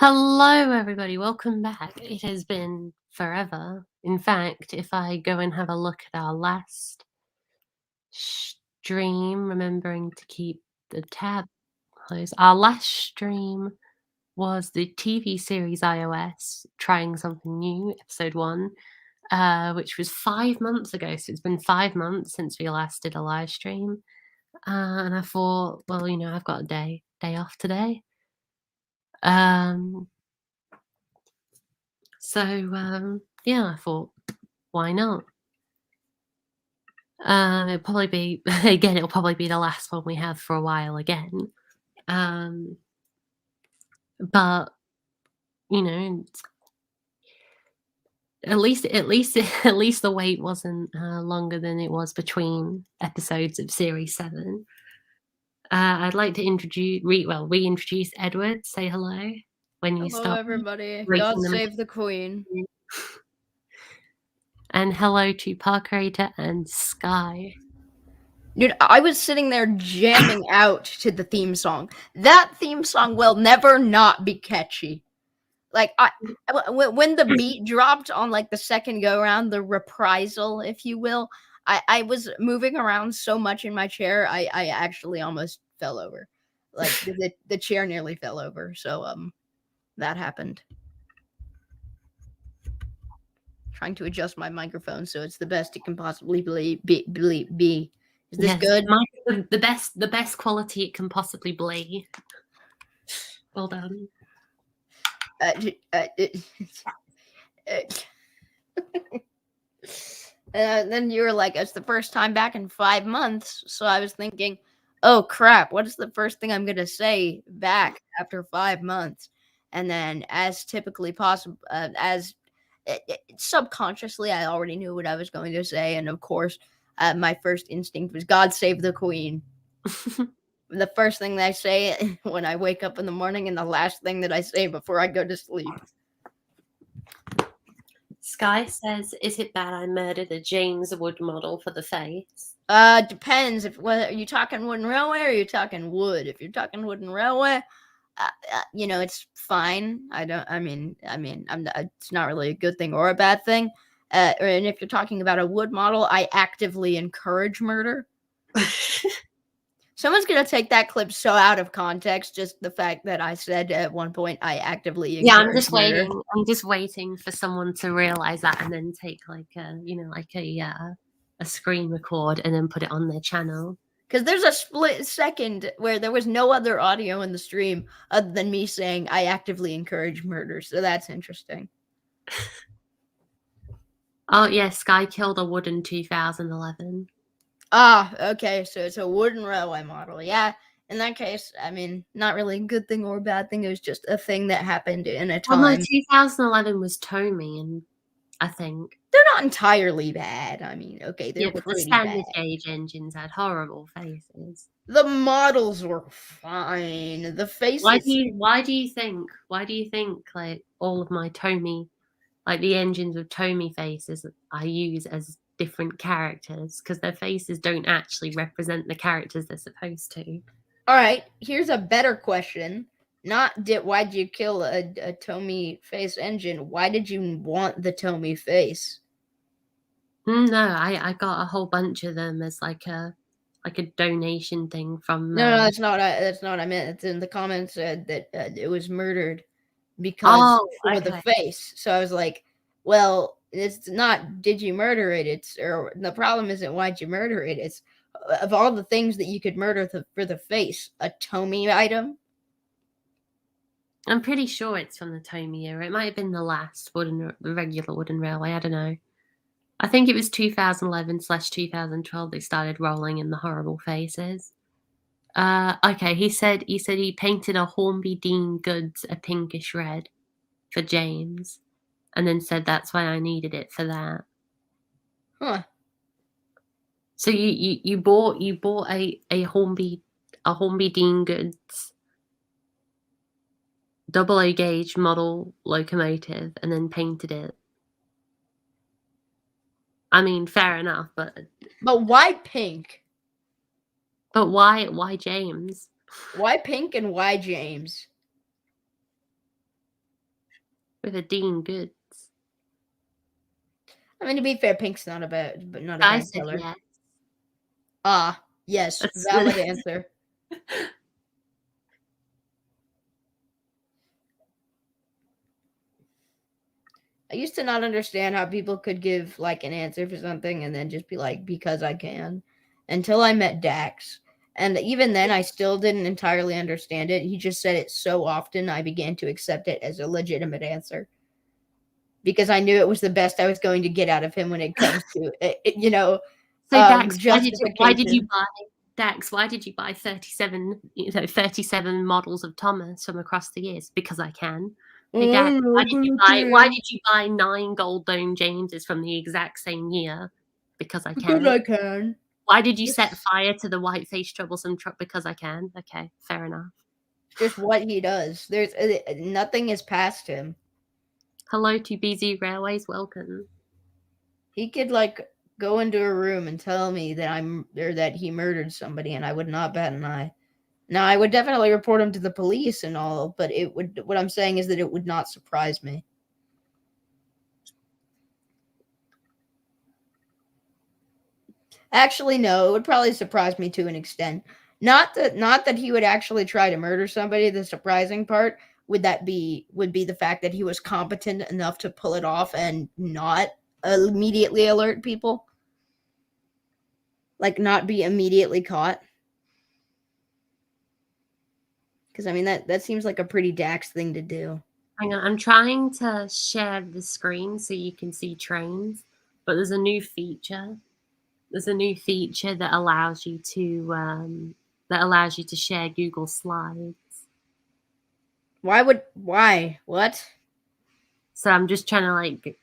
Hello, everybody. Welcome back. It has been forever. In fact, if I go and have a look at our last stream, remembering to keep the tab closed, our last stream was the TV series iOS, Trying Something New, episode 1, which was 5 months ago. So it's been 5 months since we last did a live stream. And I thought, well, I've got a day off today. So, yeah, I thought, why not? It'll probably be, again, it'll probably be the last one we have for a while again. But, at least the wait wasn't longer than it was between episodes of Series 7. I'd like to reintroduce Edward. Say hello when you Hello, stop. everybody. God save the Queen. And hello to Parkrater and Sky. Dude, I was sitting there jamming out to the theme song. That theme song will never not be catchy. Like, when the beat dropped on, like, the second go-around, the reprisal, if you will, I was moving around so much in my chair, I actually almost fell over. Like, the chair nearly fell over, so, that happened. Trying to adjust my microphone so it's the best it can possibly be. Is this good? The best quality it can possibly be. Well done. Then you were like, it's the first time back in 5 months. So I was thinking, oh crap, what is the first thing I'm going to say back after 5 months? And then, as typically possible, subconsciously, I already knew what I was going to say. And of course, my first instinct was God save the Queen. The first thing that I say when I wake up in the morning, and the last thing that I say before I go to sleep. Sky says, is it bad I murdered a James Wood model for the face? Depends. Are you talking wooden railway or are you talking wood? If you're talking wooden railway, it's fine. It's not really a good thing or a bad thing. And if you're talking about a wood model, I actively encourage murder. Someone's gonna take that clip so out of context, just the fact that I said at one point I actively encourage I'm just murder. waiting. I'm just waiting for someone to realize that and then take a screen record and then put it on their channel. Because there's a split second where there was no other audio in the stream other than me saying I actively encourage murder, so that's interesting. Oh yeah, Sky killed a wood in 2011. Okay, so it's a wooden railway model. Yeah, in that case, not really a good thing or a bad thing. It was just a thing that happened in a time. Well, no, 2011 was Tomy, and I think they're not entirely bad. Okay, they're but the pretty standard bad. gauge engines had horrible faces. The models were fine. The faces. Why do you think like all of my Tomy, like the engines with Tomy faces, I use as different characters because their faces don't actually represent the characters they're supposed to. All right, here's a better question. Why'd you kill a Tomy face engine? Why did you want the Tomy face? No, I got a whole bunch of them as like a donation thing from. No, that's not what I meant. It's in the comments said that it was murdered because for the face. So I was like, well, it's not. Did you murder it? Or the problem isn't why'd you murder it. It's of all the things that you could murder for the face, a Tomy item. I'm pretty sure it's from the Tomy era. It might have been the last regular wooden railway. I don't know. I think it was 2011/2012 they started rolling in the horrible faces. Okay, he said he painted a Hornby Dean Goods a pinkish red for James, and then said that's why I needed it for that. Huh. So you bought a Hornby Dean Goods double O gauge model locomotive and then painted it. I mean, fair enough, but why pink? But why James? Why pink and why James? with a Dean Goods. I mean, to be fair, pink's not a bad I said color. yes. Ah, yes, valid answer. I used to not understand how people could give like an answer for something and then just be like, because I can, until I met Dax. And even then, I still didn't entirely understand it. He just said it so often, I began to accept it as a legitimate answer because I knew it was the best I was going to get out of him when it comes to So Dax, why did you justification. buy Dax? Why did you buy 37 models of Thomas from across the years? Because I can. Hey Dax, why did you buy 9 gold dome Jameses from the exact same year? Because I can. Because I can. Why did you set fire to the white-faced troublesome truck? Because I can. Okay, fair enough. Just what he does. There's nothing is past him. Hello to BZ Railways. Welcome. He could like go into a room and tell me that he murdered somebody, and I would not bat an eye. Now, I would definitely report him to the police and all, but what I'm saying is that it would not surprise me. Actually, no, it would probably surprise me to an extent. Not that he would actually try to murder somebody. The surprising part would be the fact that he was competent enough to pull it off and not immediately alert people. Like not be immediately caught. Because I mean that seems like a pretty Dax thing to do. Hang on, I'm trying to share the screen so you can see trains, but there's a new feature. There's a new feature that allows you to share Google Slides. Why? What? So I'm just trying to like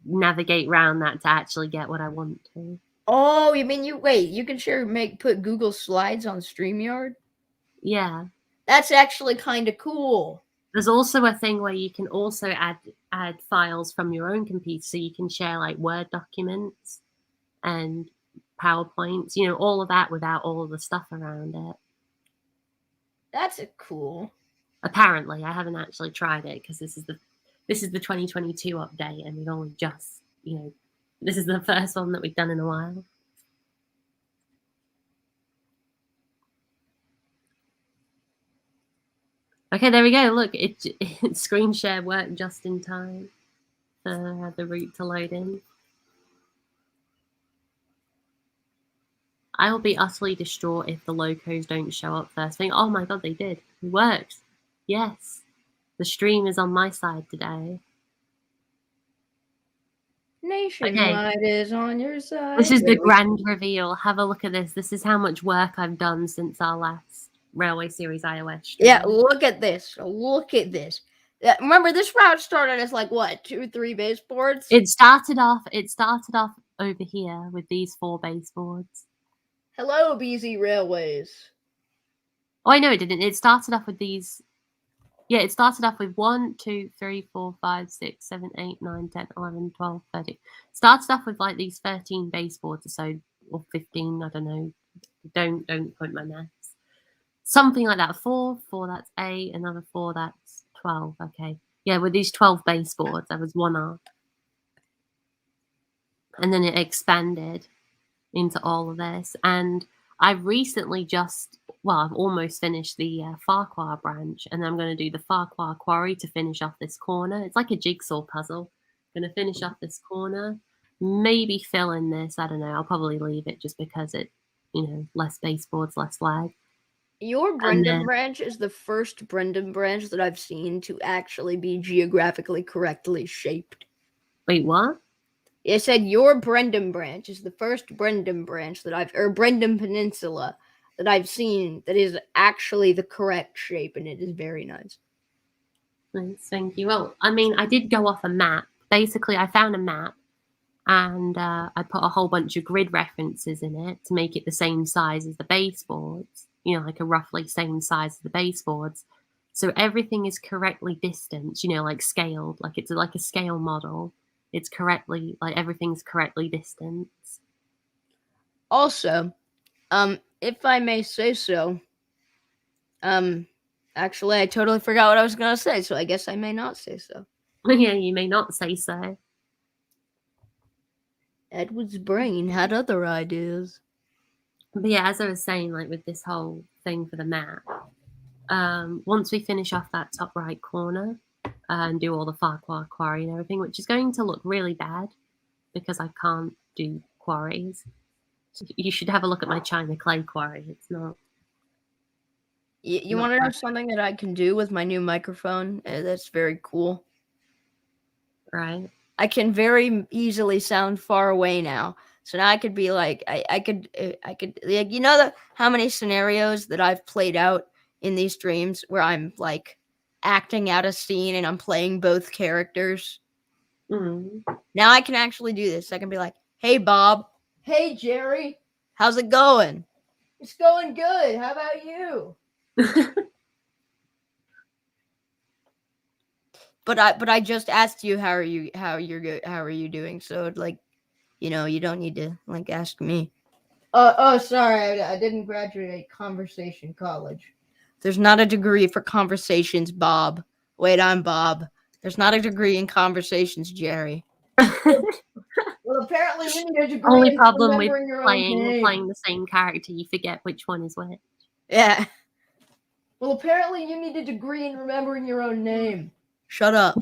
navigate around that to actually get what I want to. Oh, you mean you can put Google Slides on StreamYard? Yeah. That's actually kind of cool. There's also a thing where you can also add files from your own computer, so you can share like Word documents and PowerPoints, all of that without all of the stuff around it. That's cool. Apparently, I haven't actually tried it because this is the 2022 update, and we've only just, this is the first one that we've done in a while. Okay, there we go. Look, it screen share worked just in time for the route to load in. I will be utterly distraught if the locos don't show up first thing. Oh my god, they did. It worked. Yes. The stream is on my side today. Nationwide is on your side. This is the grand reveal. Have a look at this. This is how much work I've done since our last Railway Series iOS stream. Yeah, look at this. Look at this. Remember, this route started as like what, 2-3 baseboards? It started off over here with these 4 baseboards. Hello, BZ Railways. Oh, I know it didn't. It started off with these. Yeah, it started off with 1, 2, 3, 4, 5, 6, 7, 8, 9, 10, 11, 12, 13. Started off with like these 13 baseboards or so, or 15, I don't know. Don't quote my maths. Something like that. 4, that's 8, another 4, that's 12. Okay. Yeah, with these 12 baseboards, there was one up. And then it expanded into all of this. And I've recently I've almost finished the Farquhar branch, and I'm going to do the Farquhar quarry to finish off this corner. It's like a jigsaw puzzle. I'm going to finish off this corner, maybe fill in this. I don't know. I'll probably leave it just because it, less baseboards, less lag. Your Brendan branch is the first Brendan branch that I've seen to actually be geographically correctly shaped. Wait, what? I said your Brendan branch is the first Brendan branch or Brendan Peninsula that I've seen that is actually the correct shape, and it is very nice. Nice, thank you. Well, I mean, I did go off a map. Basically, I found a map, and I put a whole bunch of grid references in it to make it the same size as the baseboards, like a roughly same size as the baseboards. So everything is correctly distanced, like scaled, like it's like a scale model. It's correctly, like everything's correctly distanced. Also, if I may say so, actually, I totally forgot what I was going to say, so I guess I may not say so. Yeah, you may not say so. Edward's brain had other ideas. But yeah, as I was saying, like with this whole thing for the map, once we finish off that top right corner and do all the Farquhar quarry and everything, which is going to look really bad because I can't do quarries. So you should have a look at my China clay quarry. It's not. You want to know something that I can do with my new microphone? That's very cool. Right. I can very easily sound far away now. So now I could be like, I could, like, you know, how many scenarios that I've played out in these dreams where I'm like acting out a scene and I'm playing both characters. Mm. Now I can actually do this. I can be like, hey, Bob. Hey, Jerry. How's it going? It's going good. How about you? But I just asked you how are you doing? So like, you know, you don't need to like ask me. Oh, sorry, I didn't graduate conversation college. There's not a degree for conversations, Bob. Wait, I'm Bob. There's not a degree in conversations, Jerry. Well, apparently you need a degree Only in problem with remembering your own name. playing the same character, you forget which one is which. Yeah. Well, apparently you need a degree in remembering your own name. Shut up.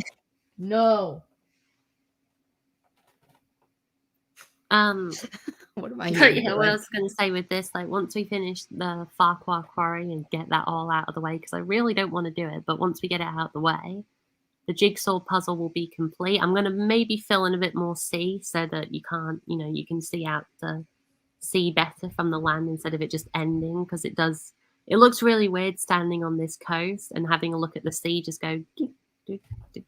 No. What am I Yeah, what I was going to say with this, like once we finish the Farquhar quarry and get that all out of the way, because I really don't want to do it, but once we get it out of the way, the jigsaw puzzle will be complete. I'm going to maybe fill in a bit more sea so that you can't, you know, you can see out the sea better from the land instead of it just ending, because it looks really weird standing on this coast and having a look at the sea just go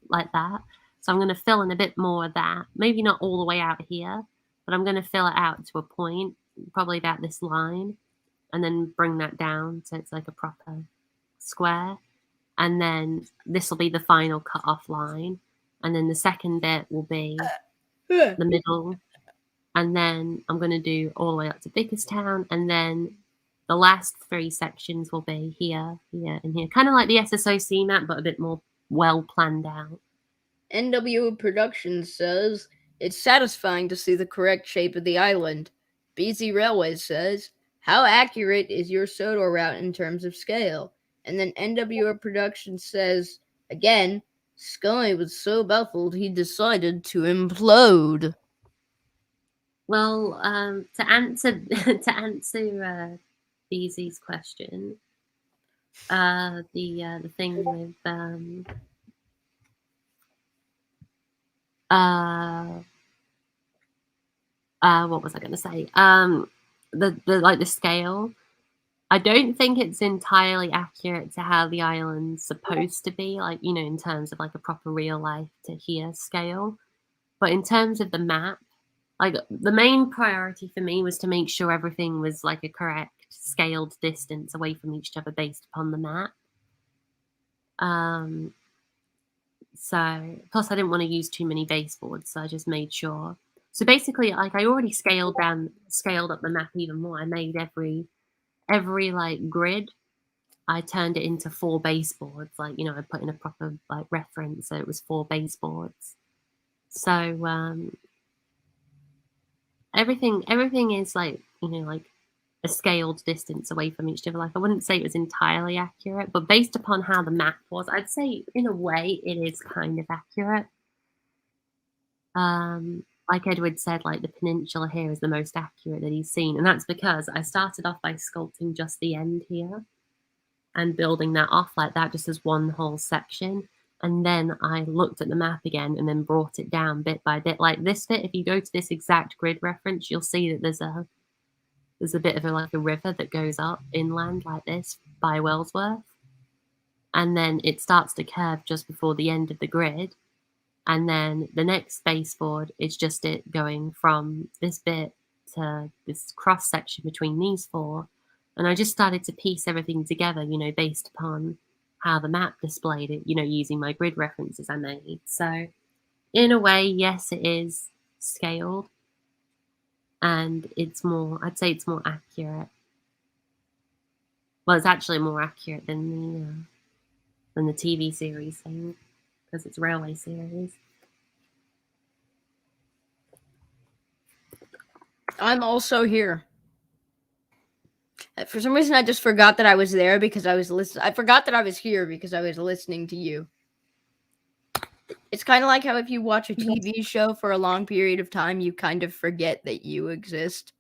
like that. So I'm going to fill in a bit more of that, maybe not all the way out here, but I'm going to fill it out to a point, probably about this line, and then bring that down so it's like a proper square. And then this will be the final cut-off line. And then the second bit will be the middle. And then I'm going to do all the way up to Bickerstown. And then the last 3 sections will be here, here, and here. Kind of like the SSOC map, but a bit more well planned out. NW Productions says, it's satisfying to see the correct shape of the island. BZ Railways says, how accurate is your Sodor route in terms of scale? And then NWO Productions says, again, Sky was so baffled he decided to implode. Well, to answer BZ's question, the thing with what was I going to say? The scale. I don't think it's entirely accurate to how the island's supposed to be, like, you know, in terms of like a proper real life to here scale. But in terms of the map, like the main priority for me was to make sure everything was like a correct scaled distance away from each other based upon the map. So plus I didn't want to use too many baseboards, so I just made sure. So basically, like I already scaled up the map even more. I made every like grid, I turned it into 4 baseboards. Like, you know, I put in a proper like reference, so it was 4 baseboards. So everything is like, you know, like a scaled distance away from each other. Like I wouldn't say it was entirely accurate, but based upon how the map was, I'd say in a way it is kind of accurate. Like Edward said, like the peninsula here is the most accurate that he's seen, and that's because I started off by sculpting just the end here and building that off like that, just as one whole section. And then I looked at the map again and then brought it down bit by bit. Like this bit, if you go to this exact grid reference, you'll see that there's a bit of a river that goes up inland like this by Wellsworth. And then it starts to curve just before the end of the grid. And then the next baseboard is just it going from this bit to this cross section between these 4. And I just started to piece everything together, you know, based upon how the map displayed it, you know, using my grid references I made. So in a way, yes, it is scaled. And I'd say it's more accurate. Well, it's actually more accurate than the TV series thing. because it's railway series. I'm also here. For some reason, I just forgot that I was there because I was listening. I forgot that I was here because I was listening to you. It's kind of like how if you watch a TV show for a long period of time, you kind of forget that you exist.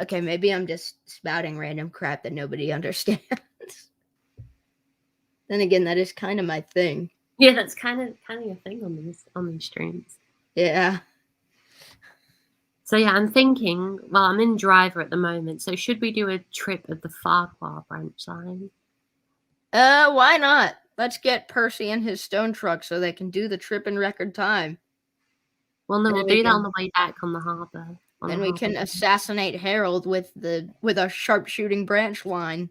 Okay, maybe I'm just spouting random crap that nobody understands. Then again, that is kind of my thing. Yeah, that's kind of your thing on these streams. Yeah. So yeah, I'm thinking. Well, I'm in driver at the moment. So should we do a trip of the Farquhar branch line? Why not? Let's get Percy and his stone truck so they can do the trip in record time. Well, no, we'll do that on the way back on the harbour. Then we can assassinate Harold with a sharpshooting branch line.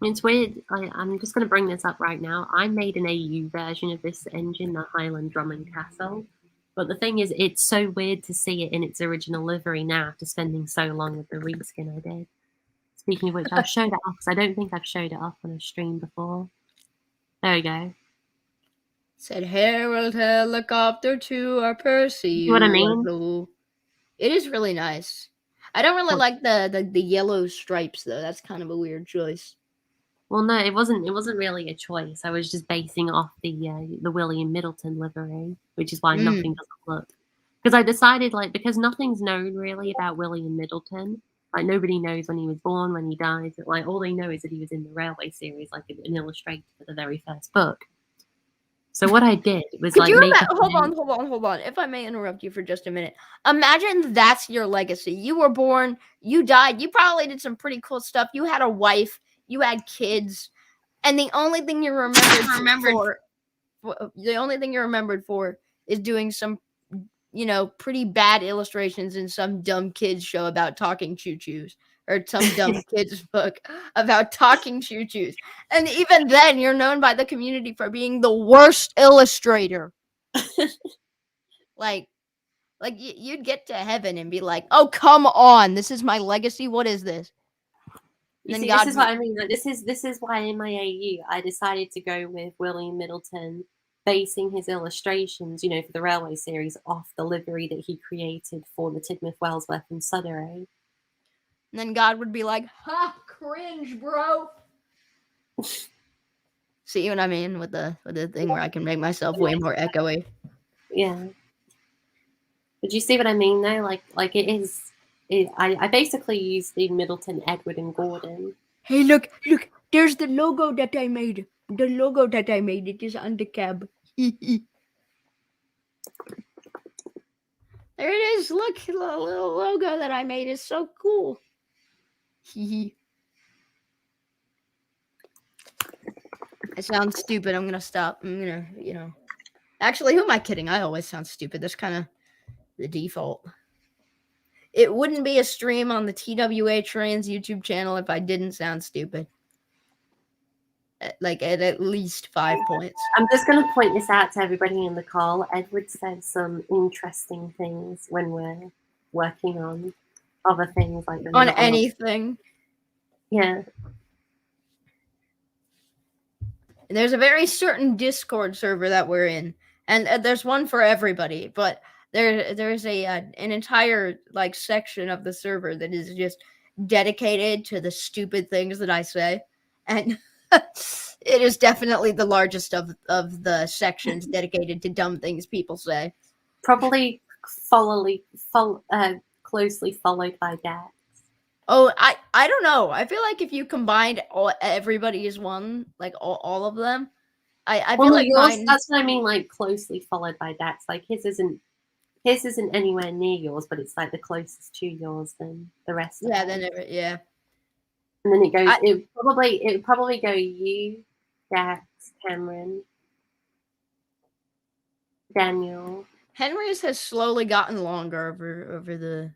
It's weird. I'm just going to bring this up right now. I made an AU version of this engine, the Highland Drummond Castle. But the thing is, it's so weird to see it in its original livery now after spending so long with the reskin I did. Speaking of which, I'll show that off because I don't think I've showed it off on a stream before. There we go. Said Harold helicopter to our Percy. You know what I mean? It is really nice. I don't really like the yellow stripes though. That's kind of a weird choice. Well, no, it wasn't really a choice. I was just basing off the William Middleton livery, which is why nothing doesn't look. Because I decided, because nothing's known really about William Middleton. Like, nobody knows when he was born, when he died. Like, all they know is that he was in the Railway series, like an illustrator for the very first book. So what I did was hold on. If I may interrupt you for just a minute. Imagine that's your legacy. You were born, you died, you probably did some pretty cool stuff. You had a wife, you had kids, and the only thing you're remembered for is doing some, pretty bad illustrations in some dumb kids show about talking choo-choos. Or some dumb kid's book about talking choo-choos. And even then, you're known by the community for being the worst illustrator. You'd get to heaven and be like, oh, come on. This is my legacy. What is this? This is what I mean. This is why in my AU, I decided to go with William Middleton, basing his illustrations, for the Railway series off the livery that he created for the Tidmouth, Wellsworth and Sudbury. And then God would be like, ha, cringe, bro. See what I mean with the thing where I can make myself way more echoey. Yeah. Did you see what I mean though? Like it is. I basically used the Middleton, Edward, and Gordon. Hey, look! There's the logo that I made. It is on the cab. There it is. Look, the little logo that I made is so cool. I sound stupid. I'm gonna stop. I'm gonna, Actually, who am I kidding? I always sound stupid. That's kind of the default. It wouldn't be a stream on the TWA Trains YouTube channel if I didn't sound stupid. At least 5 points. I'm just going to point this out to everybody in the call. Edward said some interesting things when we're working on other things like on anything. Yeah. And there's a very certain Discord server that we're in, and there's one for everybody. But there's an entire section of the server that is just dedicated to the stupid things that I say, and it is definitely the largest of the sections dedicated to dumb things people say. Probably closely followed by Dax. Oh, I don't know. I feel like if you combined everybody's one, all of them, I feel like yours, that's what I mean. Closely followed by Dax. His isn't anywhere near yours, but it's the closest to yours than the rest. Yeah. Of them. Yeah. And then it goes. It would probably go you, Dax, Cameron, Daniel. Henry's has slowly gotten longer over the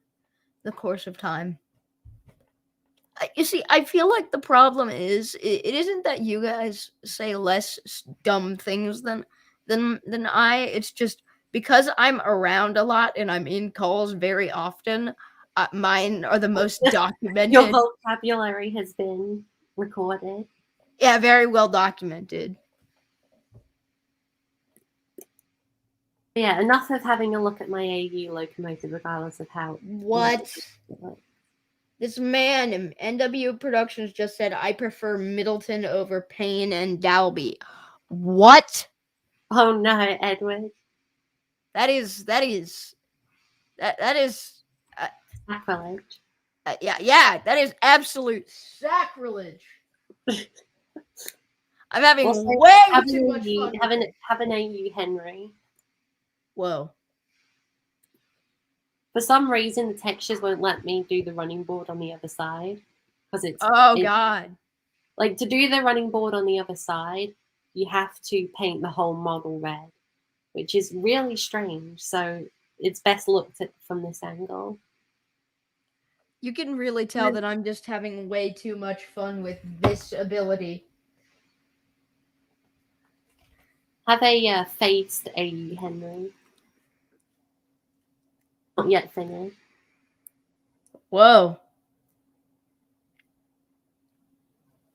course of time. You see, I feel like the problem is it isn't that you guys say less dumb things than I. It's just because I'm around a lot and I'm in calls very often. Mine are the most documented. Your vocabulary has been recorded. Yeah, very well documented. Yeah, enough of having a look at my AU locomotive, regardless of how. What? This man in NW Productions just said, I prefer Middleton over Payne and Dalby. What? Oh no, Edward. That is Sacrilege. yeah, that is absolute sacrilege. I'm having Also, way have too much fun. Have an AU Henry. Whoa. For some reason, the textures won't let me do the running board on the other side because God. Like, to do the running board on the other side, you have to paint the whole model red, which is really strange. So it's best looked at from this angle. You can really tell that I'm just having way too much fun with this ability. Have a faced AU Henry. Not yet finished. Whoa.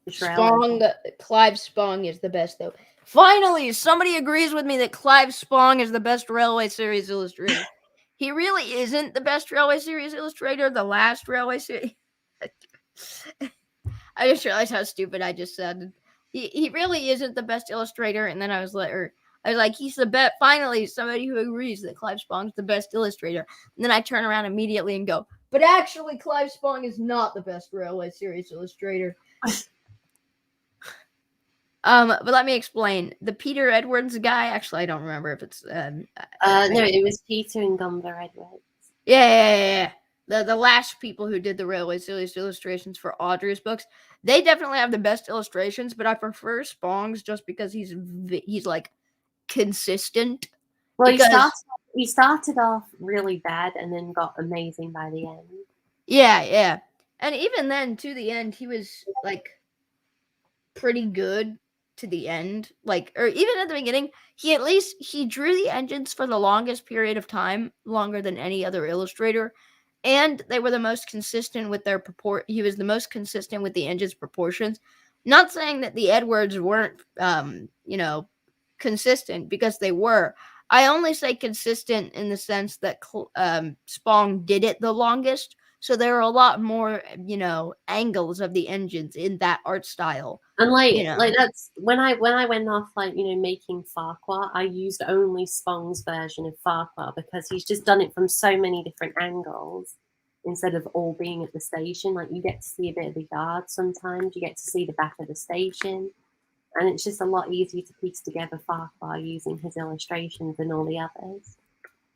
Spong, Clive Spong is the best, though. Finally, somebody agrees with me that Clive Spong is the best Railway Series illustrator. He really isn't the best Railway Series illustrator. The last Railway Series. I just realized how stupid I just sounded. He really isn't the best illustrator, and then I was like, he's the best. Finally, somebody who agrees that Clive Spong's the best illustrator. And then I turn around immediately and go, but actually, Clive Spong is not the best Railway Series illustrator. But let me explain. The Peter Edwards guy, actually, I don't remember if it's no, it was Peter and Gumber Edwards. Yeah. The last people who did the Railway Series illustrations for Audrey's books, they definitely have the best illustrations, but I prefer Spong's just because he's like consistent. Well, he started off really bad and then got amazing by the end. Yeah. And even then, to the end, he was like pretty good to the end. Like, or even at the beginning, he drew the engines for the longest period of time, longer than any other illustrator. And they were the most consistent with their he was the most consistent with the engine's proportions. Not saying that the Edwards weren't, consistent, because they were. I only say consistent in the sense that Spong did it the longest. So there are a lot more, angles of the engines in that art style. And that's when I went off making Farquhar, I used only Spong's version of Farquhar because he's just done it from so many different angles instead of all being at the station. Like, you get to see a bit of the yard sometimes, you get to see the back of the station, and it's just a lot easier to piece together Farquhar using his illustrations than all the others.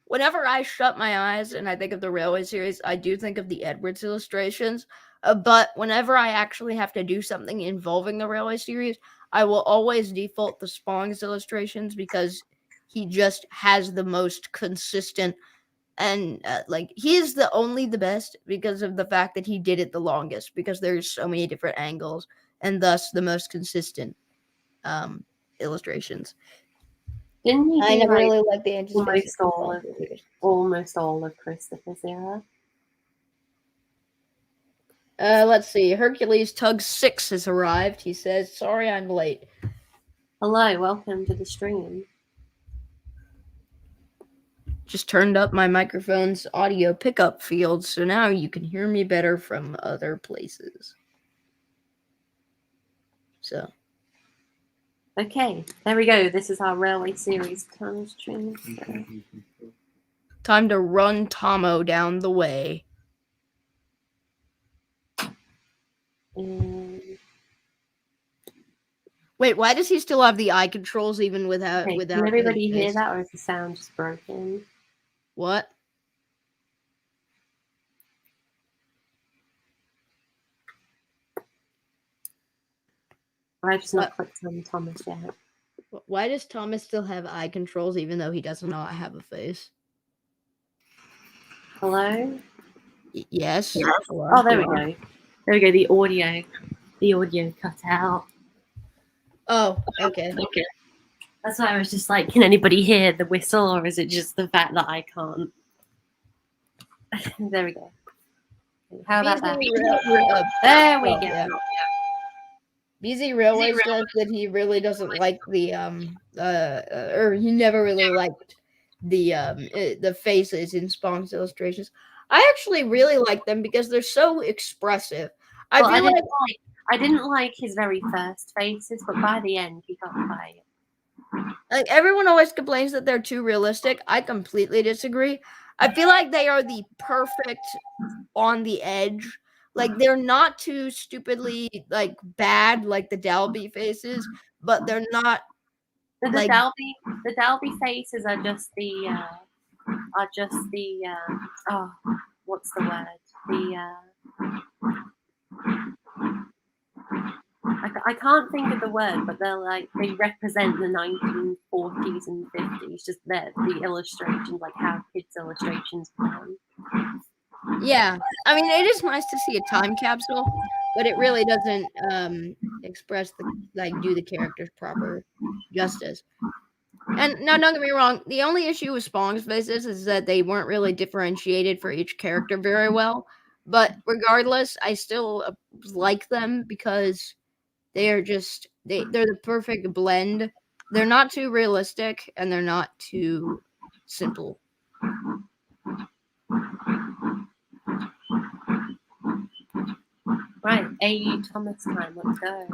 Whenever I shut my eyes and I think of the Railway Series, I do think of the Edwards illustrations. But whenever I actually have to do something involving the Railway Series, I will always default to Spong's illustrations because he just has the most consistent, and he is the best because of the fact that he did it the longest, because there's so many different angles and thus the most consistent illustrations. Didn't he? I never really liked the almost all of Christopher's era. Let's see. Hercules Tug 6 has arrived. He says, sorry I'm late. Hello, welcome to the stream. Just turned up my microphone's audio pickup field, so now you can hear me better from other places. So. Okay, there we go. This is our Railway Series stream. Time to run Tomo down the way. Wait, why does he still have the eye controls even without? Can everybody hear that, or is the sound just broken? What? I've just not clicked on Thomas yet. Why does Thomas still have eye controls even though he does not have a face? Hello? Yes. Hello. Oh, there we go. There we go. The audio cut out. Oh, okay. That's why I was just like, can anybody hear the whistle, or is it just the fact that I can't? There we go. How about that? BZ There we go. yeah. BZ Railway says that he really doesn't like the or he never really liked the faces in Spawn's illustrations. I actually really like them because they're so expressive. I Well, feel like I didn't like his very first faces, but by the end he got quiet. like everyone always complains that they're too realistic. I completely disagree. I feel like they are the perfect on the edge. Like they're not too stupidly like bad like the Dalby faces, but they're not The like Dalby faces are just the oh, what's the word? I can't think of the word, but they represent the 1940s and 50s. Just the illustrations, like how kids' illustrations play. yeah. I mean, it is nice to see a time capsule, but it really doesn't express do the characters proper justice. And now, don't get me wrong, the only issue with Spong's faces is that they weren't really differentiated for each character very well. But regardless, I still like them because they're the perfect blend. They're not too realistic and they're not too simple. Right, AU Thomas time. Let's go.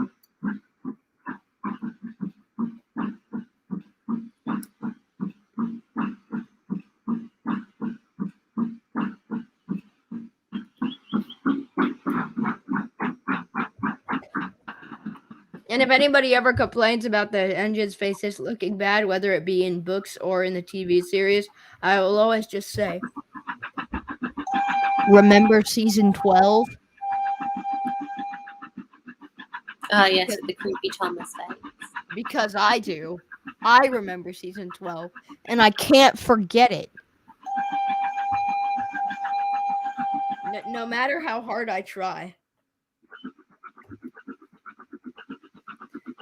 And if anybody ever complains about the engine's faces looking bad, whether it be in books or in the TV series, I will always just say, remember season 12? Yes, with the creepy Thomas face. Because I do. I remember season 12, and I can't forget it. No matter how hard I try.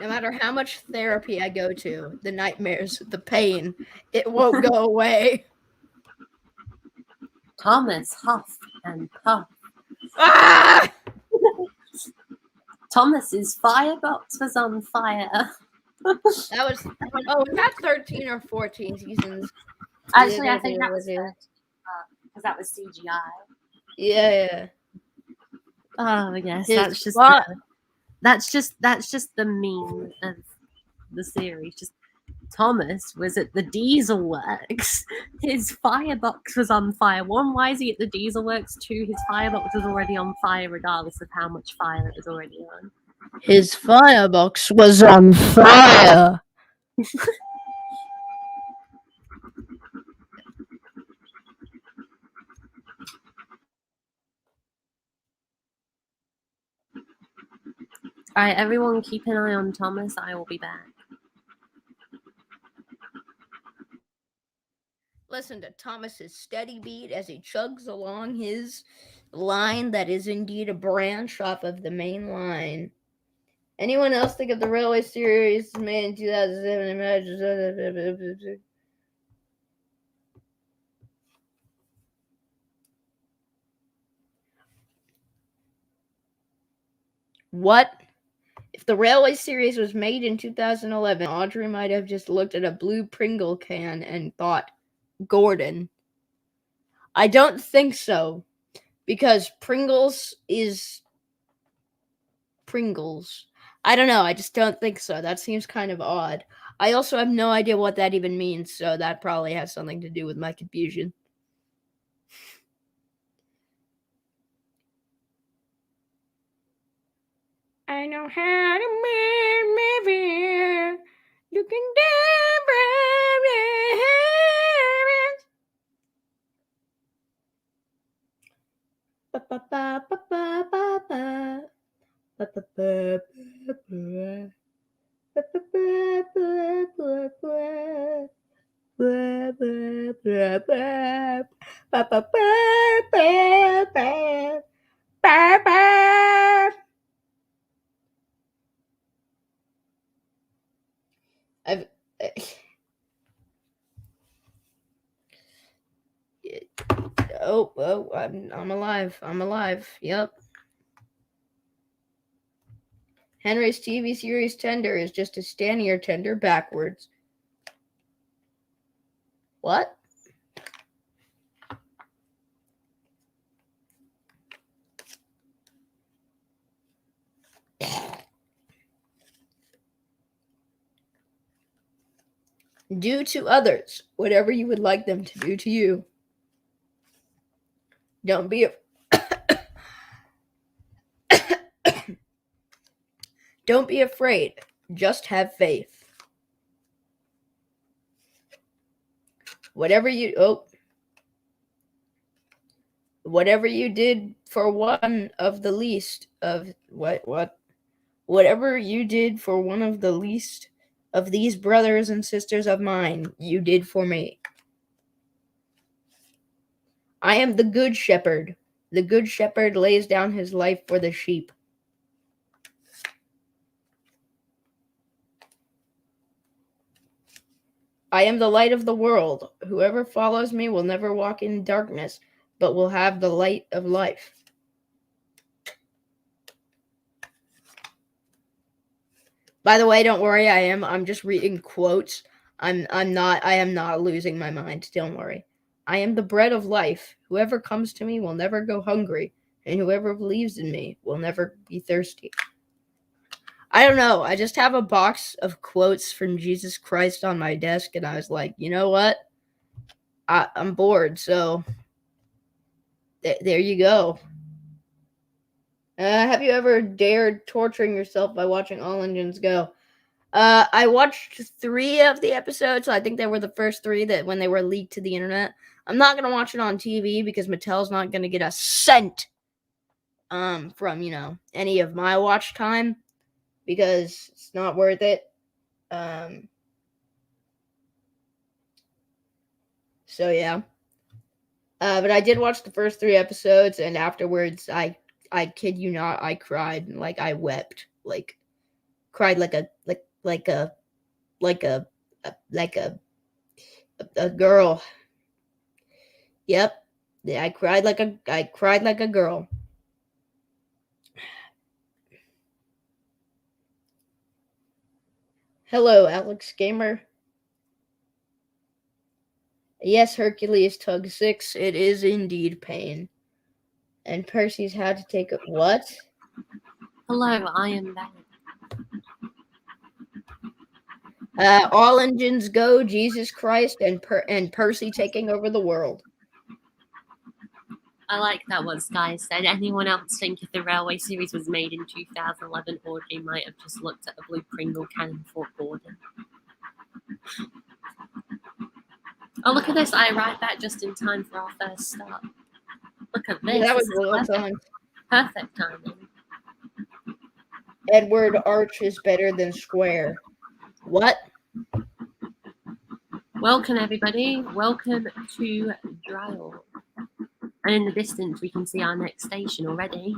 No matter how much therapy I go to, the nightmares, the pain, it won't go away. Thomas huffed and puffed. Ah! Thomas's firebox was on fire. That was was that 13 or 14 seasons? Actually, I think that was because that was CGI. Yeah. Oh yes, that's just the meme of the series. Just Thomas was at the diesel works. His firebox was on fire. One, why is he at the diesel works? Two, his firebox was already on fire, regardless of how much fire it was already on. His firebox was on fire. All right, everyone, keep an eye on Thomas. I will be back. Listen to Thomas's steady beat as he chugs along his line that is indeed a branch off of the main line. Anyone else think of the railway series made in 2007? What? If the railway series was made in 2011, Audrey might have just looked at a blue Pringle can and thought, Gordon. I don't think so, because Pringles is Pringles. I don't know, I just don't think so. That seems kind of odd. I also have no idea what that even means, so that probably has something to do with my confusion. I know how to make me feel. Looking down from the heavens. Ba ba ba ba ba ba ba. Ba ba ba ba ba. Ba ba ba ba ba ba. Ba ba ba ba. Ba ba ba ba ba. Ba ba. I've I'm alive. I'm alive. Yep. Henry's TV series Tender is just a standier Tender backwards. What? Do to others whatever you would like them to do to you. Don't be Don't be afraid. Just have faith. Whatever you did for one of the least of whatever you did for one of the least of these brothers and sisters of mine, you did for me. I am the good shepherd. The good shepherd lays down his life for the sheep. I am the light of the world. Whoever follows me will never walk in darkness, but will have the light of life. By the way, don't worry, I'm just reading quotes. I am not losing my mind. Don't worry. I am the bread of life. Whoever comes to me will never go hungry, and whoever believes in me will never be thirsty. I don't know. I just have a box of quotes from Jesus Christ on my desk, and I was like, you know what? I'm bored, so there you go. Have you ever dared torturing yourself by watching All Engines Go? I watched 3 of the episodes. So I think they were the first 3 that when they were leaked to the internet. I'm not gonna watch it on TV because Mattel's not gonna get a cent from any of my watch time because it's not worth it. So yeah. But I did watch the first 3 episodes, and afterwards, I kid you not, I cried. Like, I wept. Like, cried like a girl. Yep. Yeah, I cried like a girl. Hello, Alex Gamer. Yes, Hercules Tug 6. It is indeed pain. And Percy's had to take it. What? Hello, I am back. All Engines Go, Jesus Christ, and Percy taking over the world. I like that what Sky said. Anyone else think if the Railway series was made in 2011, Audrey might have just looked at a blue Pringle can and thought Gordon? Oh, look at this. I arrived back just in time for our first stop. Look at this. That was well done. Perfect timing. Edward Arch is better than Square. What? Welcome, everybody. Welcome to Dryle. And in the distance, we can see our next station already.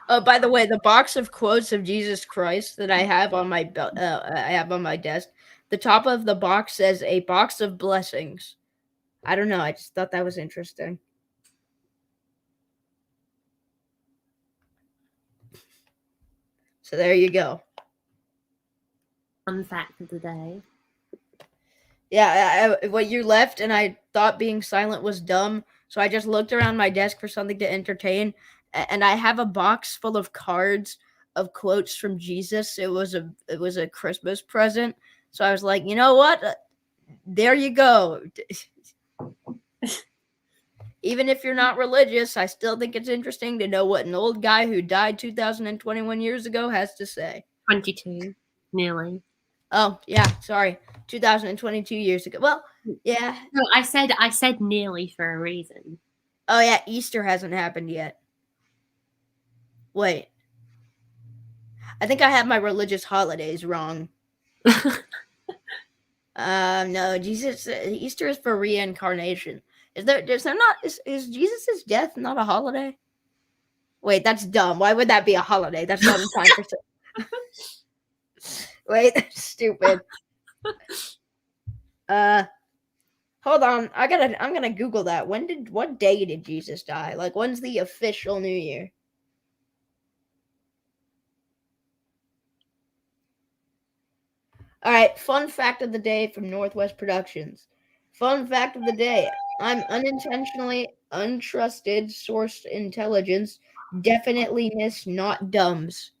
Oh, by the way, the box of quotes of Jesus Christ that I have on my desk, the top of the box says a box of blessings. I don't know. I just thought that was interesting. So there you go. Fun fact of the day. Yeah, what you left, and I thought being silent was dumb, so I just looked around my desk for something to entertain, and I have a box full of cards of quotes from Jesus. It was a Christmas present, so I was like, you know what? There you go. Even if you're not religious, I still think it's interesting to know what an old guy who died 2021 years ago has to say. 22, nearly. Oh, yeah, sorry. 2022 years ago. Well, yeah. No, I said nearly for a reason. Oh, yeah, Easter hasn't happened yet. Wait. I think I have my religious holidays wrong. No, Easter is for reincarnation. Is Jesus' death not a holiday? Wait, that's dumb. Why would that be a holiday? That's not in time for... Wait, that's stupid. Hold on, I'm gonna Google that. What day did Jesus die? Like, when's the official New Year? All right, fun fact of the day from Northwest Productions. Fun fact of the day: I'm unintentionally untrusted sourced intelligence. Definitely not dumbs.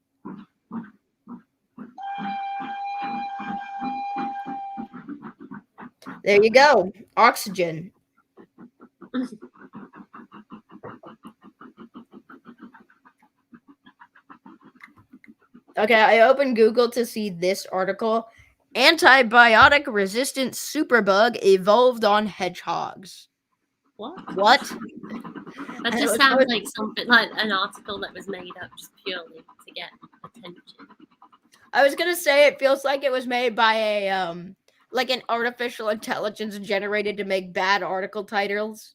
There you go. Oxygen. Okay, I opened Google to see this article. Antibiotic resistant superbug evolved on hedgehogs. What? What? That I just was, sounds like something like an article that was made up just purely to get attention. I was gonna say it feels like it was made by a like an artificial intelligence generated to make bad article titles.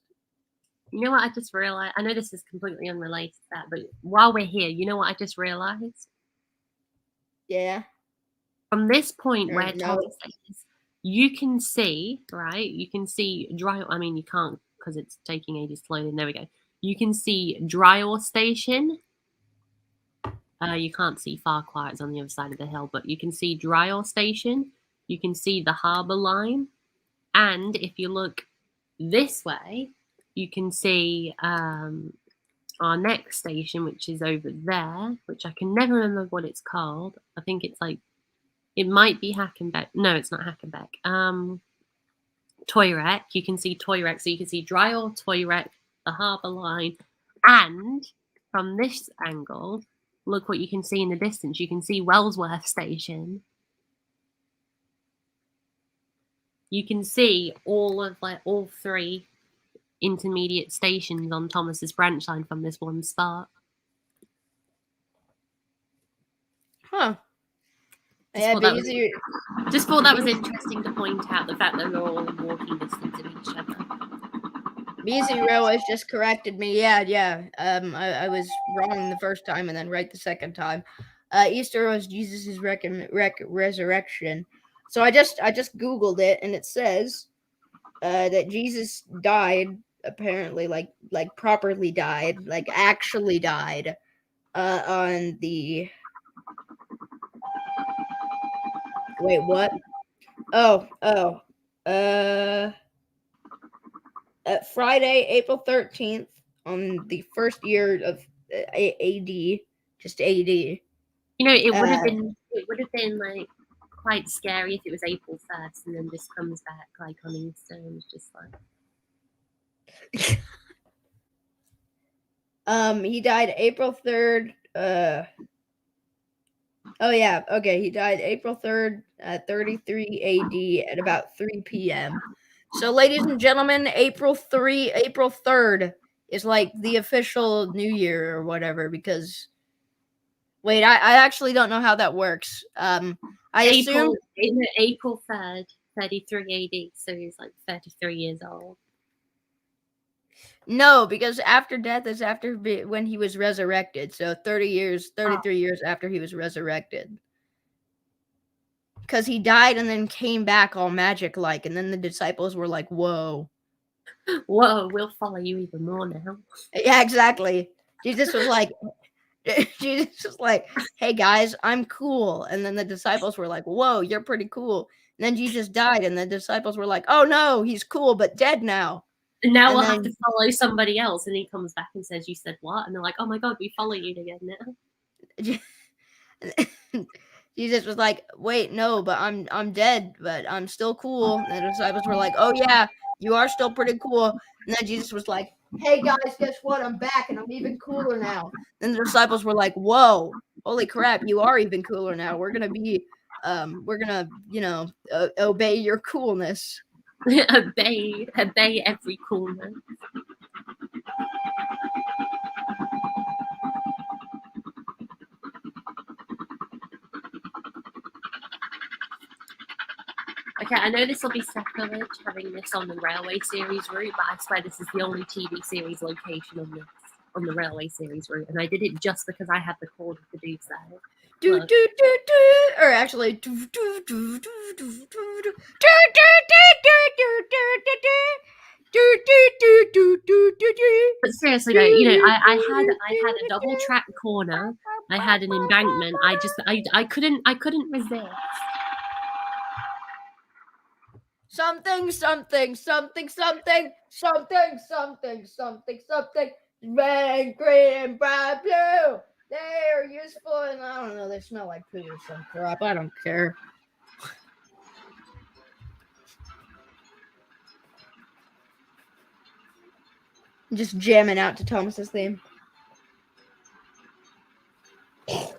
You know what I just realized? I know this is completely unrelated to that, but while we're here, you know what I just realized? Yeah. From this point Or where no. Thomas says, you can see, right? You can see dry. I mean, you can't because it's taking ages to load in. There we go. You can see Drywall Station. You can't see Farquhar, it's on the other side of the hill, but you can see Drywall Station. You can see the harbour line. And if you look this way, you can see our next station, which is over there, which I can never remember what it's called. I think it's like, it might be Hackenbeck. No, it's not Hackenbeck. Toy Wreck. You can see Toy Wreck. So you can see Drywall, Toy Wreck, the harbour line. And from this angle, look what you can see in the distance. You can see Wellsworth Station. You can see all three intermediate stations on Thomas's branch line from this one spot. Huh. Just, Yeah, thought that, just thought that was interesting to point out, the fact that they're all walking distance of each other. B0 has just corrected me. Yeah. I was wrong the first time and then right the second time. Easter was Jesus' resurrection. So I just Googled it and it says that Jesus died, apparently, like properly died, like actually died, on the. Wait, what? Oh. Friday, April 13th, on the first year of AD, just AD. You know, it would have been like quite scary if it was April 1st and then just comes back like on Easter and it's just like. He died April 3rd. Oh yeah, okay. He died April 3rd, 33 AD at about 3 p.m. So, ladies and gentlemen, April 3rd is like the official New Year or whatever. Because wait, I actually don't know how that works. I assume April 3rd, 33 AD, so he's like 33 years old. no, because after death is after when he was resurrected. So 33 years after he was resurrected. Because he died and then came back all magic like, and then the disciples were like, "Whoa, whoa, we'll follow you even more now." Yeah, exactly. Jesus was like, "Hey guys, I'm cool," and then the disciples were like, "Whoa, you're pretty cool." And then Jesus died, and the disciples were like, "Oh no, he's cool but dead now." And now And we'll then, have to follow somebody else, and he comes back and says, "You said what?" And they're like, "Oh my god, we follow you again now." Jesus was like, "Wait, no, but I'm dead, but I'm still cool." And the disciples were like, "Oh yeah, you are still pretty cool." And then Jesus was like, "Hey guys, guess what? I'm back and I'm even cooler now." And the disciples were like, "Whoa, holy crap, you are even cooler now. We're gonna obey your coolness." obey every coolness. Okay, I know this will be sacrilege having this on the railway series route, but I swear this is the only TV series location on this on the railway series route, and I did it just because I had the cord to do so. Do, Look. do, do, do, or actually, do, do, do, do, do, do, do, do, do, do, But seriously though, you know, I had a double track corner. I had an embankment. I couldn't resist. Something, something, something, something, something, something, something, something. Red, green, and bright blue. They're useful, and I don't know. They smell like poo or some crap. I don't care. I'm just jamming out to Thomas's theme. I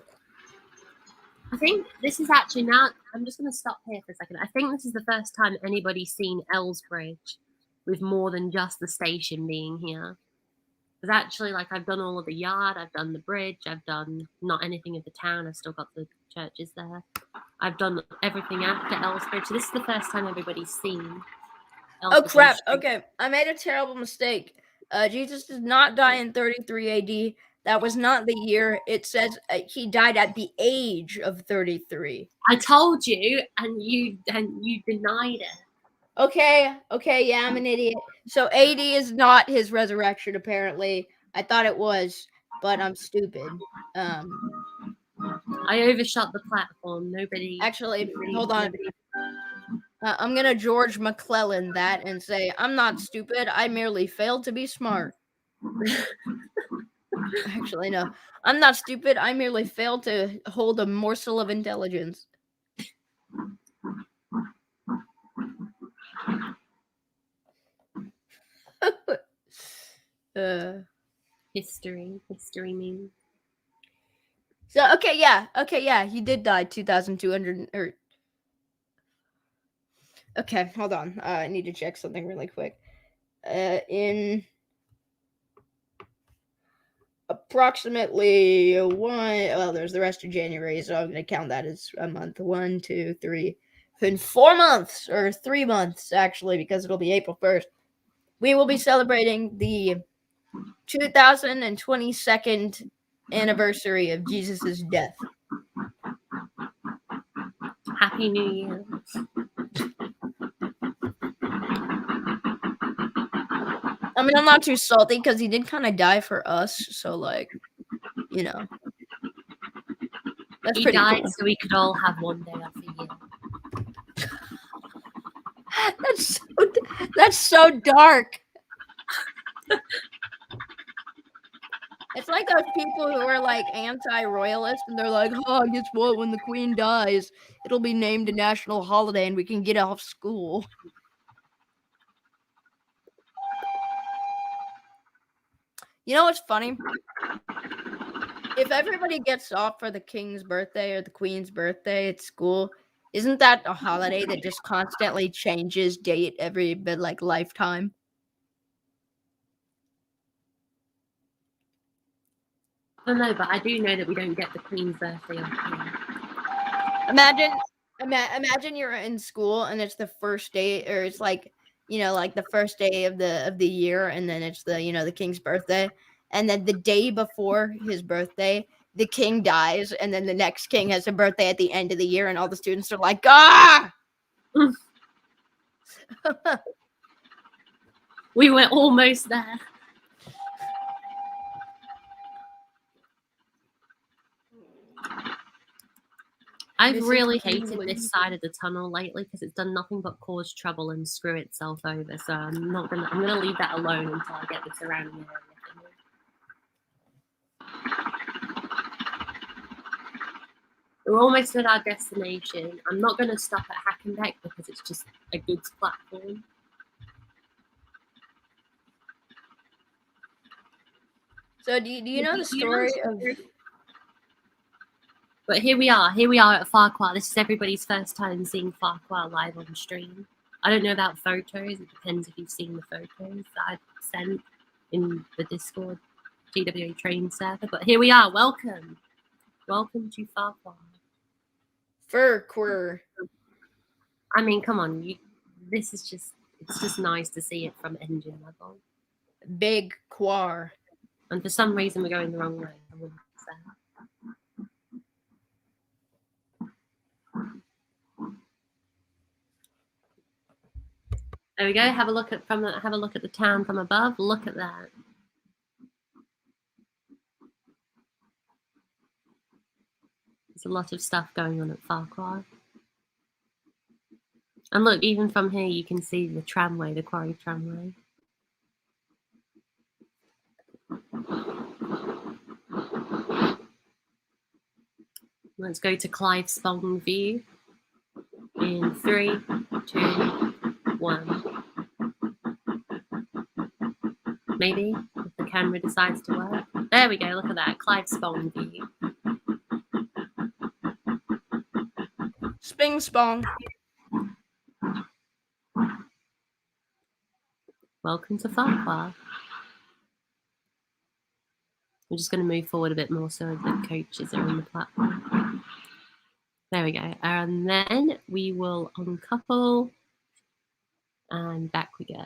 think this is actually now. I'm just going to stop here for a second. I think this is the first time anybody's seen Elsbridge with more than just the station being here. Because actually, like, I've done all of the yard, I've done the bridge, I've done not anything of the town. I've still got the churches there. I've done everything after Elsbridge. So this is the first time everybody's seen. Oh crap! Okay, I made a terrible mistake. Jesus did not die in 33 AD. That was not the year. It says he died at the age of 33. I told you, and you denied it. Okay, yeah, I'm an idiot. So AD is not his resurrection, apparently. I thought it was, but I'm stupid. I overshot the platform. Nobody. Actually, hold on. I'm gonna George McClellan that and say, I'm not stupid. I merely failed to be smart. Actually, no. I'm not stupid. I merely failed to hold a morsel of intelligence. History means. So okay, yeah, he did die 2,200 or. Okay, hold on. I need to check something really quick. In approximately there's the rest of January, so I'm gonna count that as a month. 1, 2, 3, in 4 months or 3 months actually, because it'll be April 1st. We will be celebrating the 2022nd anniversary of Jesus' death. Happy New Year. I mean, I'm not too salty because he did kind of die for us, so like, you know, that's he pretty died cool. so we could all have one day off a year. That's so dark. It's like those people who are like anti-royalist and they're like, oh, guess what? When the queen dies, it'll be named a national holiday and we can get off school. You know what's funny? If everybody gets off for the king's birthday or the queen's birthday at school, isn't that a holiday that just constantly changes date every bit like lifetime? I don't know, but I do know that we don't get the Queen's birthday on here. Imagine you're in school and it's the first day, or it's like, you know, like the first day of the year, and then it's the, you know, the king's birthday, and then the day before his birthday, the king dies, and then the next king has a birthday at the end of the year, and all the students are like, ah. We were almost there. I've really hated this side of the tunnel lately because it's done nothing but cause trouble and screw itself over. So I'm gonna leave that alone until I get the surrounding area. We're almost at our destination. I'm not gonna stop at Hackenbeck because it's just a goods platform. So do you know the story of? But here we are at Farquhar. This is everybody's first time seeing Farquhar live on stream. I don't know about photos. It depends if you've seen the photos that I've sent in the Discord GWA train server. But here we are. Welcome to Farquhar. Farquhar. I mean, come on. It's just nice to see it from engine level. Big Quar. And for some reason, we're going the wrong way. I wouldn't say. There we go. Have a look at the town from above. Look at that. There's a lot of stuff going on at Farquhar. And look, even from here, you can see the tramway, the quarry tramway. Let's go to Clive Spong view in 3, 2, 1. Maybe if the camera decides to work. There we go. Look at that, Clive Spong view. Sping spong. Welcome to Farquhar. We're just going to move forward a bit more so the coaches are on the platform. There we go. And then we will uncouple and back we go.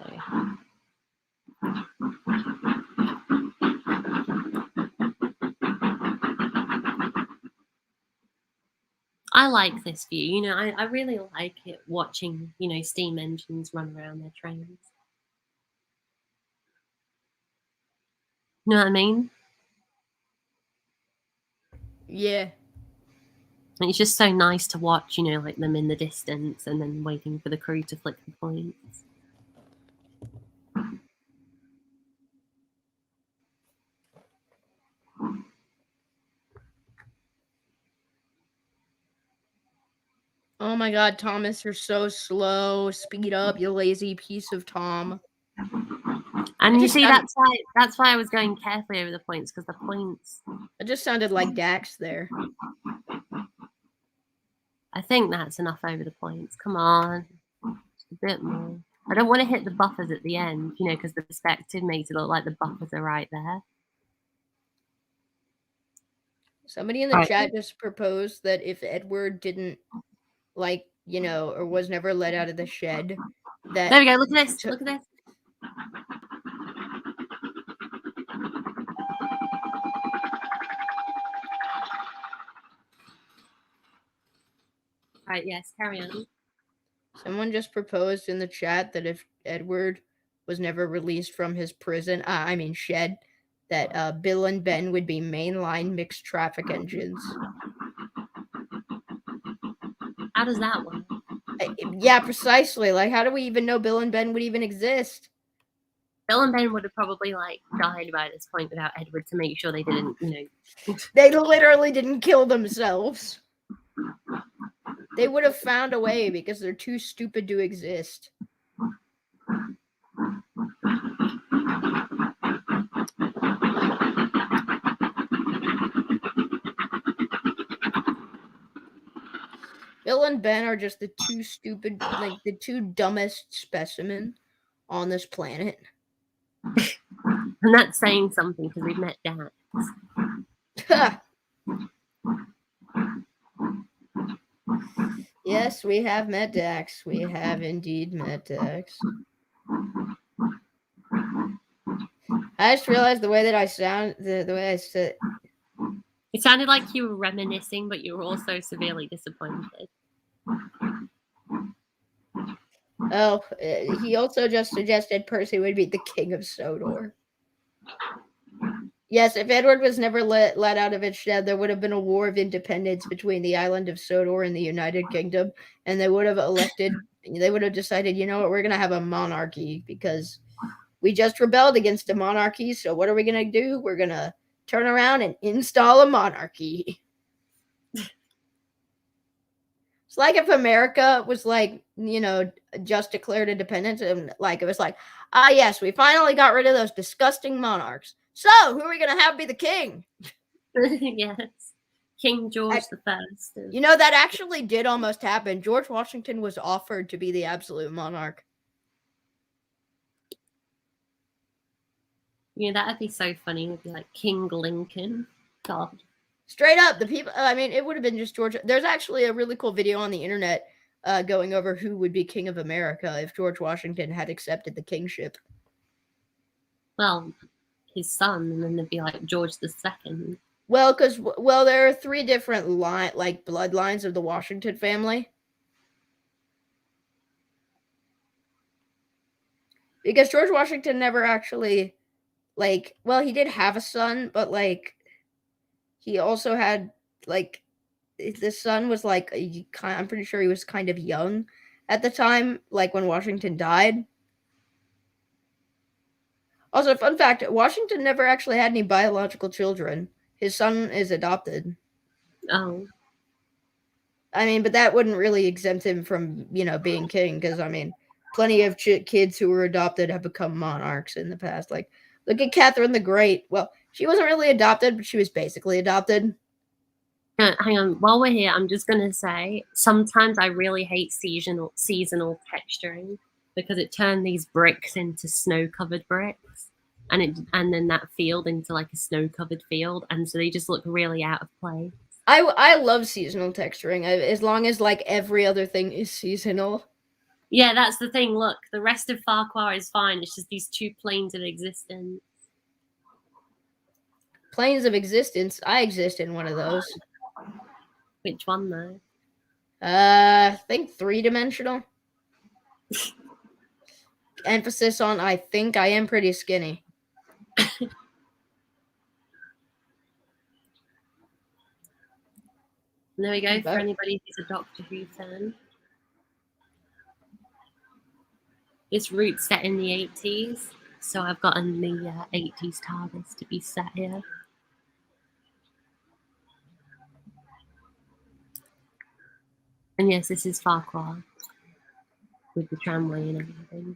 I like this view. You know, I really like it watching, you know, steam engines run around their trains. You know what I mean? Yeah. And it's just so nice to watch, you know, like them in the distance and then waiting for the crew to flick the points. Oh my god, Thomas, you're so slow. Speed up, you lazy piece of Tom. And you see, that's why I was going carefully over the points, because the points. It just sounded like Dax there. I think that's enough over the points. Come on, just a bit more. I don't want to hit the buffers at the end, you know, because the perspective makes it look like the buffers are right there. Somebody in the chat just proposed that if Edward didn't, like, you know, or was never let out of the shed, that... There we go, look at this, look at this. Right, yes, carry on. Someone just proposed in the chat that if Edward was never released from his prison, shed, that Bill and Ben would be mainline mixed traffic engines. How does that work? Yeah, precisely. Like, how do we even know Bill and Ben would even exist? Bill and Ben would have probably, like, died by this point without Edward to make sure they didn't, you know. They literally didn't kill themselves. They would have found a way because they're too stupid to exist. Bill and Ben are just the two stupid, like the two dumbest specimen on this planet. And that's saying something because we've met Dax. Yes, we have met Dax. We have indeed met Dax. I just realized the way that I sound, the way I said. It sounded like you were reminiscing, but you were also severely disappointed. Oh, he also just suggested Percy would be the king of Sodor. Yes, if Edward was never let out of its shed, there would have been a war of independence between the island of Sodor and the United Kingdom, and they would have decided, you know what, we're going to have a monarchy because we just rebelled against a monarchy, so what are we going to do? We're going to turn around and install a monarchy. It's like if America was like, you know, just declared independence and like it was like, yes, we finally got rid of those disgusting monarchs. So who are we going to have be the king? Yes. King George the First. You know, that actually did almost happen. George Washington was offered to be the absolute monarch. Yeah, that'd be so funny. It'd be like King Lincoln. God. Straight up, the people, I mean, it would have been just George. There's actually a really cool video on the internet going over who would be king of America if George Washington had accepted the kingship. Well, his son, and then there'd be like George the Second. Well, there are 3 different bloodlines of the Washington family. Because George Washington never actually, he did have a son, but he also had the son was I'm pretty sure he was kind of young at the time, when Washington died. Also, fun fact: Washington never actually had any biological children. His son is adopted. Oh. I mean, but that wouldn't really exempt him from, being king, because, I mean, plenty of kids who were adopted have become monarchs in the past. Look at Catherine the Great. Well, she wasn't really adopted, but she was basically adopted. Hang on, while we're here, I'm just gonna say sometimes I really hate seasonal texturing because it turned these bricks into snow-covered bricks, and then that field into like a snow-covered field, and so they just look really out of place. I love seasonal texturing as long as every other thing is seasonal. Yeah, that's the thing. Look, the rest of Farquhar is fine. It's just these 2 planes of existence. Planes of existence. I exist in one of those. Which one though? I think 3-dimensional. Emphasis on I think. I am pretty skinny. And there we go, for anybody who's a Doctor Who fan. This route's set in the 80s, so I've gotten the 80s TARDIS to be set here. And yes, this is Farquhar with the tramway and everything.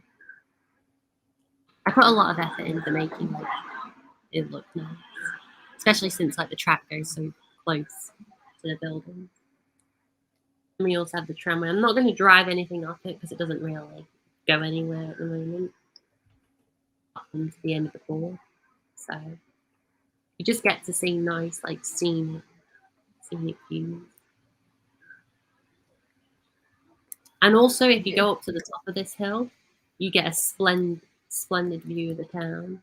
I put a lot of effort into making it look nice, especially since the track goes so close to the building. And we also have the tramway. I'm not going to drive anything off it because it doesn't really go anywhere at the moment. Up to the end of the ball, so you just get to see nice scenic views. And also, if you go up to the top of this hill, you get a splendid view of the town.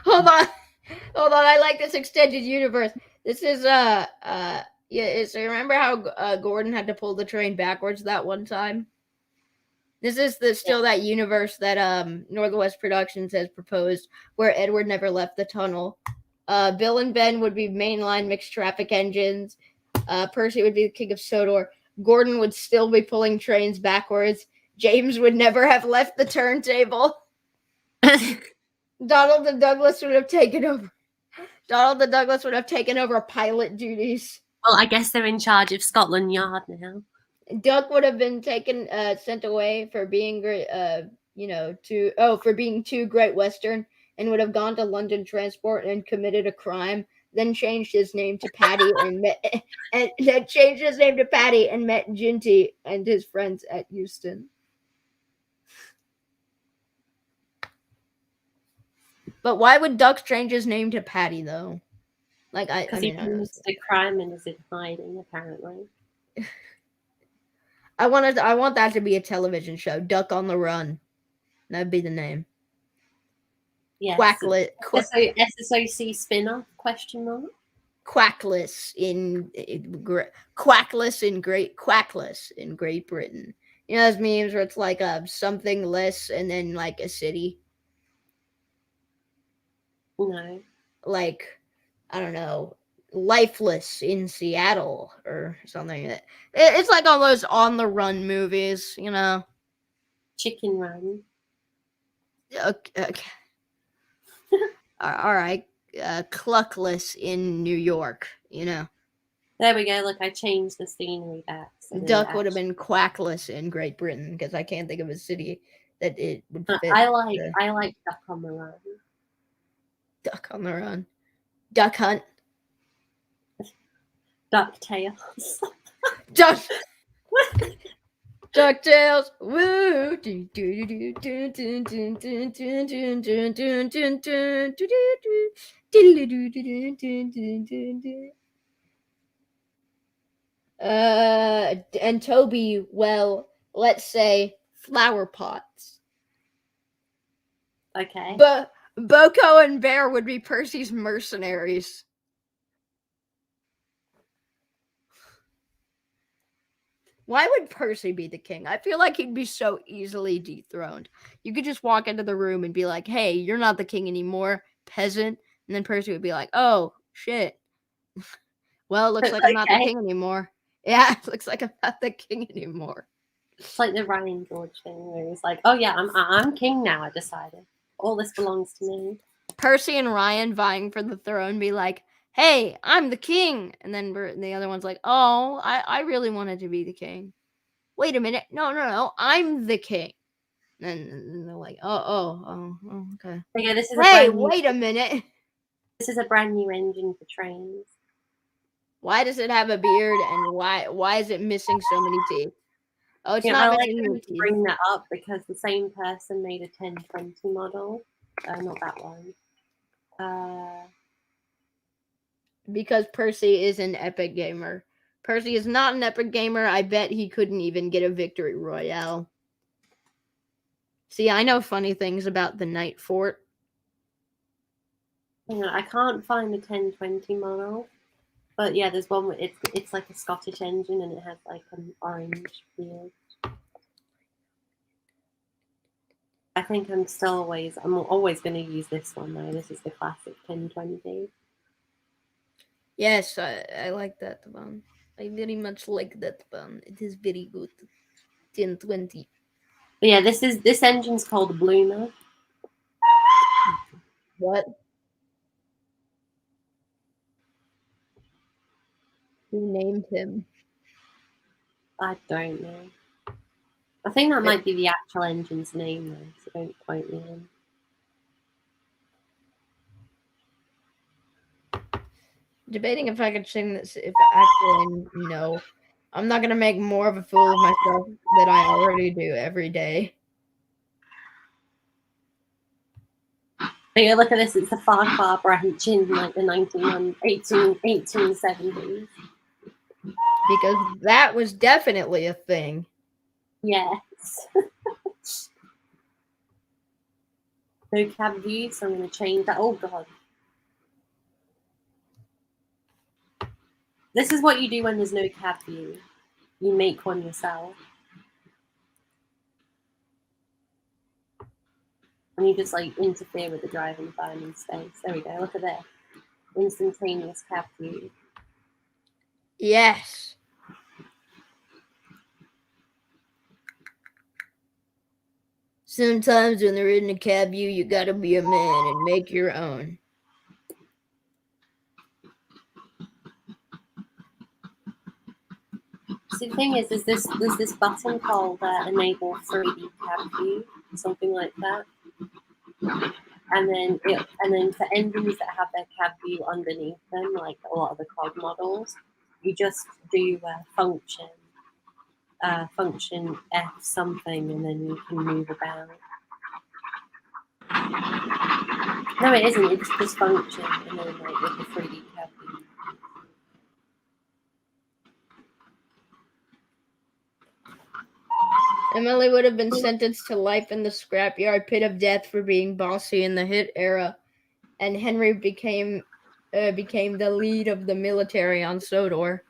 Hold on. I like this extended universe. This is yeah. So remember how Gordon had to pull the train backwards that one time? This is still that universe that Northwest Productions has proposed, where Edward never left the tunnel. Bill and Ben would be mainline mixed traffic engines. Percy would be the king of Sodor. Gordon would still be pulling trains backwards. James would never have left the turntable. Donald and Douglas would have taken over. Pilot duties. Well, I guess they're in charge of Scotland Yard now. Duck would have been sent away for being great, for being too Great Western, and would have gone to London Transport and committed a crime. Then changed his name to Paddy and met Ginty and his friends at Euston. But why would Duck change his name to Paddy though? Because he knows the crime and is in hiding, apparently. I want that to be a television show. Duck on the Run. That'd be the name. Yes. SSOC spin-off? ? Quackless in Great Britain. You know those memes where it's something less and then a city. No. I don't know, Lifeless in Seattle or something. It's all those on the run movies, Chicken Run. Okay. All right. Cluckless in New York, There we go. Look, I changed the scenery back. So Duck would have been Quackless in Great Britain because I can't think of a city that it would fit. I like Duck on the Run. Duck on the Run. Duck Hunt. DuckTales. DuckTales. Woo. And Toby, well, let's say flower pots. Okay. Boko and Bear would be Percy's mercenaries. Why would Percy be the king? I feel like he'd be so easily dethroned. You could just walk into the room and be like, hey, you're not the king anymore, peasant. And then Percy would be like, oh, shit. Well, it looks like I'm not the king anymore. Yeah, it looks like I'm not the king anymore. It's like the Ryan George thing where he's like, oh yeah, I'm king now, I decided. All this belongs to me. Percy and Ryan vying for the throne be like, hey, I'm the king. And then the other one's like, oh, I really wanted to be the king. Wait a minute. No, I'm the king. And they're like, oh, okay. Yeah, this is wait a minute. This is a brand new engine for trains. Why does it have a beard and why is it missing so many teeth? Oh, it's not missing new teeth. Bring that up because the same person made a 1020 model. Not that one. Because Percy is an epic gamer. Percy is not an epic gamer. I bet he couldn't even get a victory royale. See, I know funny things about the Night Fort. I can't find the 1020 model. But yeah, there's one where it's like a Scottish engine and it has like an orange beard. I think I'm always going to use this one though. This is the classic 1020. Yes, I like that one. I very much like that one. It is very good. 1020. But yeah, this engine's called Bloomer. What? Who named him? I don't know. I think that might be the actual engine's name though, so don't quote me on. Debating if I could sing this. If actually no, I'm not gonna make more of a fool of myself than I already do every day. But yeah, look at this. It's a far branch in like the 1870s. Because that was definitely a thing. Yes. No cab view, so I'm going to change that. Oh, God. This is what you do when there's no cab view. You make one yourself. And you just like interfere with the driving time and space. There we go. Look at this. Instantaneous cab view. Yes. Sometimes when there isn't a cab view, you gotta be a man and make your own. See, the thing is there's this button called Enable 3D Cab View, something like that. And then for engines that have their cab view underneath them, like a lot of the COG models, you just do function F something, and then you can move about. No, it isn't. It's just function, and then like with the 3D cab view. Emily would have been sentenced to life in the scrapyard pit of death for being bossy in the hit era, and Henry became the lead of the military on Sodor.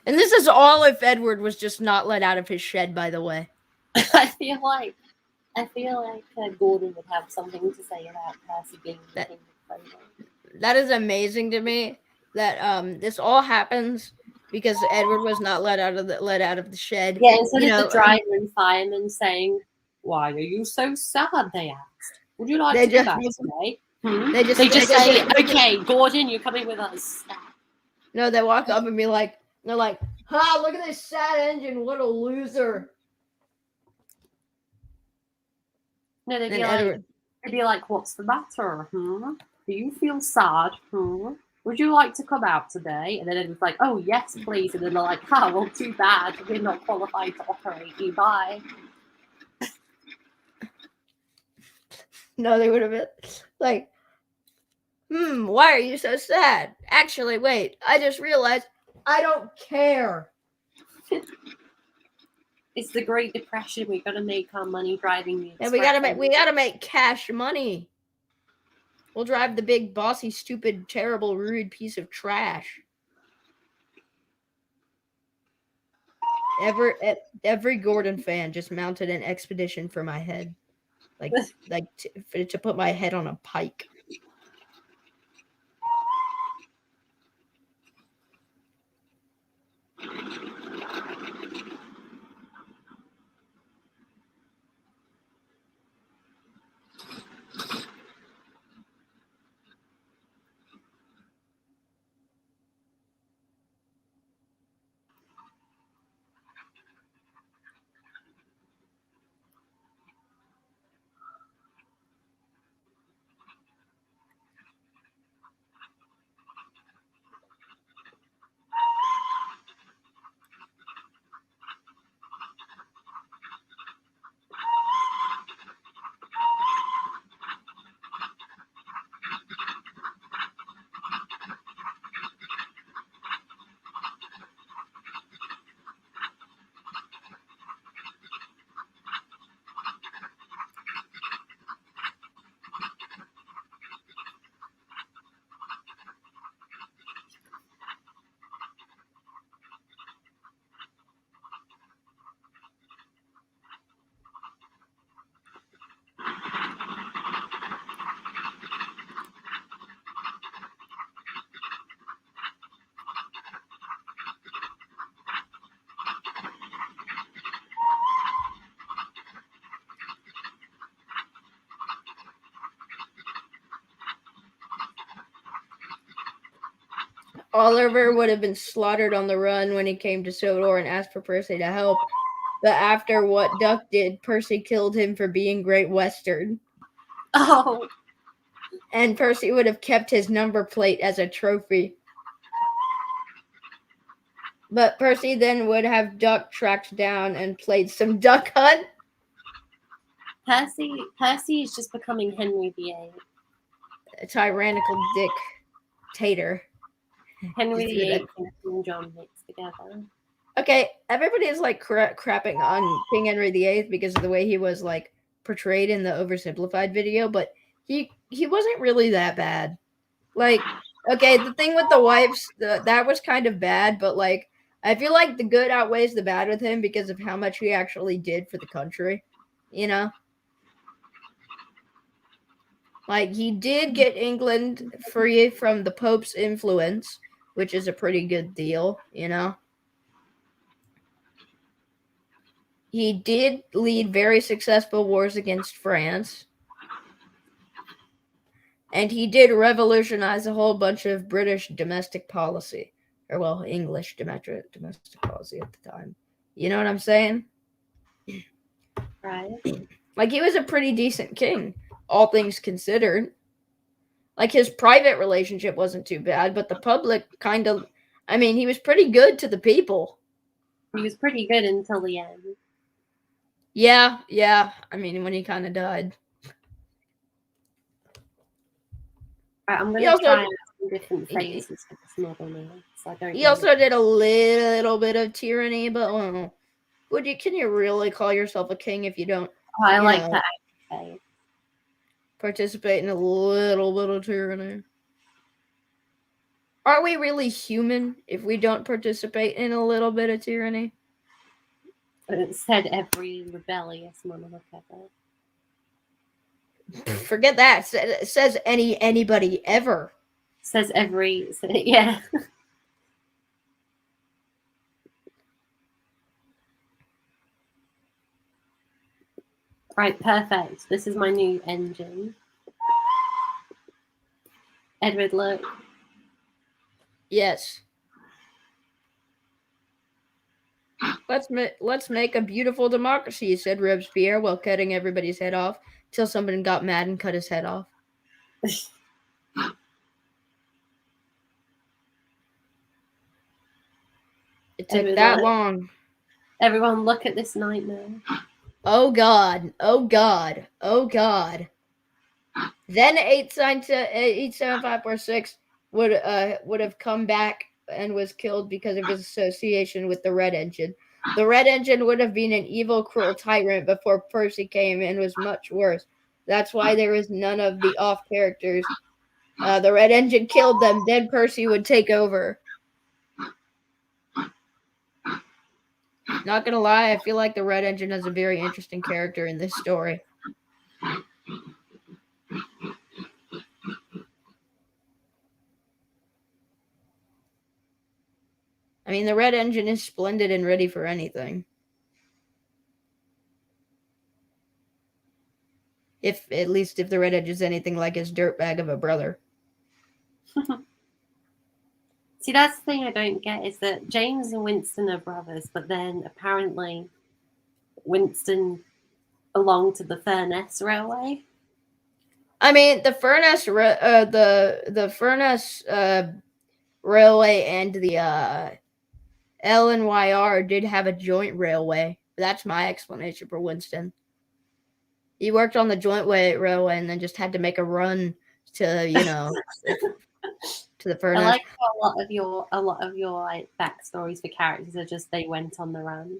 And this is all if Edward was just not let out of his shed, by the way. I feel like Gordon would have something to say about Percy being the king of Sodor. That is amazing to me. That this all happens because Edward was not let out of the shed. Yeah, instead of the driver and fireman saying, "Why are you so sad?" they asked. "Would you like to go back today?" They just say, "Okay, Gordon, you're coming with us." No, they walk up and be like, they're like, "Ha! Look at this sad engine. What a loser." No, they'd be like, "What's the matter? Do you feel sad? Would you like to come out today?" And then it was like, "Oh, yes, please." And then they're like, well, too bad. We're not qualified to operate you. Bye. No, they would have been like, why are you so sad? Actually, wait, I just realized I don't care. It's the Great Depression. We got to make our money driving the And express. we gotta make cash money. We'll drive the big, bossy, stupid, terrible, rude piece of trash. Every Gordon fan just mounted an expedition for my head, like to put my head on a pike. Oliver would have been slaughtered on the run when he came to Sodor and asked for Percy to help. But after what Duck did, Percy killed him for being Great Western. Oh. And Percy would have kept his number plate as a trophy. But Percy then would have Duck tracked down and played some Duck Hunt. Percy is just becoming Henry VIII. A tyrannical dictator. Henry VIII and King John mixed together. Okay, everybody is like crapping on King Henry VIII because of the way he was like portrayed in the oversimplified video, but he wasn't really that bad. Like, okay, the thing with the wives, that was kind of bad, but like I feel like the good outweighs the bad with him because of how much he actually did for the country, you know? Like, he did get England free from the Pope's influence, which is a pretty good deal, you know? He did lead very successful wars against France. And he did revolutionize a whole bunch of British domestic policy. Or, well, English domestic policy at the time. You know what I'm saying? Right. Like, he was a pretty decent king, all things considered. Like, his private relationship wasn't too bad, but the public kind of... I mean, he was pretty good to the people. He was pretty good until the end. Yeah. I mean, when he kind of died. Right, I'm going to try some different phases for this model now. So I don't he also did a little bit of tyranny, but can you really call yourself a king if you don't I like that phase. Participate in a little bit of tyranny? Are we really human if we don't participate in a little bit of tyranny? It said every rebellious monarch ever. Forget that. It says anybody ever. Says every, yeah. Right, perfect. This is my new engine. Edward, look. Yes. Let's make a beautiful democracy, said Robespierre while cutting everybody's head off till somebody got mad and cut his head off. It took that long. Everyone, look at this nightmare. Oh God. Then 87546 would have come back and was killed because of his association with the Red Engine. The red engine would have been an evil, cruel tyrant before Percy came and was much worse. That's why there is none of the off characters. The red engine killed them, then Percy would take over. Not gonna lie, I feel like the red engine has a very interesting character in this story. I mean, the red engine is splendid and ready for anything. At least if the red engine is anything like his dirtbag of a brother. See, that's the thing I don't get is that James and Winston are brothers, but then apparently Winston belonged to the Furness Railway. I mean, the Furness, Railway and the LNYR did have a joint railway. That's my explanation for Winston. He worked on the joint railway and then just had to make a run to, to the Furness. I like how a lot of your like backstories for characters are just they went on the run.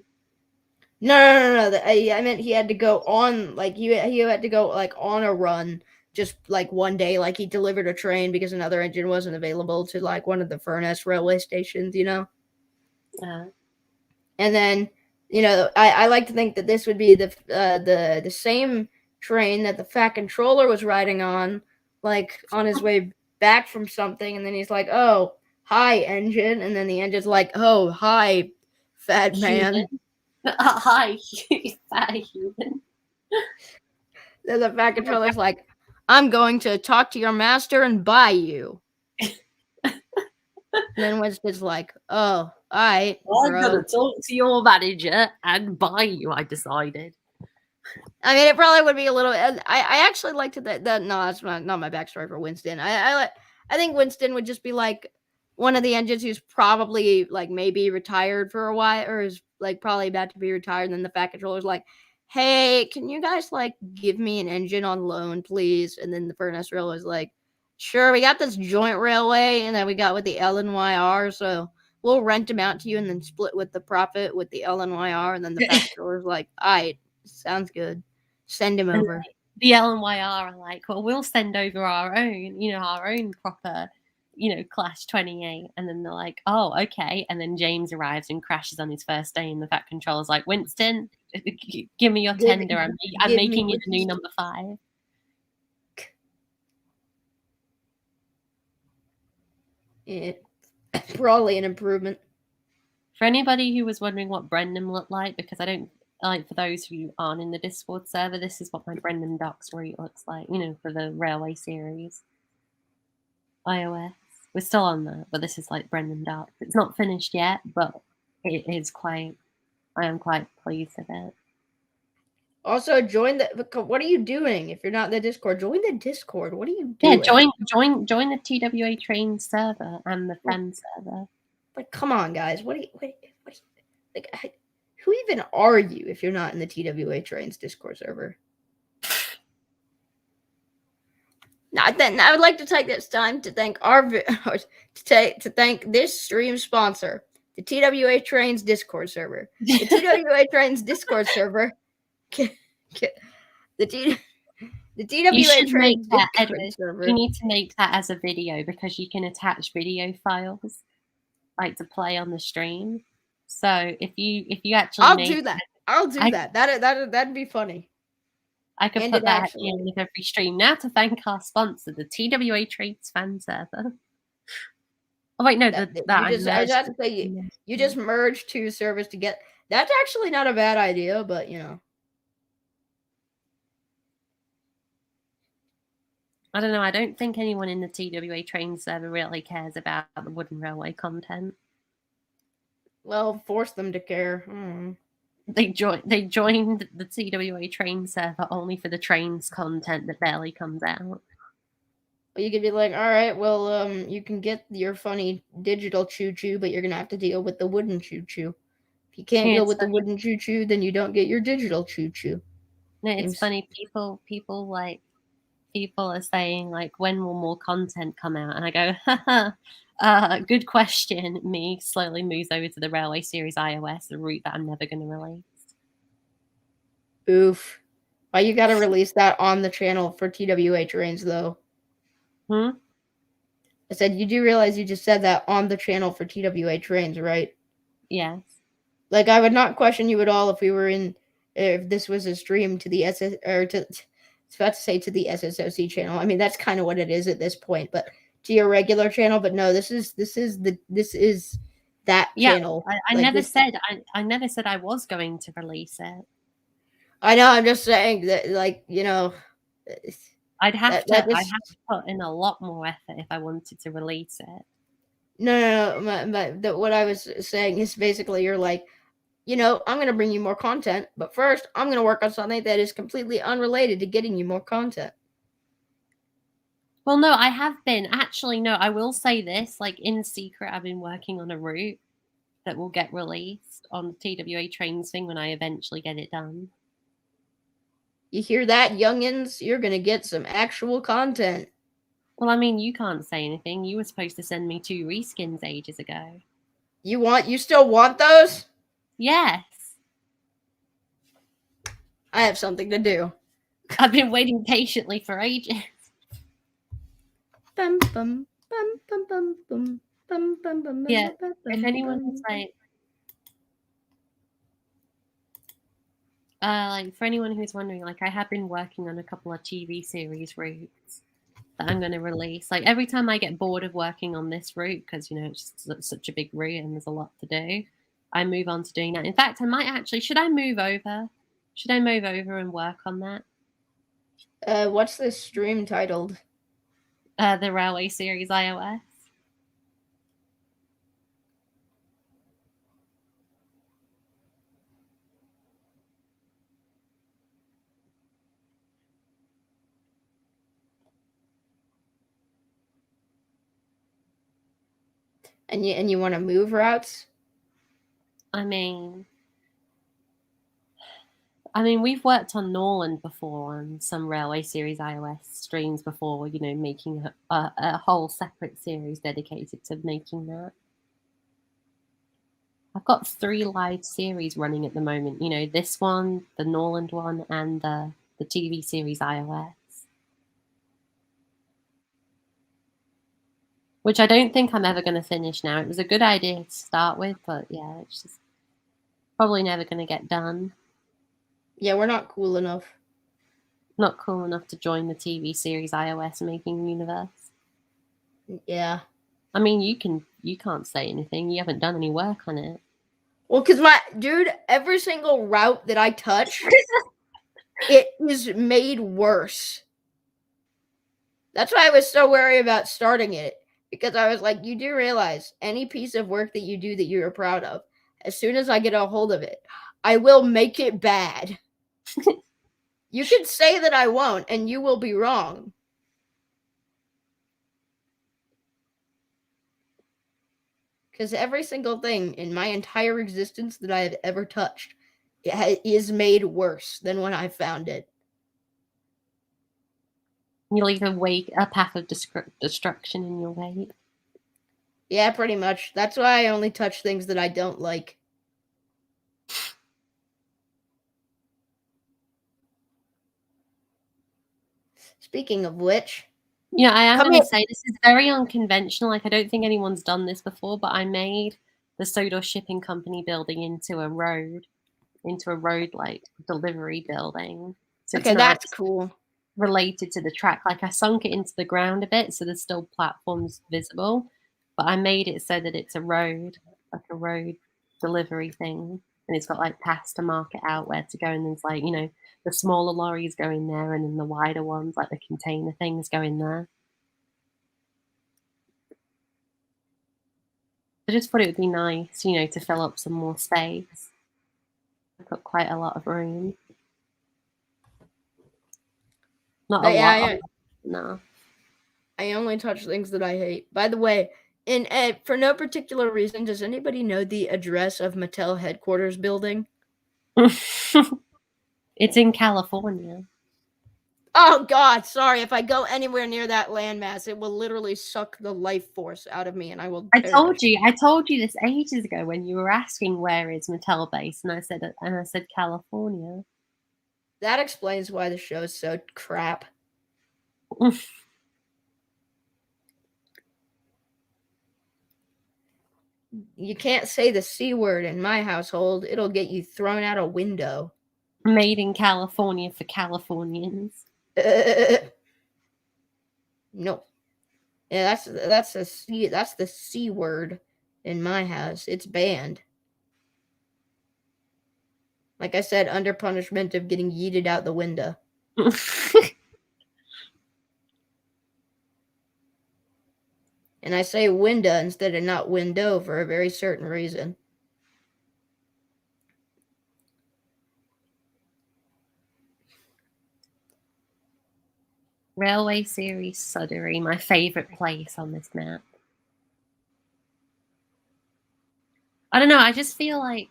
No. I meant he had to go on he had to go like on a run just like one day. Like he delivered a train because another engine wasn't available to like one of the Furness railway stations. And then I like to think that this would be the same train that the Fat Controller was riding on, like on his way back from something, and then he's like, "Oh, hi, engine," and then the engine's like, "Oh, hi, fat man." Hi, fat human. Then the Fat Controller's like, "I'm going to talk to your master and buy you." And then Winston's like, "Oh, alright, I'm gonna talk to your manager and buy you," I decided. I mean, it probably would be a little. I actually liked it that no, that's not my backstory for Winston. I think Winston would just be like one of the engines who's probably like maybe retired for a while, or is like probably about to be retired. And then the Fat Controller's like, "Hey, can you guys like give me an engine on loan, please?" And then the Furness Railway is like, "Sure, we got this joint railway, and then we got with the LNYR, so we'll rent them out to you, and then split with the profit with the LNYR." And then the Fat Controller's like, "Alright, sounds good. Send him over." The LNYR are like, "Well, we'll send over our own proper, Clash 28." And then they're like, "Oh, okay." And then James arrives and crashes on his first day, and the Fat Controller's like, "Winston, give me your tender. I'm making it the new number 5. Probably an improvement. For anybody who was wondering what Brendan looked like, because I don't for those who aren't in the Discord server, this is what my Brendan Dock story looks like, for the Railway series. IoS. We're still on that, but this is like Brendan Dock. It's not finished yet, but it is I am quite pleased with it. Also, what are you doing if you're not in the Discord? Join the Discord. What are you doing? Yeah, join the TWA Train server and the fan server. But come on, guys. What who even are you if you're not in the TWA Trains Discord server? Now, I would like to take this time to thank to thank this stream sponsor, the TWA Trains Discord server. The TWA Trains Discord server. The TWA Trains Discord server. You need to make that as a video because you can attach video files like to play on the stream. So if you actually I'll do that. That'd be funny. I could put that in with every stream. Now to thank our sponsor, the TWA Trades fan server. Oh wait, no, I was about to say you just merge 2 servers to get. That's actually not a bad idea, but I don't know. I don't think anyone in the TWA Train server really cares about the Wooden Railway content. Well, force them to care. They joined the TWA Train server only for the trains content that barely comes out. Well, you could be like, all right, well, you can get your funny digital choo-choo, but you're gonna have to deal with the wooden choo-choo. If you can't deal with the wooden choo-choo, then you don't get your digital choo-choo. No, it's funny. People are saying like, when will more content come out? And I go, haha, Good question. Me slowly moves over to the Railway Series iOS, a route that I'm never going to release. Oof. Why you gotta release that on the channel for TWA trains, though? Hmm? I said, you do realize you just said that on the channel for TWA trains, right? Yes. Like, I would not question you at all if this was a stream to the about to say to the SSOC channel. I mean, that's kind of what it is at this point, but to your regular channel. But no, this is that Yeah, channel. I Like never this, said I never said I was going to release it. I know. I'm just saying that, like, I'd have that to is put in a lot more effort if I wanted to release it. no. What I was saying is basically you're like, I'm going to bring you more content, but first I'm going to work on something that is completely unrelated to getting you more content. Well, no, I have been. Actually, no, I will say this, like in secret, I've been working on a route that will get released on the TWA trains thing when I eventually get it done. You hear that, youngins? You're going to get some actual content. Well, I mean, you can't say anything. You were supposed to send me 2 reskins ages ago. You still want those? Yes. I have something to do. I've been waiting patiently for ages. Bum, bum, bum, bum, bum, bum, bum, bum, bum, Yeah. bum, If bum, anyone bum. is like for anyone who's wondering, like I have been working on a couple of TV series routes that I'm going to release. Like every time I get bored of working on this route, because it's just such a big route and there's a lot to do, I move on to doing that. In fact, I might actually. Should I move over? Should I move over and work on that? What's this stream titled? The Railway Series iOS. And you want to move routes? I mean, we've worked on Norland before on some Railway Series iOS streams before, making a whole separate series dedicated to making that. I've got 3 live series running at the moment. This one, the Norland one, and the TV series iOS. Which I don't think I'm ever going to finish now. It was a good idea to start with, but yeah, it's just probably never going to get done. Yeah, we're not cool enough. Not cool enough to join the TV series iOS making universe. Yeah. I mean, you can't say anything. You haven't done any work on it. Well, because every single route that I touch, it is made worse. That's why I was so worried about starting it. Because I was like, you do realize any piece of work that you do that you're proud of, as soon as I get a hold of it, I will make it bad. You can say that I won't, and you will be wrong. Because every single thing in my entire existence that I have ever touched is made worse than when I found it. You leave a path of destruction in your wake. Yeah, pretty much. That's why I only touch things that I don't like. Speaking of which, Yeah, I am come going here. to say this is very unconventional. Like, I don't think anyone's done this before, but I made the Sodor Shipping Company building into a road, like delivery building. So it's Okay, not that's cool. related to the track. Like, I sunk it into the ground a bit, so there's still platforms visible, but I made it so that it's a road, like a road delivery thing. And it's got like paths to mark it out where to go. And there's like, the smaller lorries go in there, and then the wider ones, like the container things, go in there. I just thought it would be nice, to fill up some more space. I've got quite a lot of room. Not a But yeah, lot. No. I only touch things that I hate. By the way, for no particular reason, does anybody know the address of Mattel headquarters building? It's in California. Oh God, sorry. If I go anywhere near that landmass, it will literally suck the life force out of me, and I will perish. I told you this ages ago when you were asking where is Mattel base, and I said California. That explains why the show's so crap. You can't say the C word in my household. It'll get you thrown out a window. Made in California for Californians. No. Yeah, that's the C word in my house. It's banned. Like I said, under punishment of getting yeeted out the window. And I say window instead of not window for a very certain reason. Railway Series Sudbury, my favourite place on this map. I don't know. I just feel like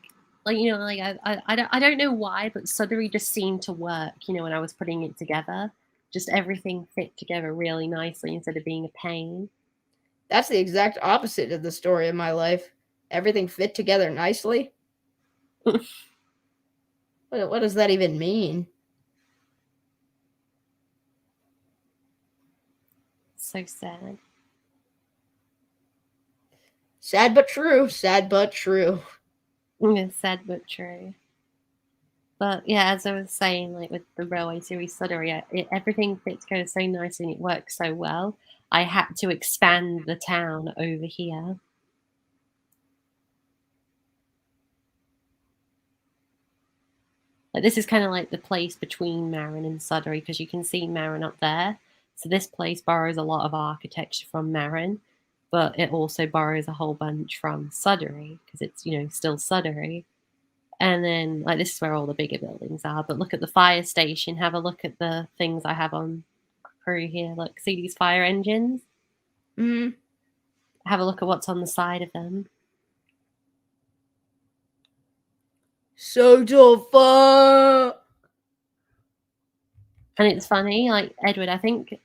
you know, like I don't know why, but Sudbury just seemed to work. You know, when I was putting it together, just everything fit together really nicely instead of being a pain. That's the exact opposite of the story of my life. Everything fit together nicely. What does that even mean? So sad. Sad but true. Sad but true. Yeah, sad but true. But yeah, as I was saying, like with the Railway Series Sudbury, everything fit together so nicely and it works so well. I had to expand the town over here. Like this is kind of like the place between Marin and Sudbury because you can see Marin up there. So this place borrows a lot of architecture from Marin, but it also borrows a whole bunch from Sudbury because it's, you know, still Sudbury. And then like this is where all the bigger buildings are. But look at the fire station. Have a look at the things I have on crew here. Look, see these fire engines? Mm. Have a look at what's on the side of them. So fun. And it's funny, like Edward, I think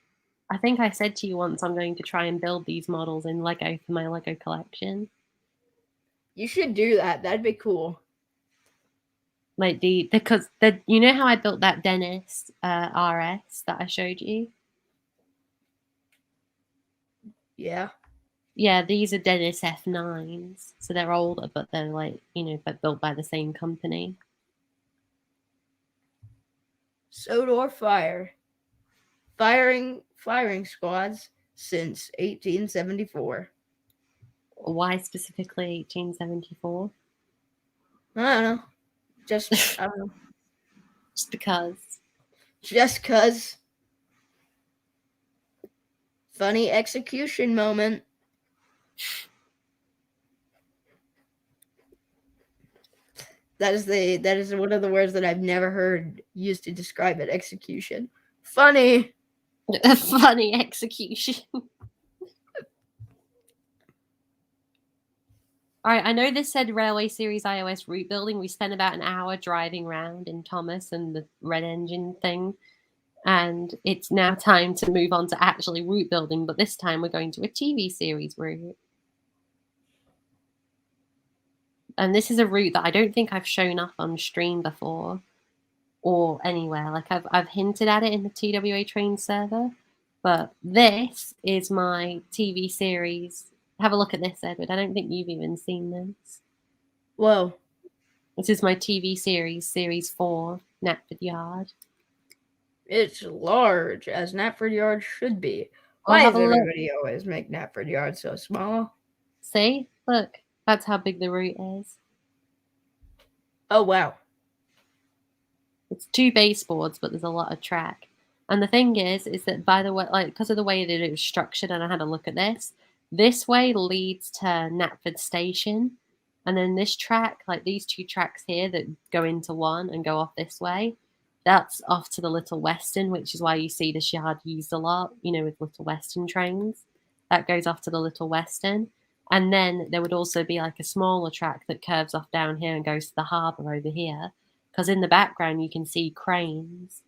I said to you once I'm going to try and build these models in Lego for my Lego collection. You should do that. That'd be cool. Like because the you know how I built that Dennis RS that I showed you? Yeah. Yeah, these are Dennis F9s. So they're older, but they're like, you know, but built by the same company. Sodor Fire. Firing squads since 1874. Why specifically 1874? I don't know. I don't know. Just because. Just cause. Funny execution moment. That is one of the words that I've never heard used to describe it. Execution. Funny. A funny execution. All right, I know this said Railway Series IoS route building. We spent about an hour driving around in Thomas and the red engine thing. And it's now time to move on to actually route building, but this time we're going to a TV series route. And this is a route that I don't think I've shown up on stream before or anywhere. Like I've hinted at it in the TWA train server, but this is my TV series. Have a look at this, Edward. I don't think you've even seen this. Whoa. This is my TV series, Series 4, Knapford Yard. It's large, as Knapford Yard should be. Why does everybody always make Knapford Yard so small? See? Look. That's how big the route is. Oh, wow. It's 2 baseboards, but there's a lot of track. And the thing is that by the way, like because of the way that it was structured, and I had a look at this way leads to Knapford Station, and then this track, like these 2 tracks here that go into one and go off this way, that's off to the Little Western, which is why you see this yard used a lot, you know, with Little Western trains. That goes off to the Little Western. And then there would also be like a smaller track that curves off down here and goes to the harbour over here. Because in the background you can see cranes.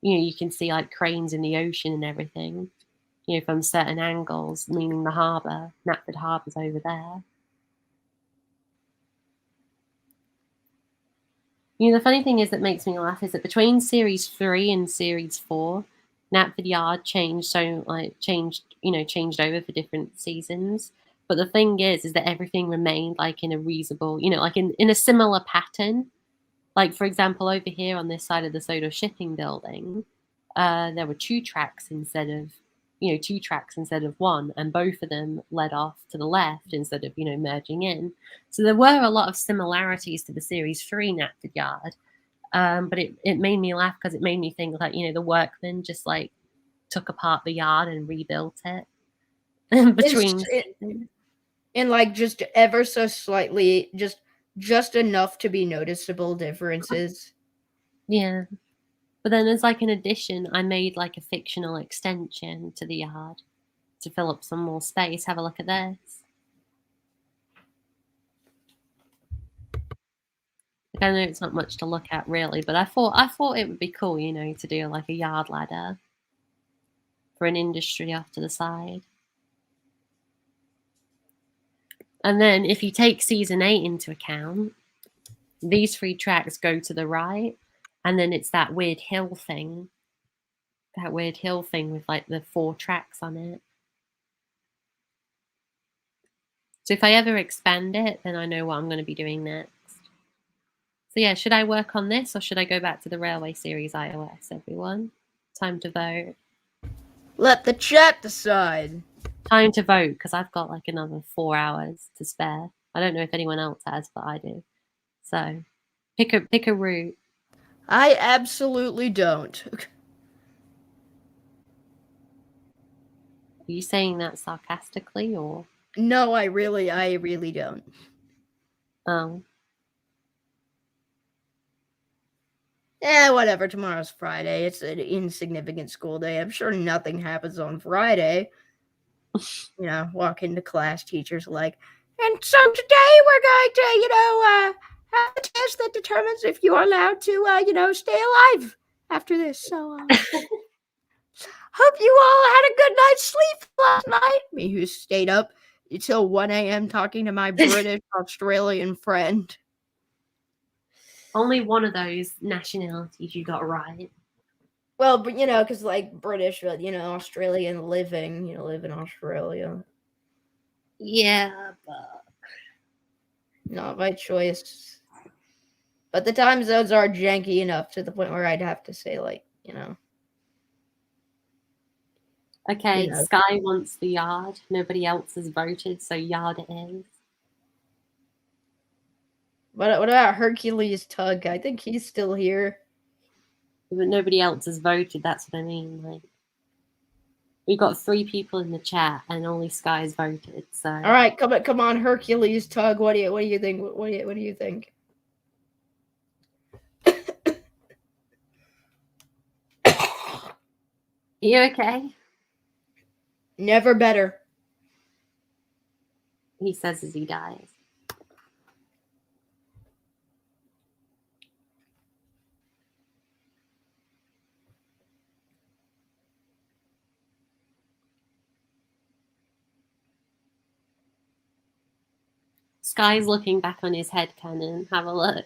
you can see like cranes in the ocean and everything, from certain angles, meaning the harbour. Knapford Harbour's over there. The funny thing is that makes me laugh is that between Series 3 and Series 4, Knapford Yard changed changed over for different seasons. But the thing is that everything remained like in a reasonable, like in a similar pattern. Like, for example, over here on this side of the Soda Shipping Building, there were two tracks instead of one, and both of them led off to the left instead of, merging in. So there were a lot of similarities to the Series 3 Knapford Yard, but it made me laugh because it made me think like, the workmen just like took apart the yard and rebuilt it between. And like just ever so slightly, just enough to be noticeable differences. Yeah. But then as like an addition, I made like a fictional extension to the yard to fill up some more space. Have a look at this. I know it's not much to look at really, but I thought it would be cool, to do like a yard ladder for an industry off to the side. And then if you take season 8 into account, these 3 tracks go to the right, and then it's that weird hill thing. That weird hill thing with like the 4 tracks on it. So if I ever expand it, then I know what I'm going to be doing next. So yeah, should I work on this or should I go back to the Railway Series iOS, everyone? Time to vote. Let the chat decide. Time to vote, because I've got like another 4 hours to spare. I don't know if anyone else has, but I do. So pick a route. I absolutely don't. Are you saying that sarcastically or? No, I really don't. Oh. Whatever. Tomorrow's Friday. It's an insignificant school day. I'm sure nothing happens on Friday. Walk into class, teachers like, and so today we're going to, have a test that determines if you're allowed to, stay alive after this. So, hope you all had a good night's sleep last night. Me, who stayed up until 1 a.m. talking to my British Australian friend. Only one of those nationalities you got right. Well, but because like British, but Australian living, live in Australia. Yeah, but not my choice. But the time zones are janky enough to the point where I'd have to say, like, Okay, Sky wants the yard. Nobody else has voted, so yard it is. What about Hercules Tug? I think he's still here. But nobody else has voted, that's what I mean. Like, we've got 3 people in the chat and only Sky's voted, so. All right, come on, Hercules Tug. What do you think? What do you think? You okay? Never better. He says as he dies. Sky's looking back on his headcanon. Have a look.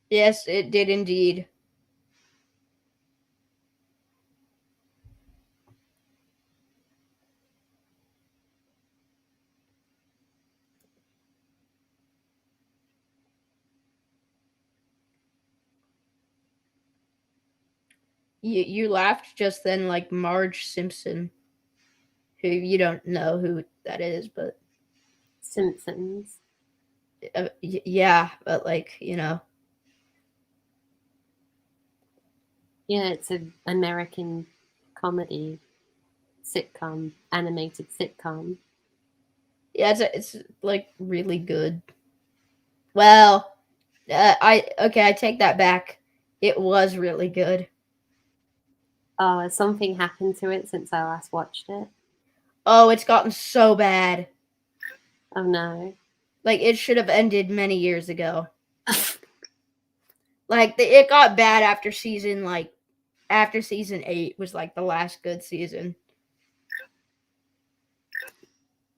Yes, it did indeed. You laughed just then like Marge Simpson, who you don't know who that is, but Simpsons. Yeah, but like, Yeah, it's an American comedy sitcom, animated sitcom. Yeah, it's like really good. Well, I take that back. It was really good. Oh, has something happened to it since I last watched it? Oh, it's gotten so bad. Oh no. Like, it should have ended many years ago. Like it got bad after season 8 was like the last good season.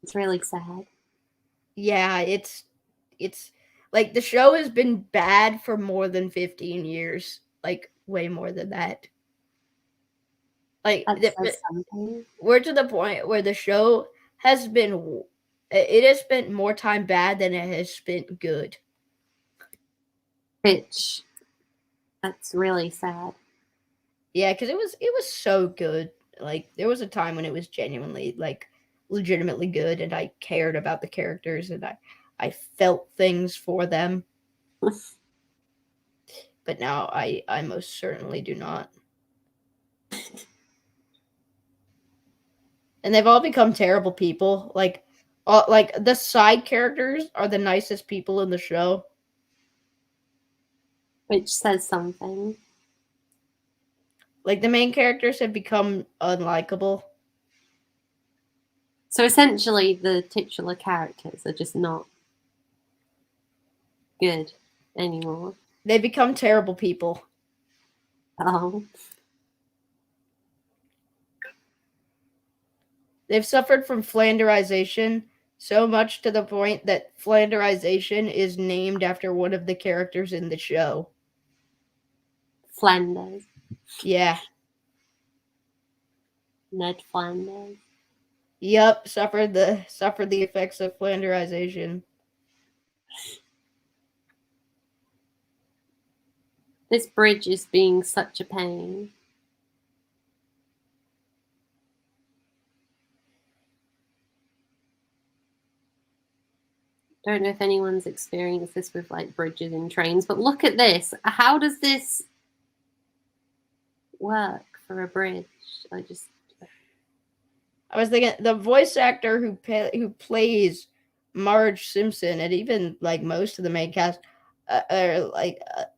It's really sad. Yeah, it's like the show has been bad for more than 15 years. Like way more than that. Like That says something. we're to the point where the show has been it has spent more time bad than it has spent good. Which, that's really sad. Yeah, because it was so good. Like there was a time when it was genuinely like legitimately good, and I cared about the characters, and I felt things for them. But now I most certainly do not. And they've all become terrible people. Like the side characters are the nicest people in the show. Which says something. Like the main characters have become unlikable. So essentially, the titular characters are just not good anymore. They become terrible people. Oh. They've suffered from flanderization so much to the point that flanderization is named after one of the characters in the show. Flanders. Yeah. Ned Flanders. Yep, suffered the effects of flanderization. This bridge is being such a pain. Don't know if anyone's experienced this with like bridges and trains, but look at this. How does this work for a bridge? I was thinking the voice actor who plays Marge Simpson, and even like most of the main cast, a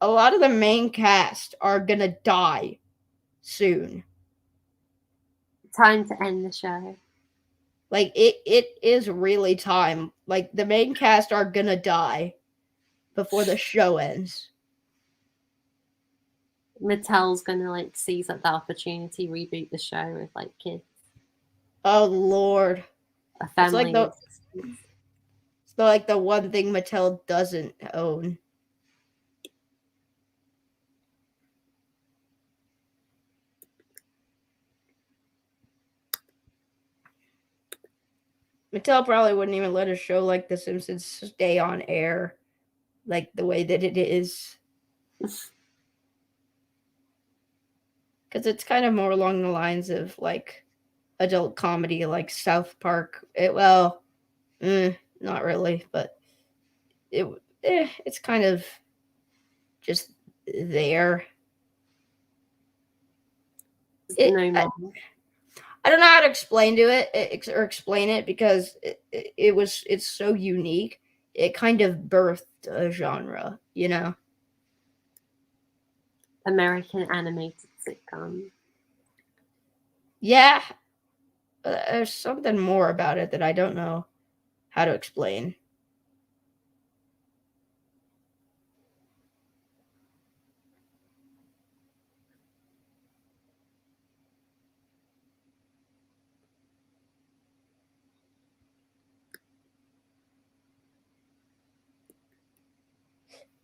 lot of the main cast are gonna die soon. Time to end the show. Like it is really time. Like the main cast are gonna die before the show ends. Mattel's gonna like seize up the opportunity, reboot the show with like kids. Oh Lord. A family. It's like the one thing Mattel doesn't own. Mattel probably wouldn't even let a show like The Simpsons stay on air like the way that it is. Because it's kind of more along the lines of like adult comedy like South Park. Not really, but it's kind of just there. I don't know how to explain it because it's so unique. It kind of birthed a genre, you know. American animated sitcom. Yeah, there's something more about it that I don't know how to explain.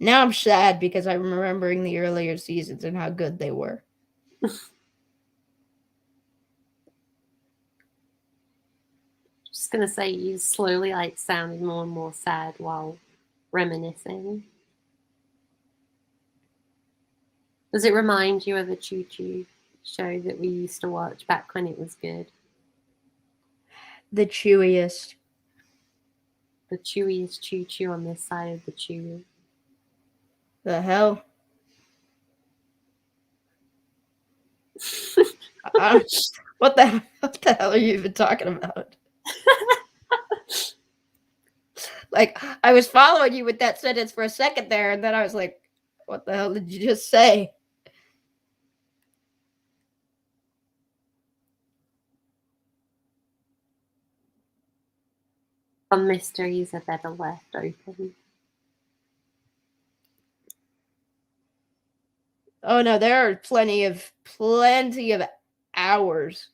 Now I'm sad because I'm remembering the earlier seasons and how good they were. Just gonna say you slowly like sounded more and more sad while reminiscing. Does it remind you of a Choo Choo show that we used to watch back when it was good? The chewiest. The chewiest Choo Choo on this side of the chewy. The hell? What the hell are you even talking about? Like, I was following you with that sentence for a second there, and then I was like, what the hell did you just say? Some mysteries are better left open. Oh no, there are plenty of hours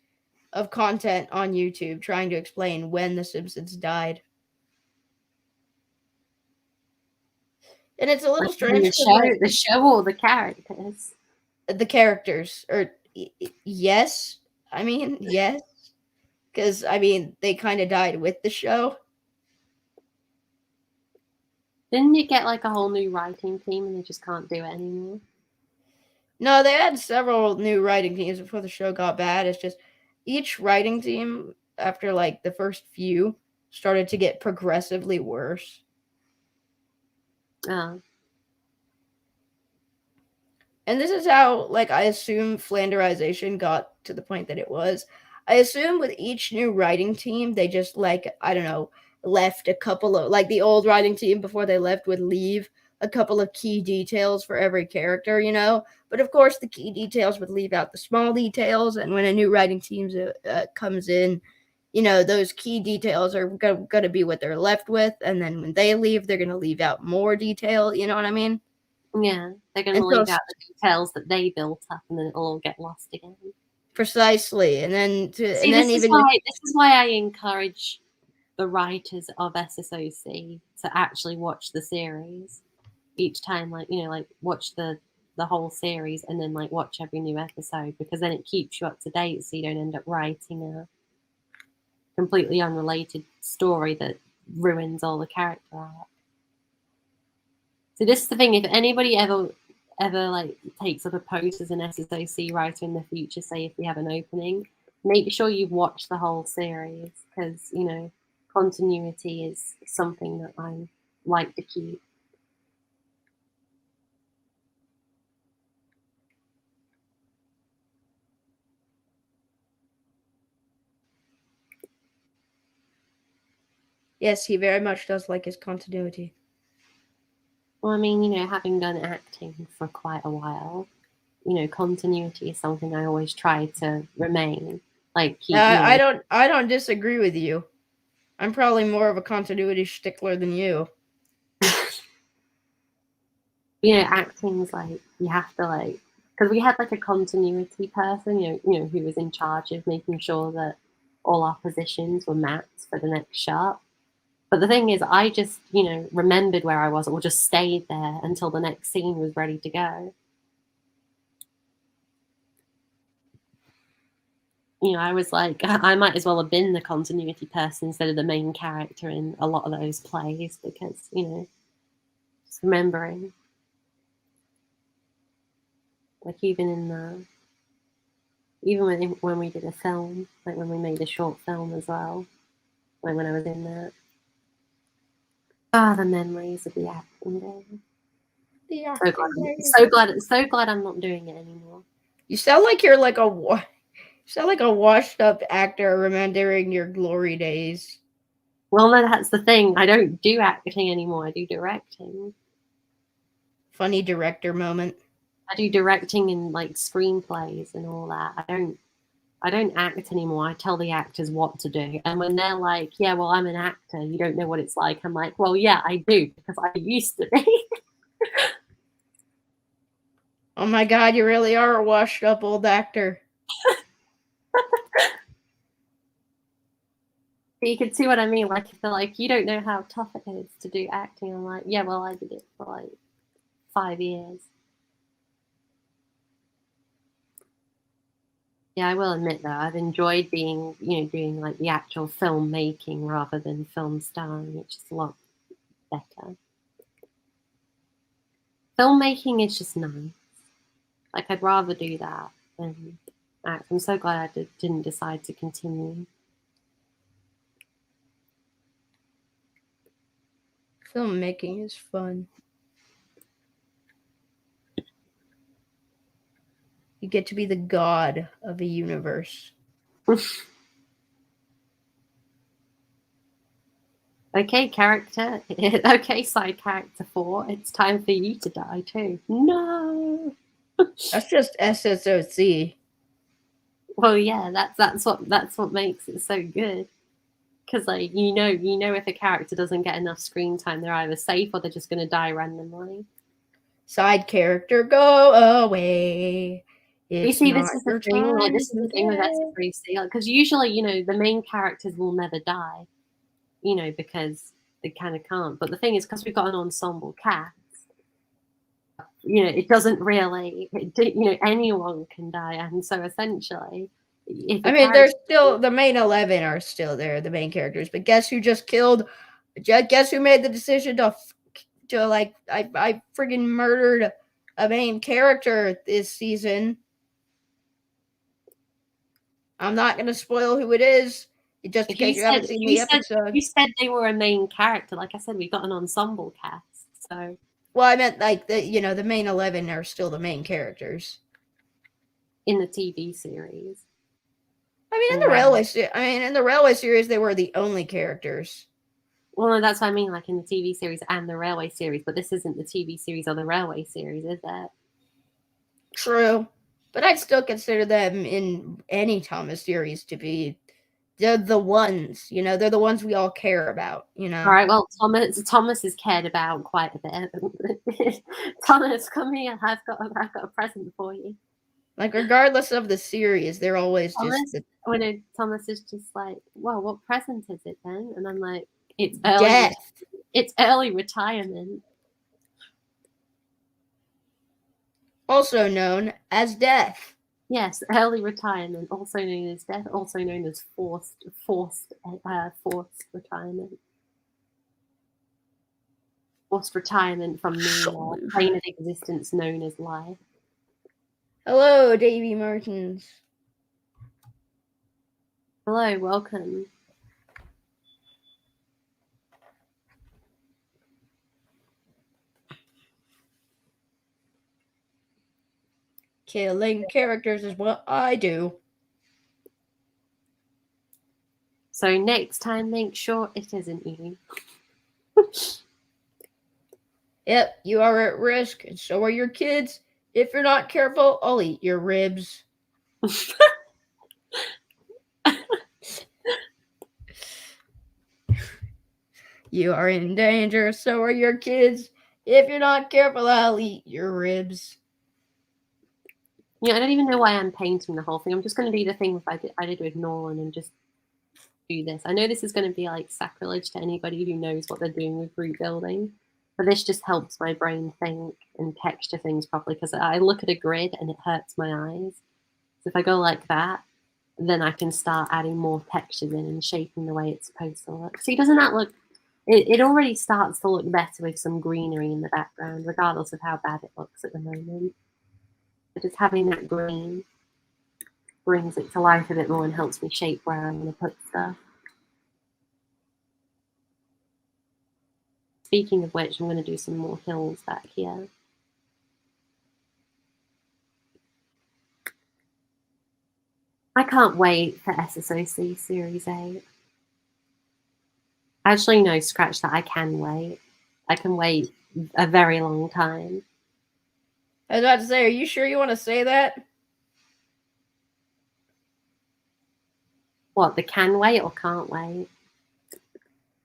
of content on YouTube trying to explain when the Simpsons died. And it's a little strange because, like, the show or the characters. the characters, or yes, I mean, yes, because I mean they kind of died with the show. Didn't you get like a whole new writing team and they just can't do it anymore? No, they had several new writing teams before the show got bad. It's just each writing team, after like the first few, started to get progressively worse. Oh. And this is how, like, I assume Flanderization got to the point that it was. I assume with each new writing team, they just, like, I don't know, left a couple of, like, the old writing team before they left would leave a couple of key details for every character, you know? But of course, the key details would leave out the small details. And when a new writing team comes in, you know, those key details are going to be what they're left with. And then when they leave, they're going to leave out more detail. You know what I mean? Yeah, they're going to leave out the details that they built up, and then it'll all get lost again. Precisely, and then See, this is why I encourage the writers of SSOC to actually watch the series each time, like, you know, like watch the whole series and then like watch every new episode, because then it keeps you up to date, so you don't end up writing a completely unrelated story that ruins all the character arc. So this is the thing: if anybody ever like takes up a post as an SSOC writer in the future, say if we have an opening, make sure you've watched the whole series, because, you know, continuity is something that I like to keep. Yes, he very much does like his continuity. Well, I mean, you know, having done acting for quite a while, you know, continuity is something I always try to remain. Like, keep, you know, I don't disagree with you. I'm probably more of a continuity stickler than you. you know, acting's like, you have to, like, because we had like a continuity person, you know, who was in charge of making sure that all our positions were mapped for the next shot. But the thing is, I just, you know, remembered where I was, or just stayed there until the next scene was ready to go. You know, I was like, I might as well have been the continuity person instead of the main character in a lot of those plays, because, you know, just remembering. Like, even when we did a film, like when we made a short film as well, like when I was in that. The memories of the acting days. So glad I'm not doing it anymore. You sound like you're like a washed up actor remembering your glory days. Well, no, that's the thing. I don't do acting anymore. I do directing. Funny director moment. I do directing in like screenplays and all that. I don't act anymore. I tell the actors what to do. And when they're like, yeah, well, I'm an actor, you don't know what it's like, I'm like, well, yeah, I do, because I used to be. Oh my god, you really are a washed up old actor. You can see what I mean. Like, if they're like, you don't know how tough it is to do acting, I'm like, yeah, well, I did it for like 5 years. Yeah, I will admit though, I've enjoyed being, you know, doing like the actual filmmaking rather than film starring, which is a lot better. Filmmaking is just nice. Like, I'd rather do that than act. I'm so glad I didn't decide to continue. Filmmaking is fun. You get to be the god of a universe. Okay, character. Okay, side character 4. It's time for you to die too. No. That's just SSOC. Well, yeah, that's what makes it so good. Because, like, you know, if a character doesn't get enough screen time, they're either safe or they're just going to die randomly. Side character, go away. You It's see, this not is the your thing. Like, time this is the thing with today. SFOC, because usually, the main characters will never die, because they kind of can't. But the thing is, because we've got an ensemble cast, it doesn't really, anyone can die, and so essentially, if I mean, there's still the main 11 are still there, the main characters. But guess who just killed? Guess who made the decision to like I friggin' murdered a main character this season. I'm not gonna spoil who it is, just in case you haven't seen the episode. You said they were a main character. Like I said, we've got an ensemble cast, so. Well, I meant like the main 11 are still the main characters in the TV series. I mean, in the railway series, they were the only characters. Well, no, that's what I mean, like in the TV series and the railway series. But this isn't the TV series or the railway series, is it? True, but I'd still consider them in any Thomas series to be the ones. They're the ones we all care about. All right. Well, Thomas is cared about quite a bit. Thomas, come here. I've got a present for you. Like, regardless of the series, they're always Thomas is just like, well, what present is it then? And I'm like, it's early death. It's early retirement. Also known as death. Yes, early retirement, also known as death, also known as forced retirement. Forced retirement from the plane of existence known as life. Hello, Davy Martins. Hello, welcome. Killing characters is what I do. So next time, make sure it isn't you. Yep, you are at risk, and so are your kids. If you're not careful, I'll eat your ribs. You are in danger, so are your kids. If you're not careful, I'll eat your ribs. Yeah, I don't even know why I'm painting the whole thing. I'm just going to do the thing I did with Nolan and just do this. I know this is going to be like sacrilege to anybody who knows what they're doing with root building, but this just helps my brain think and texture things properly, because I look at a grid and it hurts my eyes. So if I go like that, then I can start adding more textures in and shaping the way it's supposed to look. See, doesn't that look... It already starts to look better with some greenery in the background, regardless of how bad it looks at the moment. But just having that green brings it to life a bit more and helps me shape where I'm going to put stuff. Speaking of which, I'm going to do some more hills back here. I can't wait for SSOC Series 8. Actually, no, scratch that. I can wait. I can wait a very long time. I was about to say, are you sure you want to say that? What, the can wait or can't wait?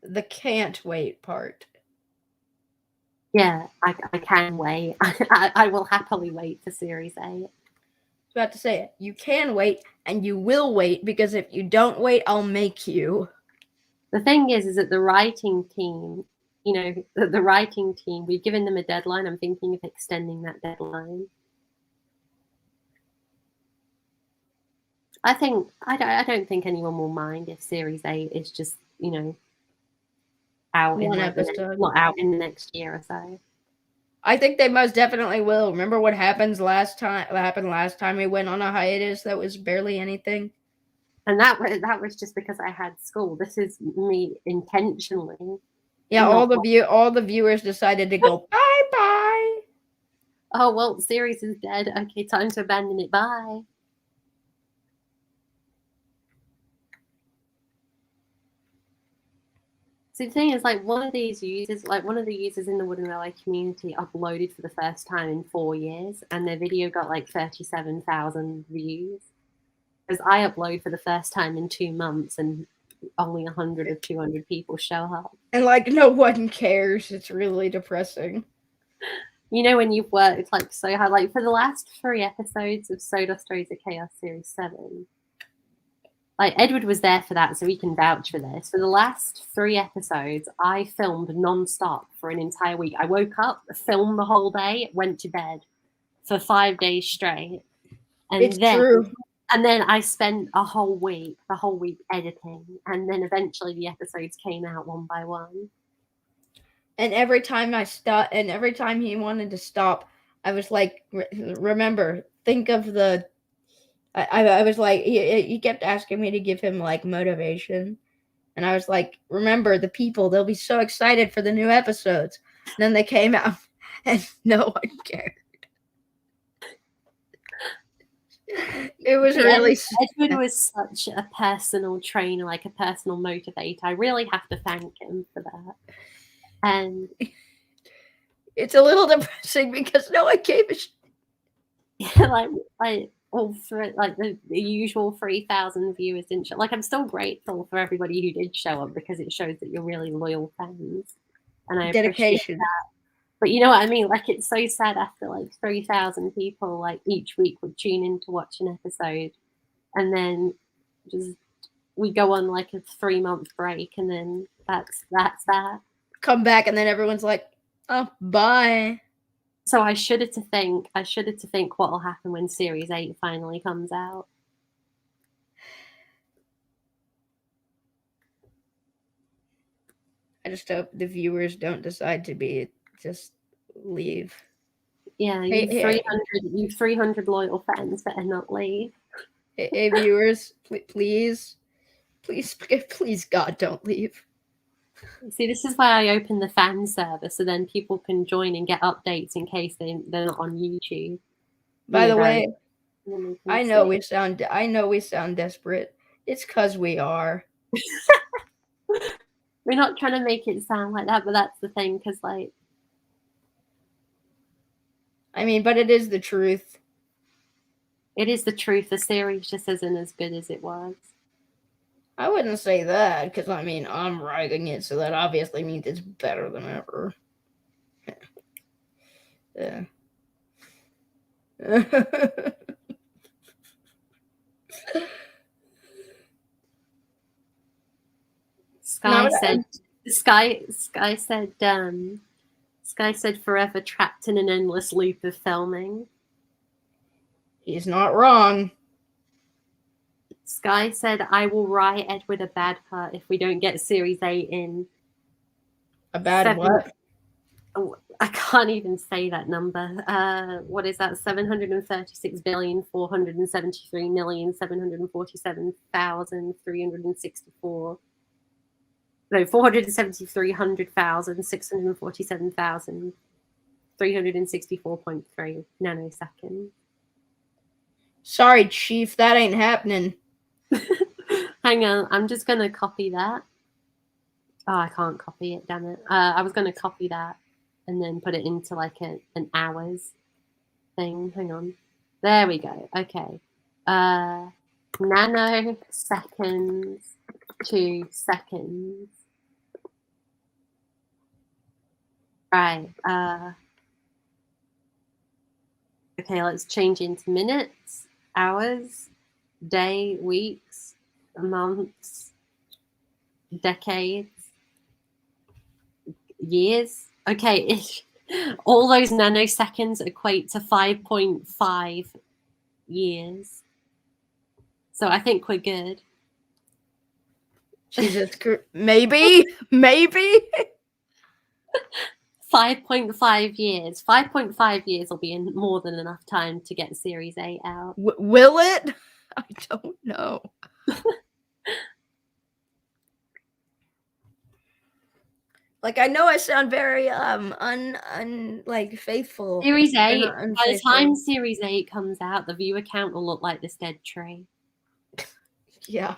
The can't wait part. Yeah, I can wait. I will happily wait for Series 8. I was about to say it. You can wait, and you will wait, because if you don't wait, I'll make you. The thing is that the writing team, the writing team, we've given them a deadline. I'm thinking of extending that deadline. I don't think anyone will mind if Series 8 is just, out in the next year or so. I think they most definitely will. Remember what happened last time we went on a hiatus that was barely anything? And that was just because I had school. This is me intentionally. Yeah, all the viewers decided to go bye-bye. Oh, well, the series is dead. Okay, time to abandon it. Bye. So the thing is, one of the users in the Wooden Railway community uploaded for the first time in 4 years, and their video got 37,000 views. Because I upload for the first time in 2 months, and only 100 or 200 people show up. And no one cares. It's really depressing. You know when you've worked like so hard, like for the last 3 episodes of Soda Stories of Chaos Series 7, like Edward was there for that, so he can vouch for this. For the last 3 episodes, I filmed non-stop for an entire week. I woke up, filmed the whole day, went to bed for 5 days straight. And It's true. And then I spent the whole week editing, and then eventually the episodes came out one by one. And every time every time he wanted to stop, I was like, remember, think of the. I was like, he kept asking me to give him like motivation, and I was like, remember the people, they'll be so excited for the new episodes. And then they came out, and no one cared. It was really. Edward was such a personal trainer, like a personal motivator. I really have to thank him for that. And it's a little depressing because no one gave a shit. like all for like the usual 3,000 viewers didn't show. Like I'm still grateful for everybody who did show up because it shows that you're really loyal fans, and I Dedication. appreciate that. But you know what I mean? Like it's so sad after like 3,000 people like each week would tune in to watch an episode, and then just we go on like a 3-month break, and then that's that. Come back, and then everyone's like, "Oh, bye." So I shudder to think what will happen when Series 8 finally comes out. I just hope the viewers don't decide to just leave. Yeah, you 300 loyal fans better not leave. Hey viewers, please, God, don't leave. See, this is why I open the fan server, so then people can join and get updates in case they're not on YouTube. By the way, I know we sound desperate. It's 'cause we are. We're not trying to make it sound like that, but that's the thing, because like, I mean, but it is the truth. It is the truth. The series just isn't as good as it was. I wouldn't say that, because I mean, I'm writing it, so that obviously means it's better than ever. Yeah. Sky said forever trapped in an endless loop of filming. He's not wrong. Sky said, I will write Edward a bad part if we don't get Series 8 in. A bad what? Oh, I can't even say that number. What is that? 736,473,747,364. No, 473,647,364.3 nanoseconds. Sorry, Chief, that ain't happening. Hang on, I'm just going to copy that. Oh, I can't copy it, damn it. I was going to copy that and then put it into like an hours thing. Hang on. There we go. Okay. Nanoseconds to seconds. Right. Okay, let's change into minutes, hours, day, weeks, months, decades, years. Okay, all those nanoseconds equate to 5.5 years. So I think we're good. Jesus, maybe. 5.5 years. 5.5 years will be more than enough time to get Series 8 out. Will it? I don't know. Like, I know I sound very like faithful. Series 8. By the time Series 8 comes out, the viewer count will look like this dead tree. Yeah.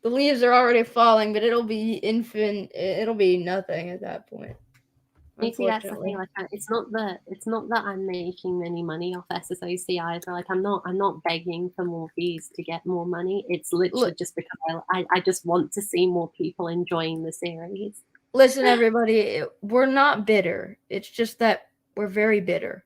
The leaves are already falling, but it'll be infinite. It'll be nothing at that point. You see, that's the thing. Like, it's not that I'm making any money off SSOC either. Like, I'm not begging for more views to get more money. It's literally just because I just want to see more people enjoying the series. Listen, everybody, we're not bitter. It's just that we're very bitter.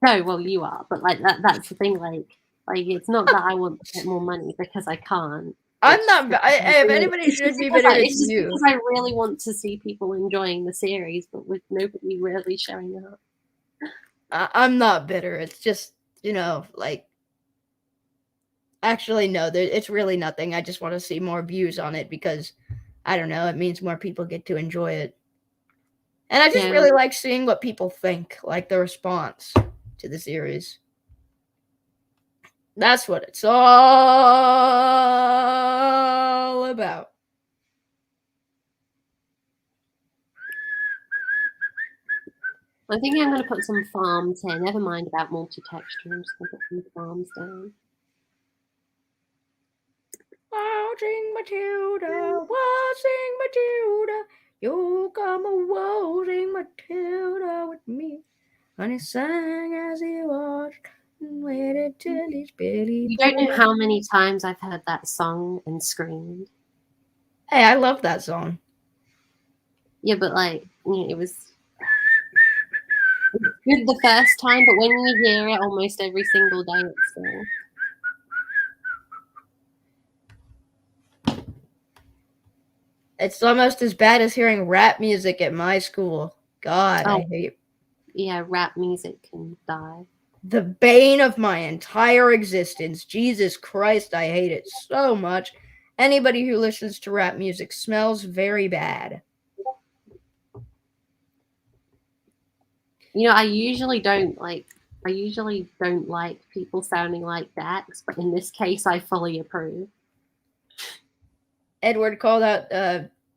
No, well, you are, but like that's the thing. Like it's not that I want to get more money because I can't. I'm It's not. If anybody it's should just be because bitter, it's it's just you. because I really want to see people enjoying the series, but with nobody really showing up. I'm not bitter. It's just, like, actually, no, it's really nothing. I just want to see more views on it because, I don't know, it means more people get to enjoy it. And I just Yeah, really like seeing what people think, like the response to the series. That's what it's all about. I think I'm going to put some farms here. Never mind about multi-texture. I'm just going to put some farms down. Watching Matilda, watching Matilda, you come a watching Matilda with me. And he sang as he watched and waited till his belly. You don't know how many times I've heard that song and screamed. Hey, I love that song. Yeah, but like, it was good the first time, but when you hear it almost every single day, it's still. It's almost as bad as hearing rap music at my school. God, I hate. Yeah, rap music can die. The bane of my entire existence. Jesus Christ, I hate it so much. Anybody who listens to rap music smells very bad. I usually don't like people sounding like Dax, but in this case, I fully approve. Edward called out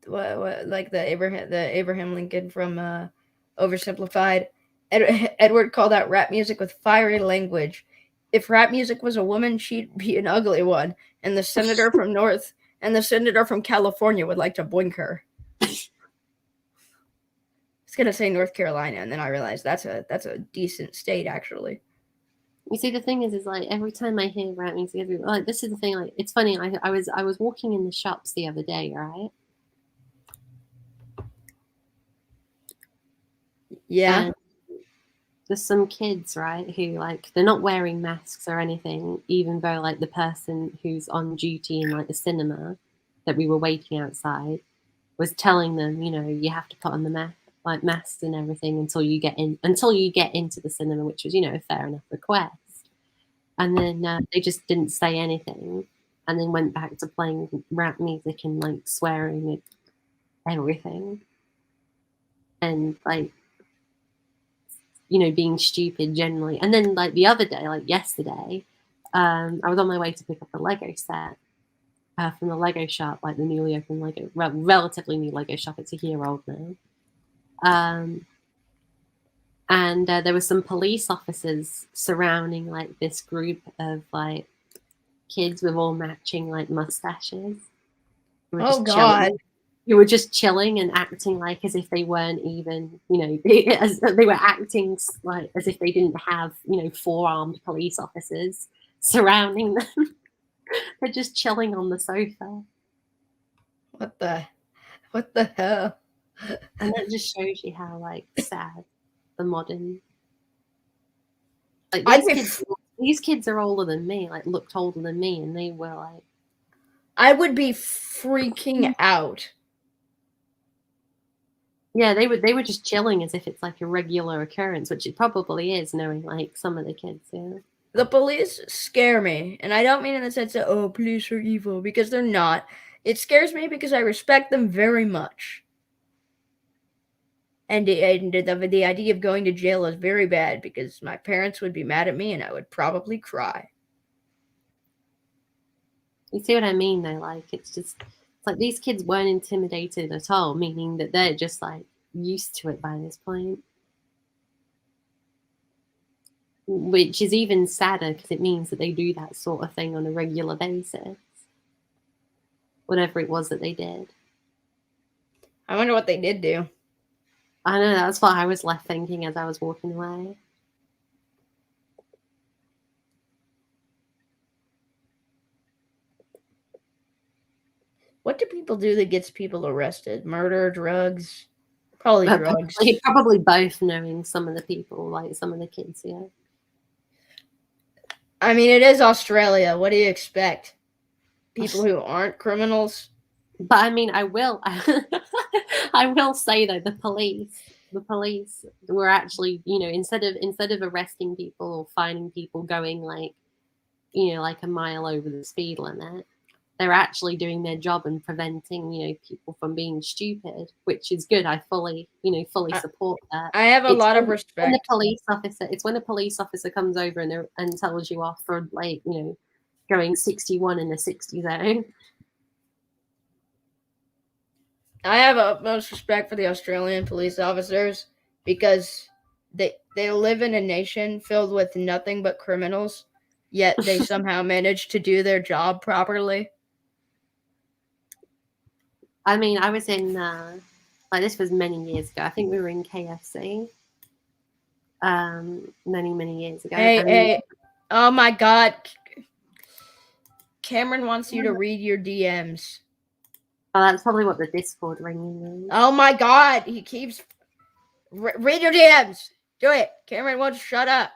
like the Abraham Lincoln from Oversimplified. Edward called out rap music with fiery language. If rap music was a woman, she'd be an ugly one, and the senator from California would like to boink her. I was gonna say North Carolina, and then I realized that's a decent state actually. You see, the thing is like every time I hear rap music, like this is the thing. Like it's funny. I was walking in the shops the other day, right? Yeah. And there's some kids, right, who like they're not wearing masks or anything, even though like the person who's on duty in like the cinema that we were waiting outside was telling them, you have to put on the masks and everything until you get into the cinema, which was a fair enough request. And then they just didn't say anything, and then went back to playing rap music and like swearing and everything, and like being stupid generally. And then like the other day, like yesterday, I was on my way to pick up the Lego set from the Lego shop, like the newly opened Lego, relatively new Lego shop. It's a year old now. And there were some police officers surrounding like this group of like kids with all matching like mustaches. Who were just God. chilling. Who were just chilling and acting like as if they weren't even, as they were acting like as if they didn't have, 4 armed police officers surrounding them. They're just chilling on the sofa. What the hell? And that just shows you how like sad the modern, like these kids are older than me, like looked older than me, and they were like, I would be freaking out. Yeah, they were just chilling as if it's like a regular occurrence, which it probably is, knowing like some of the kids. Yeah, the police scare me, and I don't mean in the sense that police are evil, because they're not. It scares me because I respect them very much, and the idea of going to jail is very bad because my parents would be mad at me, and I would probably cry. you see what I mean though? Like it's like these kids weren't intimidated at all, meaning that they're just like used to it by this point. Which is even sadder because it means that they do that sort of thing on a regular basis. Whatever it was that they did. I wonder what they did do. I know, that's what I was left thinking as I was walking away. What do people do that gets people arrested? Murder, drugs? Probably drugs. Probably both, knowing some of the people, like some of the kids, yeah. I mean, it is Australia. What do you expect? People who aren't criminals? But I mean, I will I will say though, the police were actually, instead of arresting people or finding people going like, like a mile over the speed limit, they're actually doing their job and preventing, people from being stupid, which is good. I fully support that. I have a lot of respect. It's when a police officer comes over and tells you off for like, going 61 in a 60 zone. I have utmost respect for the Australian police officers because they live in a nation filled with nothing but criminals, yet they somehow manage to do their job properly. I mean, I was in this was many years ago. I think we were in KFC. Many years ago. Hey, oh my God, Cameron wants you to read your DMs. Oh, that's probably what the Discord ringing is. Oh my God, he keeps read your DMs. Do it, Cameron won't shut up.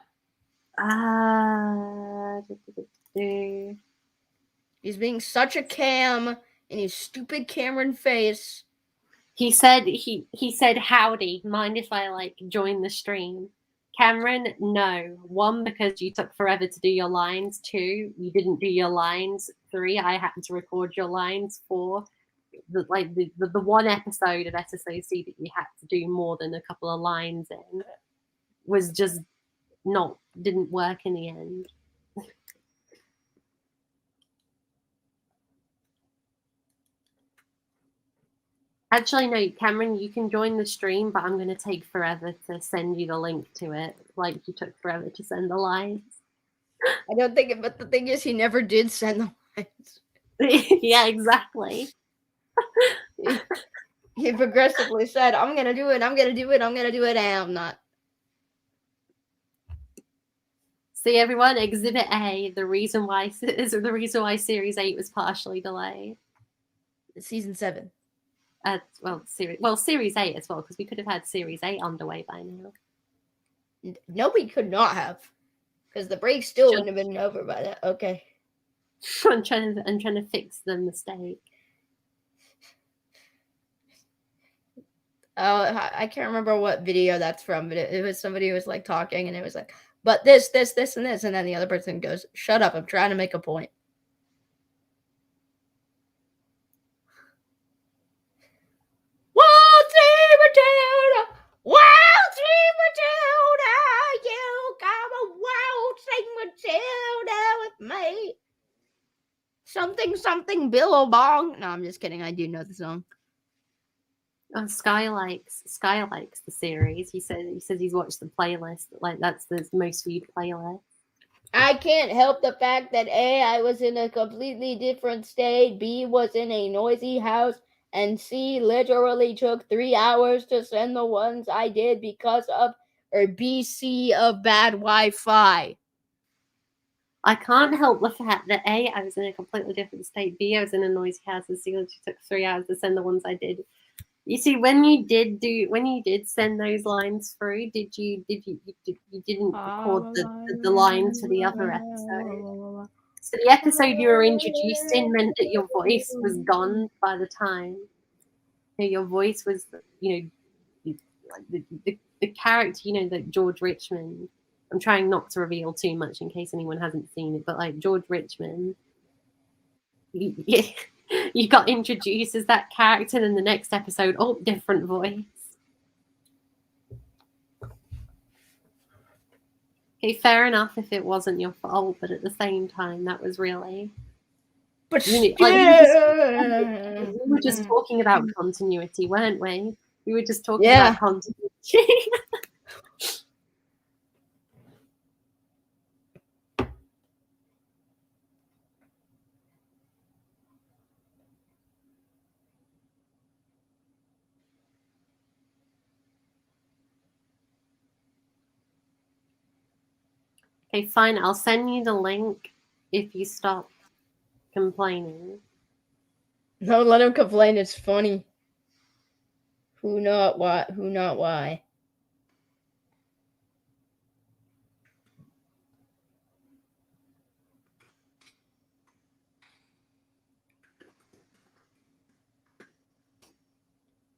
He's being such a cam in his stupid Cameron face. He said howdy. Mind if I join the stream? Cameron, no. 1, because you took forever to do your lines. 2, you didn't do your lines. 3, I had to record your lines. 4, the one episode of SSOC that you had to do more than a couple of lines in was just didn't work in the end. Actually, no, Cameron, you can join the stream, but I'm going to take forever to send you the link to it, like you took forever to send the lines. I don't think it, but the thing is, he never did send the lines. Yeah, exactly. He progressively said, I'm going to do it, I'm going to do it, I'm going to do it, and I'm not. See, everyone, Exhibit A, the reason why Series 8 was partially delayed. Season 7. Series 8 as well, because we could have had Series 8 underway by now. No, we could not have, because the break still wouldn't have been over by that. Okay. I'm trying to fix the mistake. Oh, I can't remember what video that's from, but it was somebody who was like talking, and it was like, but this, and this, and then the other person goes, "Shut up! I'm trying to make a point." Waltzing Matilda, you come a waltzing Matilda with me. Something Billabong. No, I'm just kidding. I do know the song. Sky likes the series. He says he's watched the playlist. Like, that's the most viewed playlist. I can't help the fact that A, I was in a completely different state, B, was in a noisy house, and C, literally took 3 hours to send the ones I did because of, or BC of bad Wi-Fi. I can't help the fact that A, I was in a completely different state, B, I was in a noisy house, and C, it took 3 hours to send the ones I did. You see, when you did send those lines through, you didn't record the lines for the other episode. So the episode you were introduced in meant that your voice was gone by the time. Your voice was, the character, that George Richmond. I'm trying not to reveal too much in case anyone hasn't seen it, but like George Richmond. You got introduced as that character, and in the next episode, different voice. Okay, fair enough if it wasn't your fault, but at the same time, that was really. But we were just talking about continuity, weren't we? We were just talking about continuity. Okay, fine. I'll send you the link if you stop complaining. No, let him complain. It's funny. Who not what? Who not why?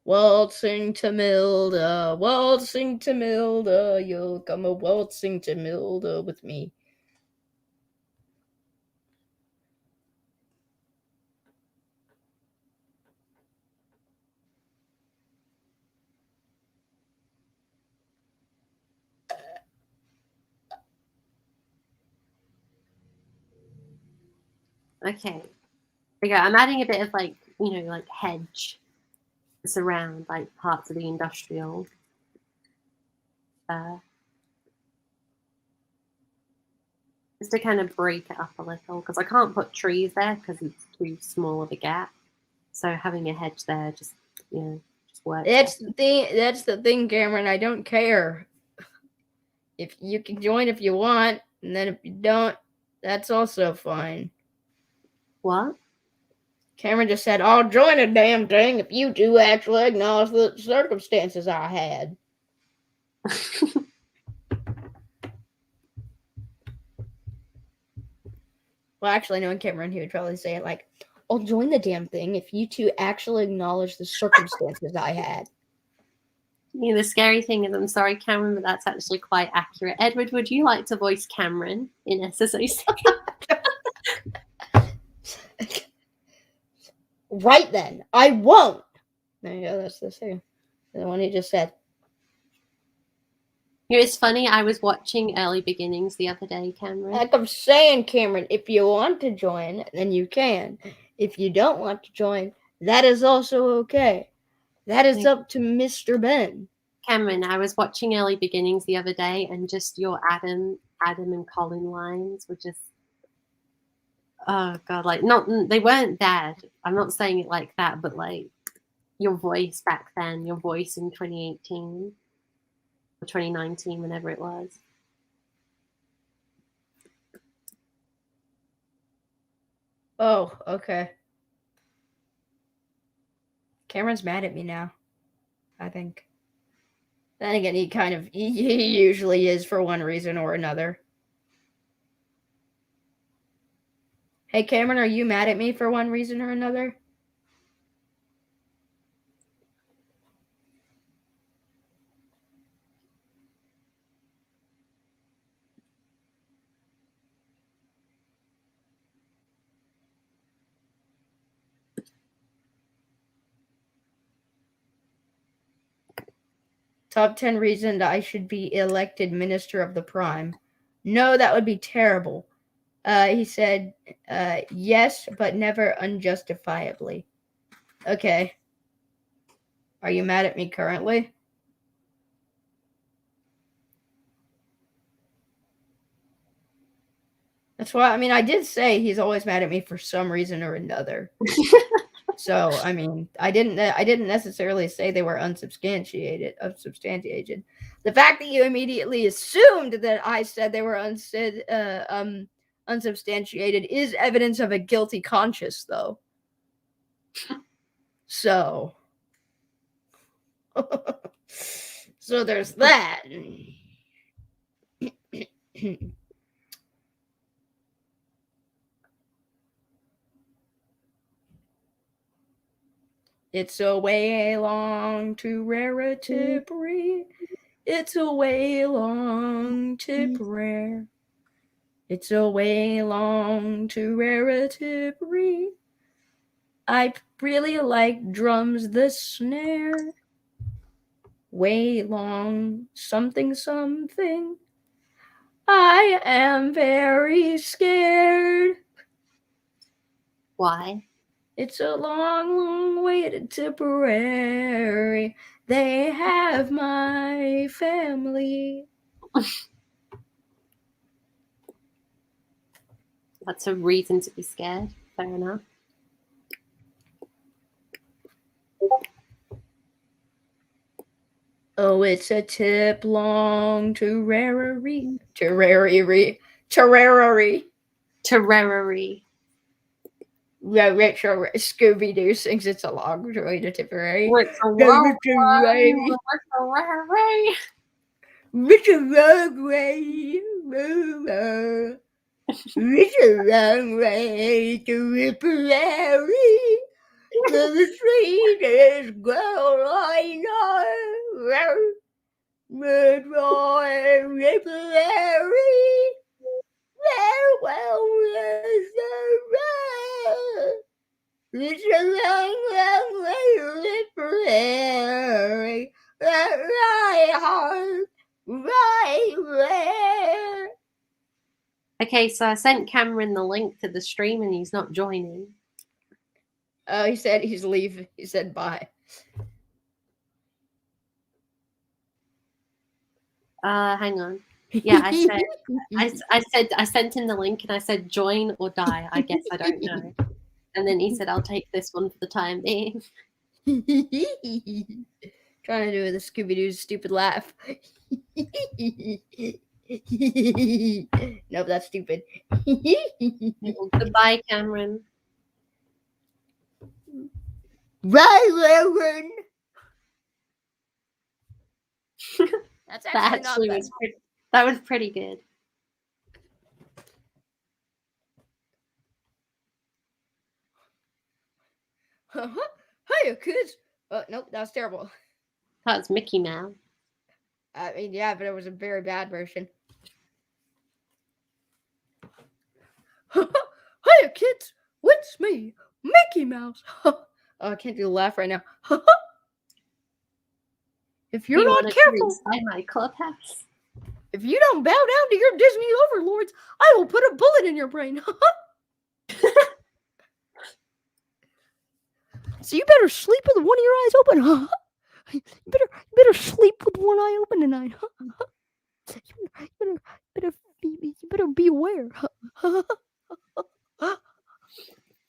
Waltzing to Milda, you'll come a waltzing to Milda with me. Okay. Okay, I'm adding a bit of like, like hedge surround like parts of the industrial. Just to kind of break it up a little, because I can't put trees there because it's too small of a gap. So having a hedge there just works. That's the thing, Cameron. I don't care. If you can join if you want, and then if you don't, that's also fine. What? Cameron just said, I'll join a damn thing if you two actually acknowledge the circumstances I had. Well, actually, knowing Cameron, he would probably say it like, I'll join the damn thing if you two actually acknowledge the circumstances I had. The scary thing is, I'm sorry, Cameron, but that's actually quite accurate. Edward, would you like to voice Cameron in SSOC? Right then, I won't. There you go, that's the thing. The one he just said. It's funny, I was watching Early Beginnings the other day, Cameron. Like I'm saying, Cameron, if you want to join, then you can. If you don't want to join, that is also okay. That is up to Mr. Ben. Cameron, I was watching Early Beginnings the other day, and just your Adam and Colin lines were just, oh god, like they weren't bad. I'm not saying it like that, but like your voice back then, your voice in 2018 or 2019, whenever it was. Oh, okay. Cameron's mad at me now, I think. Then again, he usually is for one reason or another. Hey, Cameron, are you mad at me for one reason or another? Top 10 reasons I should be elected Minister of the Prime. No, that would be terrible. He said, yes, but never unjustifiably. Okay. Are you mad at me currently? That's why, I did say he's always mad at me for some reason or another. So, I didn't necessarily say they were unsubstantiated. The fact that you immediately assumed that I said they were unsubstantiated is evidence of a guilty conscience, though. So, so there's that. It's a way long to rare Tipperary. It's a way long Tipperary. It's a way long to rare Tipperary. I really like drums, the snare. Way long something something. I am very scared. Why? It's a long, long way to Tipperary. They have my family. That's a reason to be scared. Fair enough. Oh, it's a tip long to Terrary. Yeah, Retro Scooby-Doo sings it's a long way to Tipperary. What's a Ray. It's a long way, it's a long way to Tipperary. The sweetest girl I know. But Roy Tipperary. Farewell, it's a long, long way to Tipperary. My heart, right there. Okay, so I sent Cameron the link to the stream and he's not joining. He said he's leaving. He said bye. Hang on. Yeah, I sent him the link and I said join or die. I guess I don't know. And then he said I'll take this one for the time being. Trying to do the Scooby-Doo's stupid laugh. Nope, that's stupid. Goodbye, Cameron. Right, That's actually not bad. That was pretty good. Hiya, kids. Nope, that was terrible. That was Mickey Mouse. I mean, yeah, but it was a very bad version. Hiya, kids. It's me, Mickey Mouse. Oh, I can't do the laugh right now. If you're not careful, inside my clubhouse. If you don't bow down to your Disney overlords, I will put a bullet in your brain. So you better sleep with one of your eyes open, huh? You better sleep with one eye open tonight, huh? You better be aware.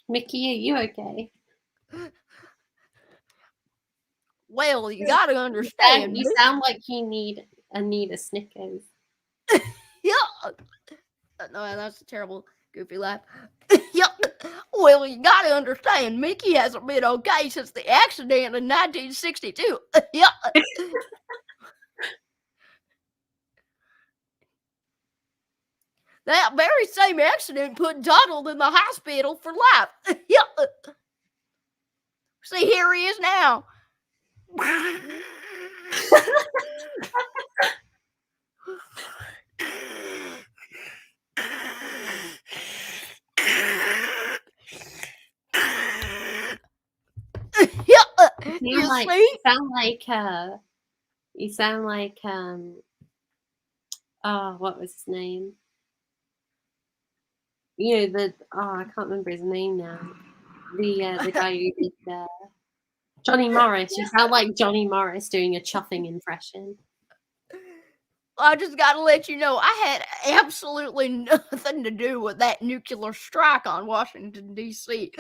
Mickey, are you okay? Well, you gotta understand. You sound like you need a Snickers. Yeah. No, that's a terrible, goofy laugh. Yeah. Well, you gotta understand, Mickey hasn't been okay since the accident in 1962. Yeah. That very same accident put Donald in the hospital for life. Yeah. See, here he is now. You sound like what was his name? You know, I can't remember his name now. The guy who did Johnny Morris. You sound like Johnny Morris doing a chuffing impression. I just gotta let you know, I had absolutely nothing to do with that nuclear strike on Washington, D.C.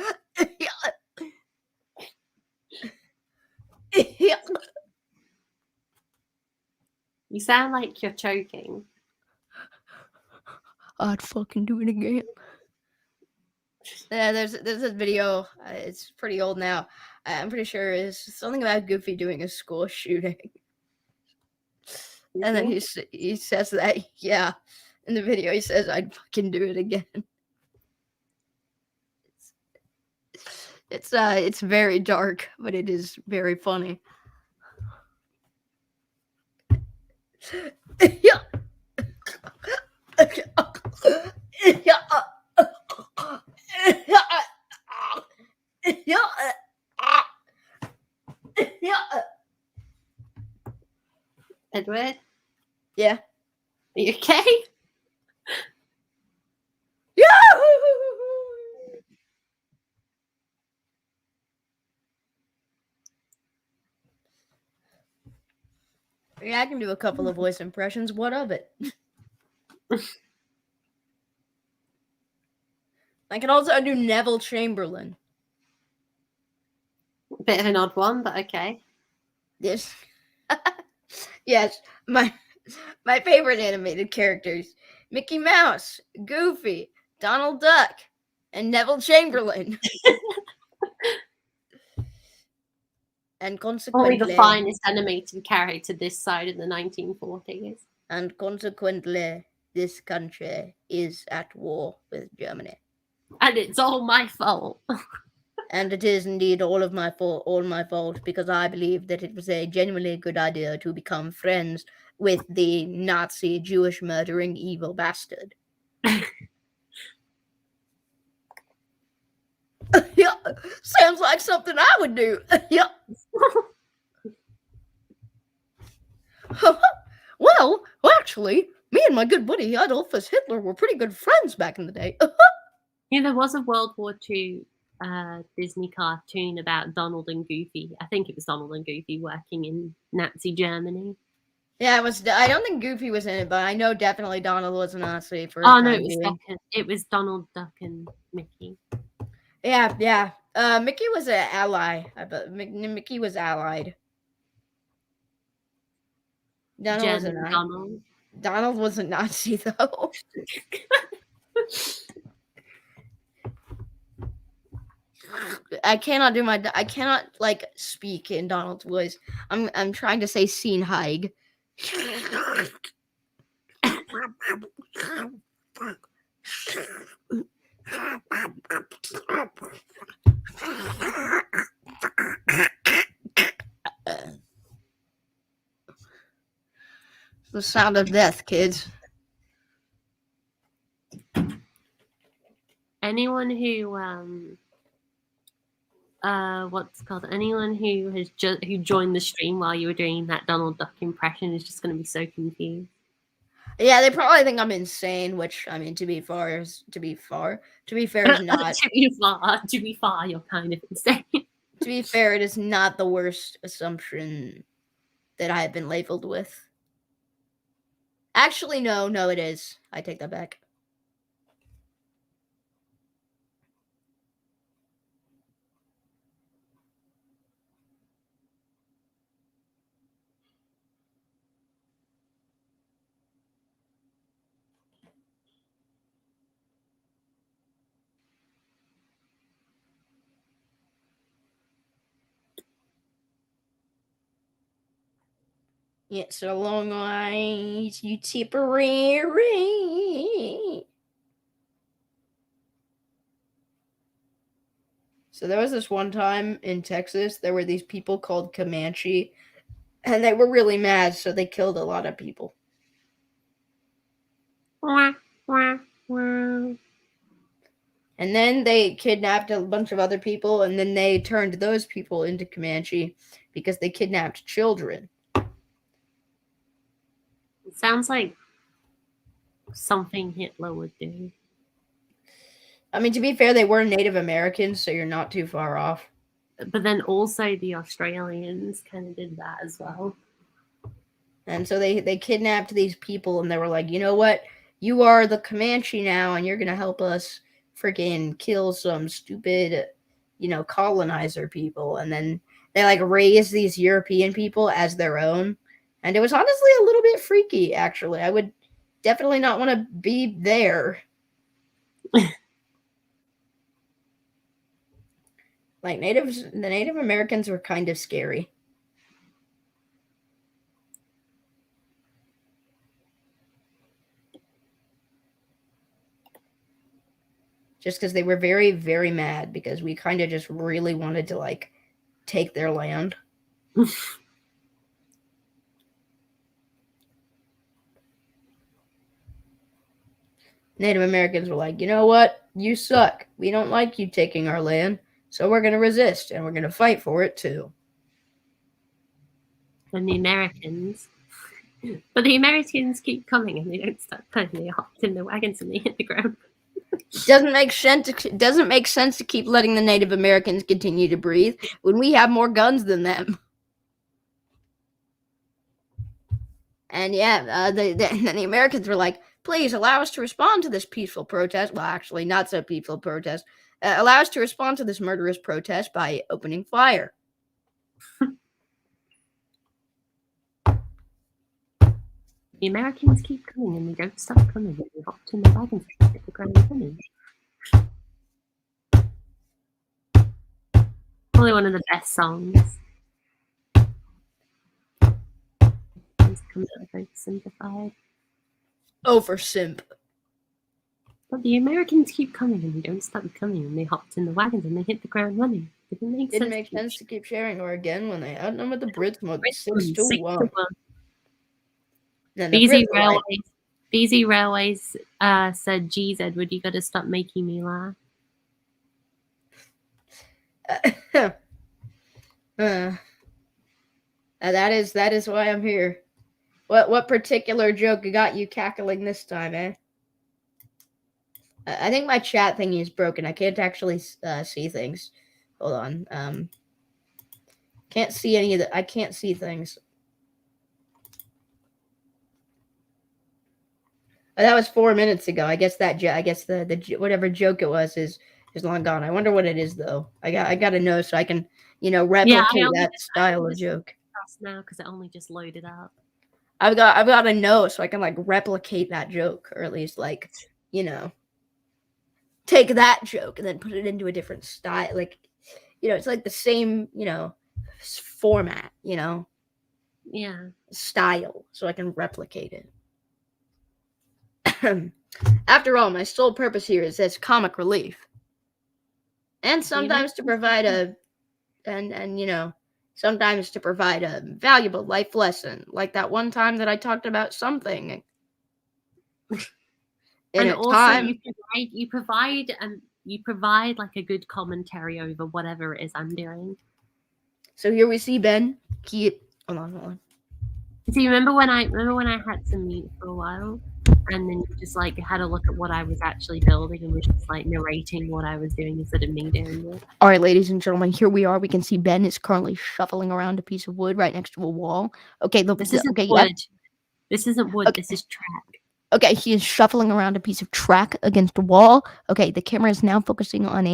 You sound like you're choking. I'd fucking do it again. Yeah, there's this video. It's pretty old now. I'm pretty sure it's something about Goofy doing a school shooting. And then he says that, yeah, in the video he says, I'd fucking do it again. It's very dark, but it is very funny. Yeah. Edward? Yeah. Are you okay? Yeah. Yeah, I can do a couple of voice impressions. What of it? I can also do Neville Chamberlain. Bit of an odd one, but okay. Yes. Yes, my favorite animated characters: Mickey Mouse, Goofy, Donald Duck, and Neville Chamberlain. And Only consequently, the finest animated character this side of the 1940s. And consequently, this country is at war with Germany. And it's all my fault. And it is indeed all my fault, because I believe that it was a genuinely good idea to become friends with the Nazi Jewish murdering evil bastard. Yeah, sounds like something I would do. Yeah. Well, actually, me and my good buddy Adolfus Hitler were pretty good friends back in the day. Yeah, there was a World War II Disney cartoon about Donald and Goofy. I think it was Donald and Goofy working in Nazi Germany. Yeah, it was. I don't think Goofy was in it, but I know definitely Donald was a Nazi for. Oh no, it was Donald Duck and Mickey. Yeah. Mickey was an ally. But Mickey was allied. Donald was a Nazi. Donald was a Nazi though. I cannot like speak in Donald's voice. I'm trying to say Seen Haig. The sound of death, kids. Anyone who anyone who has who joined the stream while you were doing that Donald Duck impression is just going to be so confused. Yeah, they probably think I'm insane, which I mean, to be fair is not. to be far, you're kind of insane. To be fair, it is not the worst assumption that I have been labeled with. Actually, no, it is. I take that back. It's a long ways, you Tipperary. So there was this one time in Texas, there were these people called Comanche, and they were really mad, so they killed a lot of people. And then they kidnapped a bunch of other people, and then they turned those people into Comanche because they kidnapped children. It sounds like something Hitler would do. I mean, to be fair, they were Native Americans, so you're not too far off. But then also the Australians kind of did that as well. And so they kidnapped these people, and they were like, you know what? You are the Comanche now, and you're going to help us freaking kill some stupid, colonizer people. And then they, raised these European people as their own. And it was honestly a little bit freaky, actually. I would definitely not want to be there. The Native Americans were kind of scary. Just because they were very, very mad because we kind of just really wanted to, take their land. Native Americans were like, you know what? You suck. We don't like you taking our land, so we're going to resist, and we're going to fight for it, too. And the Americans... But the Americans keep coming, and they don't stop coming. They hopped in the wagons, and they hit the ground. It doesn't make sense to keep letting the Native Americans continue to breathe when we have more guns than them. And yeah, the Americans were like, please allow us to respond to this peaceful protest. Well, actually, not so peaceful protest. Allow us to respond to this murderous protest by opening fire. The Americans keep coming, and they don't stop coming. They hopped in the wagons, and hit the ground running. Probably one of the best songs. It's come out very simplified. Over simp. But the Americans keep coming and they don't stop coming, and they hopped in the wagons and they hit the ground running. Didn't make sense to keep sharing, or again when they outnumbered the Brits more than 6 to 6 1. to 1. Then the BZ Brits were like, Railways. BZ Railways said, "Geez, Edward, you got to stop making me laugh." that is why I'm here. What particular joke got you cackling this time, eh? I think my chat thingy is broken. I can't actually see things. Hold on. Can't see any of the. I can't see things. That was 4 minutes ago. I guess the whatever joke it was is long gone. I wonder what it is though. I got to know so I can replicate that style of joke. Now because it only just loaded up. I've got to know so I can like replicate that joke, or at least like take that joke and then put it into a different style. Like it's like the same format. Yeah. Style, so I can replicate it. After all, my sole purpose here is as comic relief, and sometimes to provide sometimes to provide a valuable life lesson, like that one time that I talked about something. And also, you provide like a good commentary over whatever it is I'm doing. So here we see Ben. Hold on. So you remember when I had to mute for a while, and then you just like had a look at what I was actually building and was just like narrating what I was doing instead of me doing it. All right, ladies and gentlemen, here we are. We can see Ben is currently shuffling around a piece of wood right next to a wall. Okay, look. This isn't wood. Yeah. This isn't wood. Okay. This is track. Okay, he is shuffling around a piece of track against a wall. Okay, the camera is now focusing on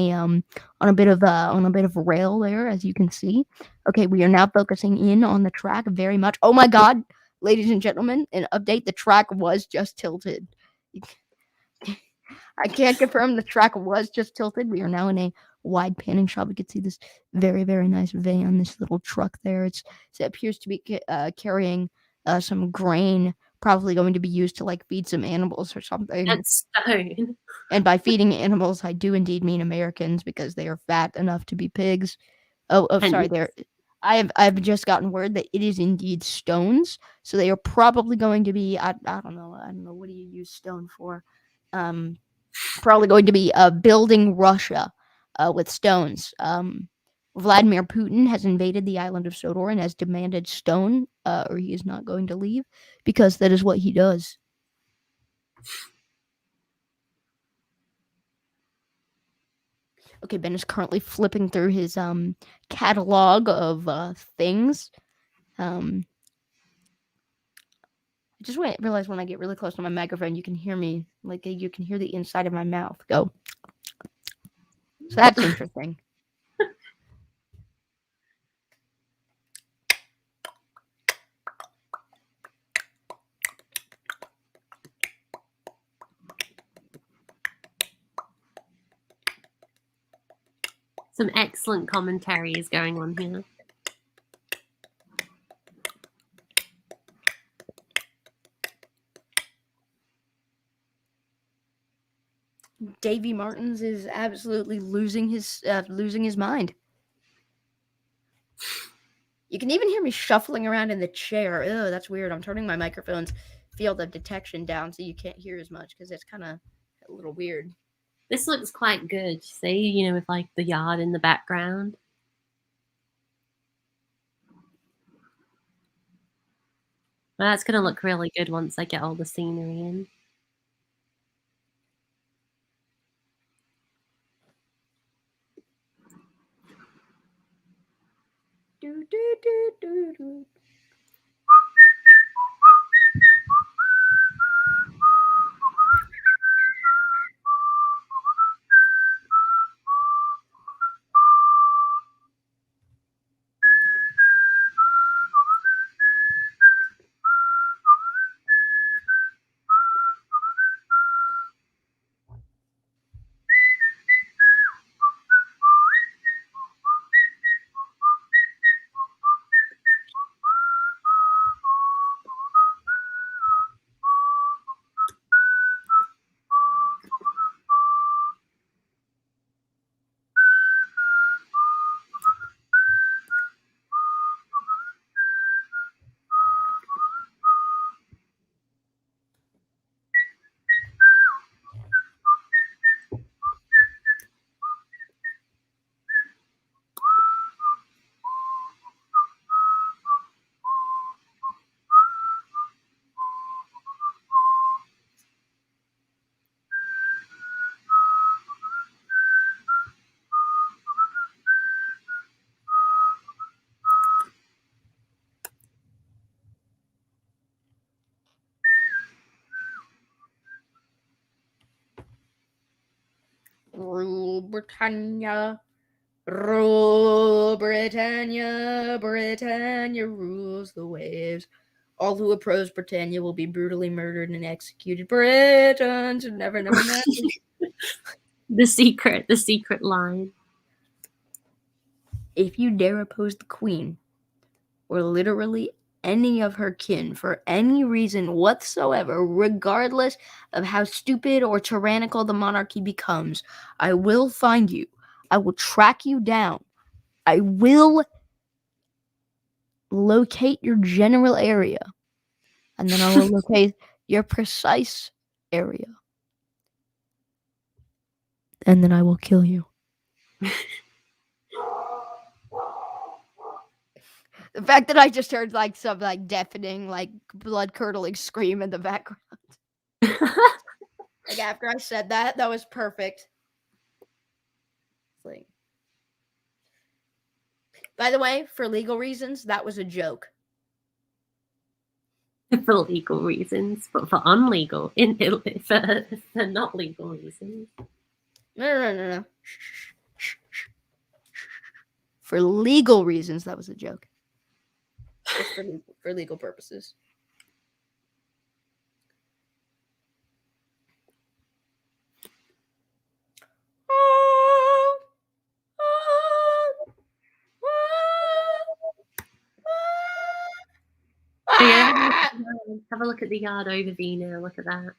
a bit of rail there, as you can see. Okay, we are now focusing in on the track very much. Oh my God, ladies and gentlemen, an update: the track was just tilted. I can't confirm the track was just tilted. We are now in a wide panning shot. We can see this very, very nice van, this little truck there. It appears to be carrying some grain, probably going to be used to like feed some animals or something. That's stone. And by feeding animals, I do indeed mean Americans because they are fat enough to be pigs. Oh, sorry. I've just gotten word that it is indeed stones. So they are probably going to be I don't know. What do you use stone for? Probably going to be building Russia with stones. Vladimir Putin has invaded the island of Sodor and has demanded stone, or he is not going to leave, because that is what he does. Okay, Ben is currently flipping through his catalog of things. I just realize when I get really close to my microphone, you can hear me, like you can hear the inside of my mouth go. So that's interesting. Some excellent commentary is going on here. Davy Martins is absolutely losing his mind. You can even hear me shuffling around in the chair. Ew, that's weird. I'm turning my microphone's field of detection down so you can't hear as much because it's kind of a little weird. This looks quite good. See, with like the yard in the background. Well, that's going to look really good once I get all the scenery in. Britannia. Rule Britannia, Britannia rules the waves. All who oppose Britannia will be brutally murdered and executed. Britons never, never, never. The secret line. If you dare oppose the Queen, or literally any of her kin for any reason whatsoever, regardless of how stupid or tyrannical the monarchy becomes, I will find you. I will track you down. I will locate your general area, and then I will locate your precise area, and then I will kill you. The fact that I just heard like some like deafening, like blood curdling scream in the background. Like after I said that was perfect. Like, by the way, for legal reasons, that was a joke. For legal reasons, but for unlegal, for not legal reasons. No. For legal reasons, that was a joke. Just for legal purposes. Yeah, have a look at the yard overview now. Look at that.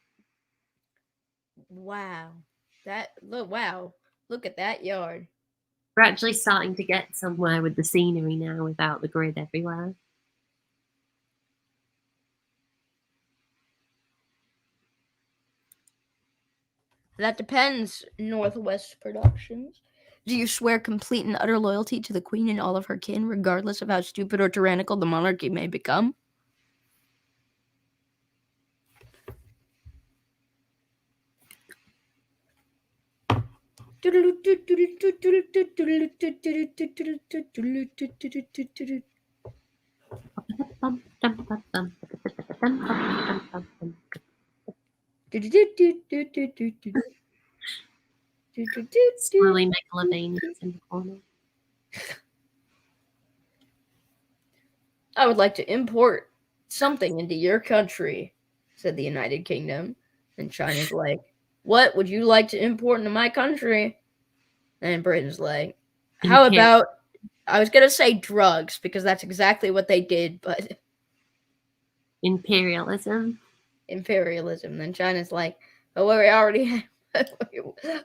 Wow. Wow. Look at that yard. We're actually starting to get somewhere with the scenery now without the grid everywhere. That depends, Northwest Productions. Do you swear complete and utter loyalty to the Queen and all of her kin, regardless of how stupid or tyrannical the monarchy may become? Slowly make Levine in the corner. I would like to import something into your country, said the United Kingdom. And China's like, what would you like to import into my country? And Britain's like, how about, I was going to say drugs, because that's exactly what they did, but... Imperialism. Then China's like, oh, we already...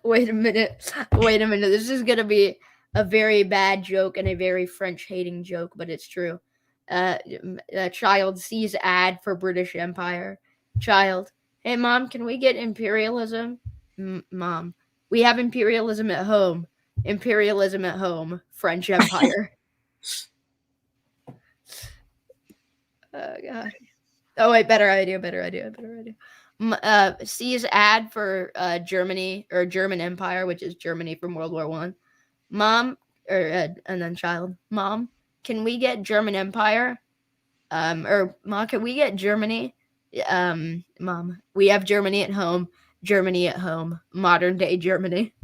Wait a minute. This is going to be a very bad joke and a very French-hating joke, but it's true. A child sees ad for British Empire. Child, hey, Mom, can we get imperialism? Mom, we have imperialism at home. Imperialism at home. French Empire. Oh, God. Oh, wait, better idea. Sees ad for Germany, or German Empire, which is Germany from World War I. Mom, and then child, Mom, can we get German Empire? Or Mom, can we get Germany? Mom, we have Germany at home. Germany at home. Modern day Germany.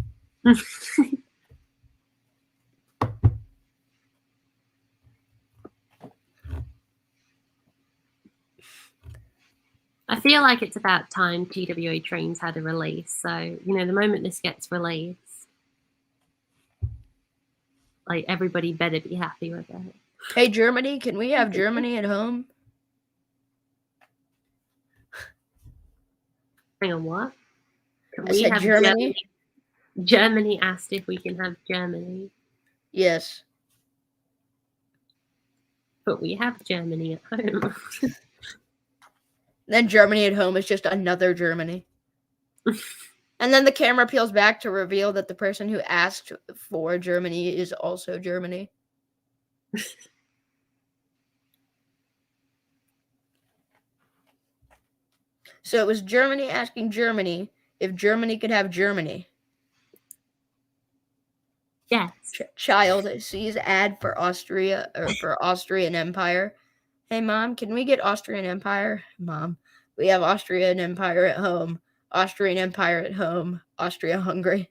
I feel like it's about time TWA Trains had a release. So, the moment this gets released, like, everybody better be happy with it. Hey, Germany, can we have Germany at home? Hang on, what? I said Germany. Germany asked if we can have Germany. Yes. But we have Germany at home. Then Germany at home is just another Germany. And then the camera peels back to reveal that the person who asked for Germany is also Germany. So it was Germany asking Germany if Germany could have Germany. Yes. Child sees ad for Austria, or for Austrian Empire. Hey, Mom, can we get Austrian Empire? Mom, we have Austrian Empire at home. Austrian Empire at home. Austria-Hungary.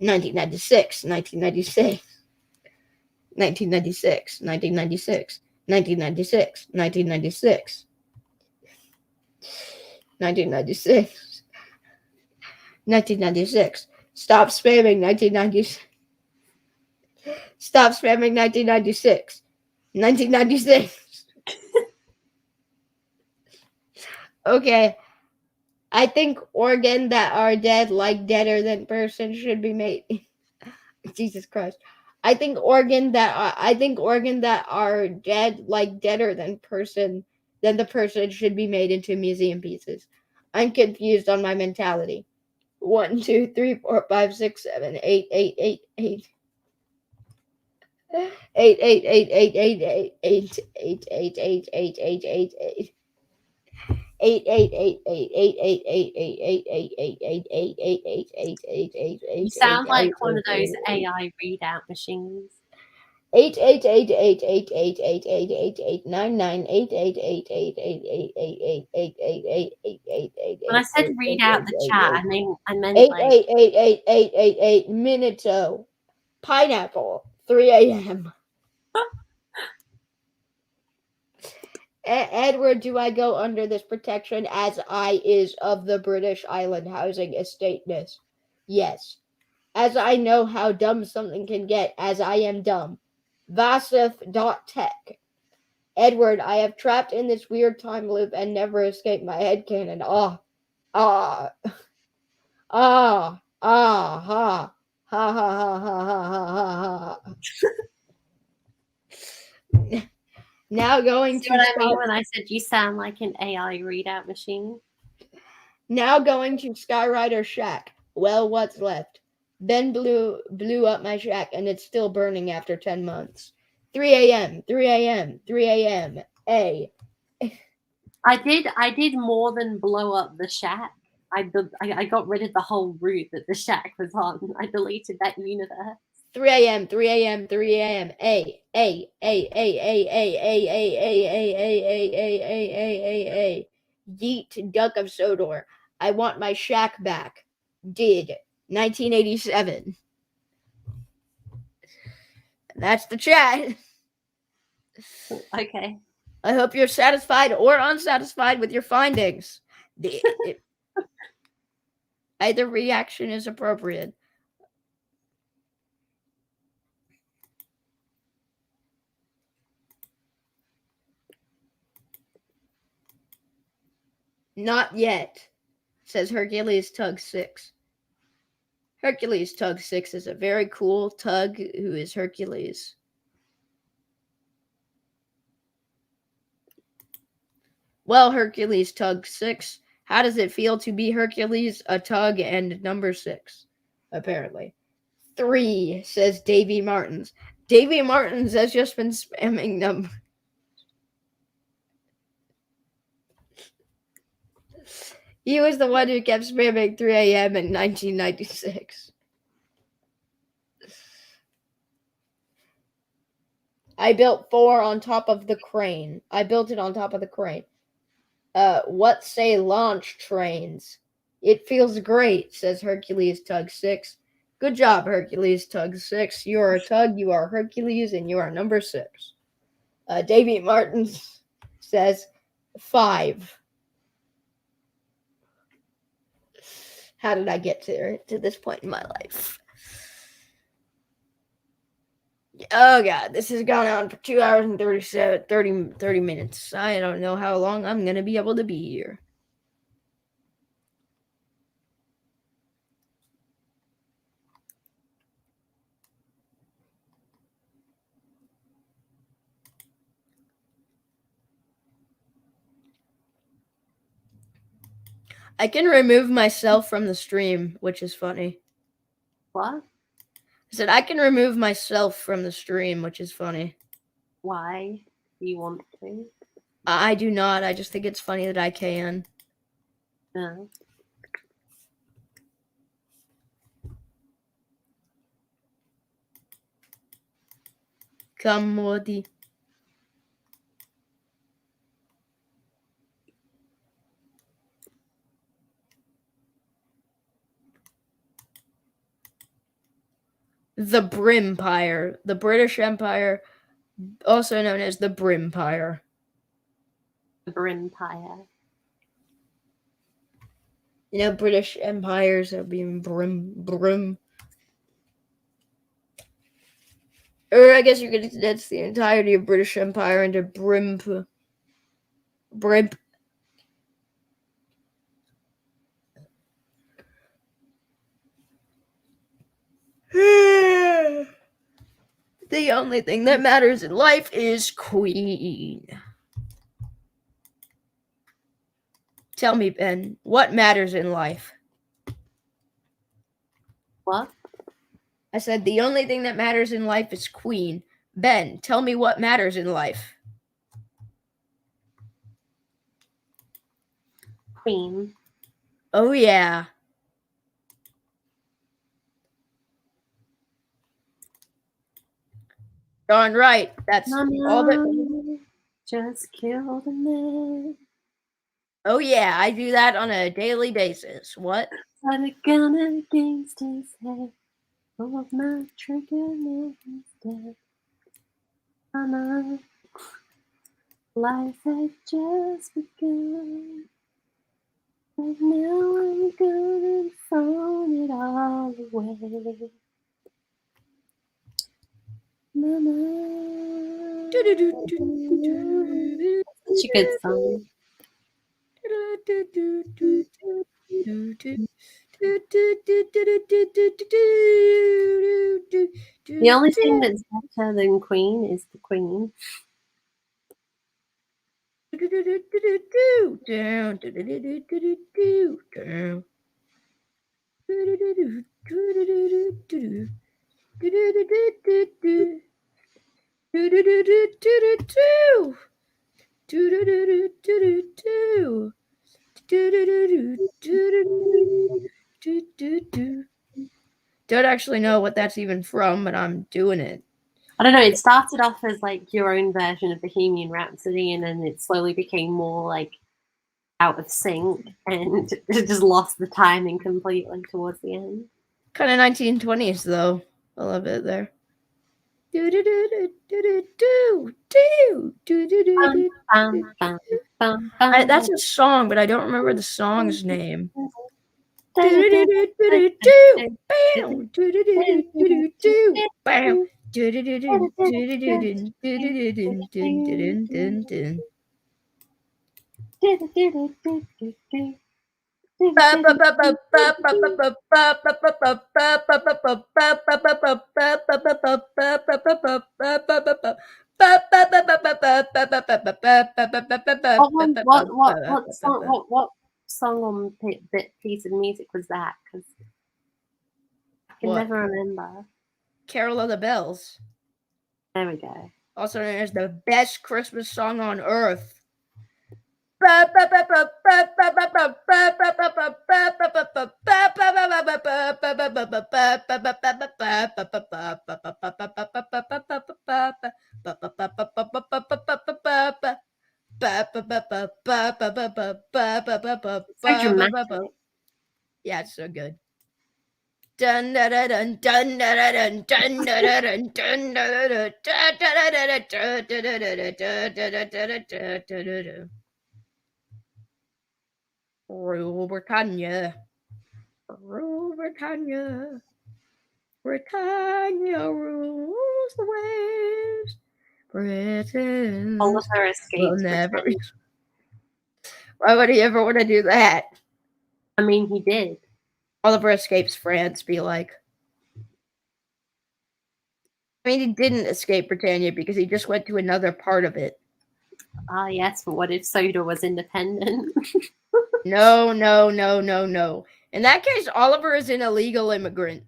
1996, 1996, 1996, 1996, 1996, 1996, 1996, 1996. Stop spamming 1996. Stop spamming 1996. 1996. Okay. I think organ that are dead, like deader than person, should be made. Jesus Christ. I think organ that are dead, like deader than the person should be made into museum pieces. I'm confused on my mentality. 1, 2, 3, 4, 5, 6, 7, 8, 8, 8, 8. 8, 8, 8, 8, 8, 8, 8, 8, 8, 8, 8, 8, 8, 8. 8 8 8 8 8 8 8 8 8 8 8 8 8 8 8 8 You 8 sound like one of those AI readout machines. 8 8 8 8 8 8 8 8 8 8 9 9 8 8 8 8 8 8 8 8 8 8 8 8 8 When I said read out the chat, I meant 8 like 8 8 8 8 8 8 Minuto. Pineapple. 3 a.m. Edward, do I go under this protection as I is of the British Island Housing Estateness? Yes. As I know how dumb something can get, as I am dumb. Vasif.tech. Edward, I have trapped in this weird time loop and never escaped my headcanon. Ha, ha, ha, ha, ha, ha, ha, ha. Now going see to what I mean when I said you sound like an AI readout machine? Now going to Skyrider Shack. Well, what's left? Ben blew up my shack and it's still burning after 10 months. 3 a.m., 3 a.m., 3 a.m. A. I did more than blow up the shack. I got rid of the whole route that the shack was on. I deleted that universe. 3 a.m., 3 a.m., 3 a.m. A. Yeet Duck of Sodor. I want my shack back. Did 1987. That's the chat. Okay. I hope you're satisfied or unsatisfied with your findings. Either reaction is appropriate. Not yet, says Hercules Tug 6. Hercules Tug 6 is a very cool tug who is Hercules. Well, Hercules Tug 6, how does it feel to be Hercules, a tug, and number 6? Apparently. 3, says Davy Martins. Davy Martins has just been spamming them. He was the one who kept spamming 3 a.m. in 1996. I built 4 on top of the crane. I built it on top of the crane. What say launch trains? It feels great, says Hercules Tug 6. Good job, Hercules Tug 6. You are a tug, you are Hercules, and you are number 6. Davy Martins says 5. How did I get to this point in my life? Oh god, this has gone on for 2 hours and 30 minutes. I don't know how long I'm going to be able to be here. I can remove myself from the stream, which is funny. What? I said I can remove myself from the stream, which is funny. Why do you want to? I do not. I just think it's funny that I can. No. Come, Morty. The Brimpire, the British Empire, also known as the Brimpire. The Brimpire. You know, British empires have been brim. Or I guess you could condense the entirety of British Empire into brimp. The only thing that matters in life is Queen. Tell me, Ben, what matters in life? What? I said the only thing that matters in life is Queen. Ben, tell me what matters in life. Queen. Oh, yeah. Darn right. That's all that. Just killed a man. Oh, yeah. I do that on a daily basis. What? Had a gun against his head. Full of my trigger, now he's dead. I know. Life had just begun. But now I'm gonna throw it all away. Mama. Such a good song. The only thing that's better than Queen is the Queen. Don't actually know what that's even from, but I'm doing it. I don't know, it started off as like your own version of Bohemian Rhapsody, and then it slowly became more like out of sync, and it just lost the timing completely towards the end. Kind of 1920s though. I love it there. That's a song, but I don't remember the song's name. What song on piece of music was that? Because I can never remember. Carol of the Bells. There we go. Also known as the best Christmas song on earth. So dramatic. Yeah, it's so good. Dun dun dun dun dun dun dun dun dun dun. Rule Britannia, rule Britannia, Britannia rules the waves. Britain Oliver will escapes. never. Why would he ever want to do that? I mean, he did. Oliver escapes France, be like. I mean, he didn't escape Britannia because he just went to another part of it. Ah, yes, but what if Soda was independent? No. In that case, Oliver is an illegal immigrant.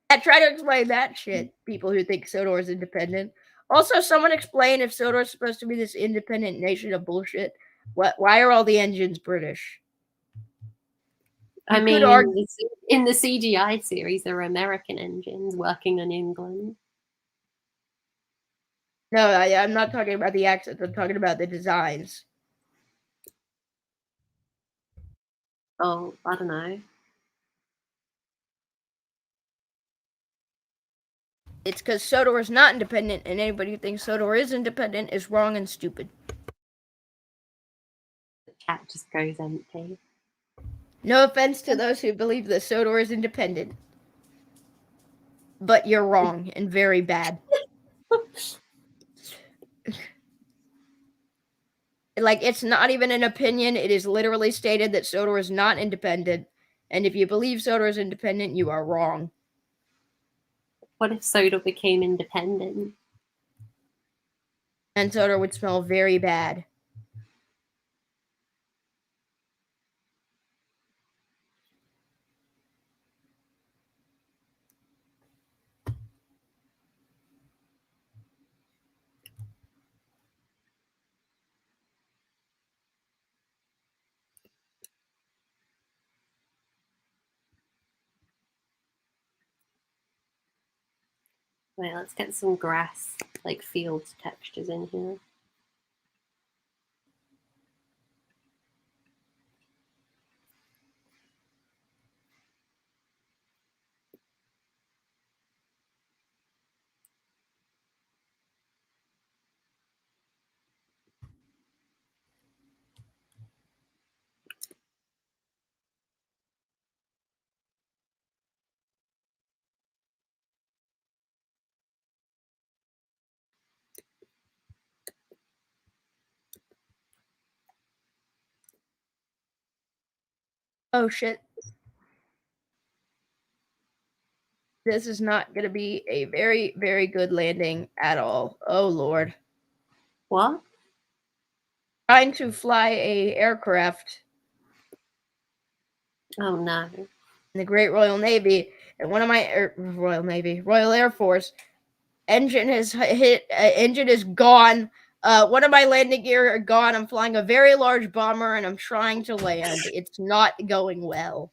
I try to explain that shit, people who think Sodor is independent. Also, someone explain if Sodor is supposed to be this independent nation of bullshit. Why are all the engines British? I mean, in the CGI series, there are American engines working in England. No, I'm not talking about the accents. I'm talking about the designs. Oh, I don't know. It's because Sodor is not independent, and anybody who thinks Sodor is independent is wrong and stupid. The chat just goes empty. No offense to those who believe that Sodor is independent. But you're wrong and very bad. Like, it's not even an opinion. It is literally stated that Sodor is not independent. And if you believe Sodor is independent, you are wrong. What if Sodor became independent? And Sodor would smell very bad. Wait, let's get some grass, like field textures in here. Oh, shit. This is not going to be a very, very good landing at all. Oh, Lord. What? Trying to fly a aircraft Oh no. in the Great Royal Navy, and one of my Royal Air Force engine has hit. Engine is gone. One of my landing gear are gone. I'm flying a very large bomber, and I'm trying to land. It's not going well.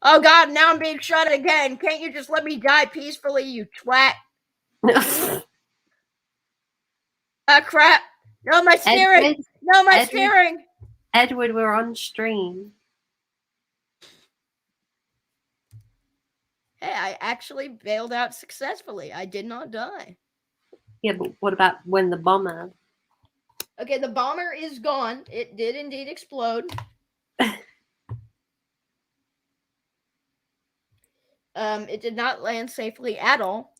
Oh God! Now I'm being shot again. Can't you just let me die peacefully, you twat? Crap! No, my steering! Edward, No, my steering! Edward, we're on stream. Hey, I actually bailed out successfully. I did not die. Yeah, but what about when the bomber? Okay, the bomber is gone. It did indeed explode. It did not land safely at all.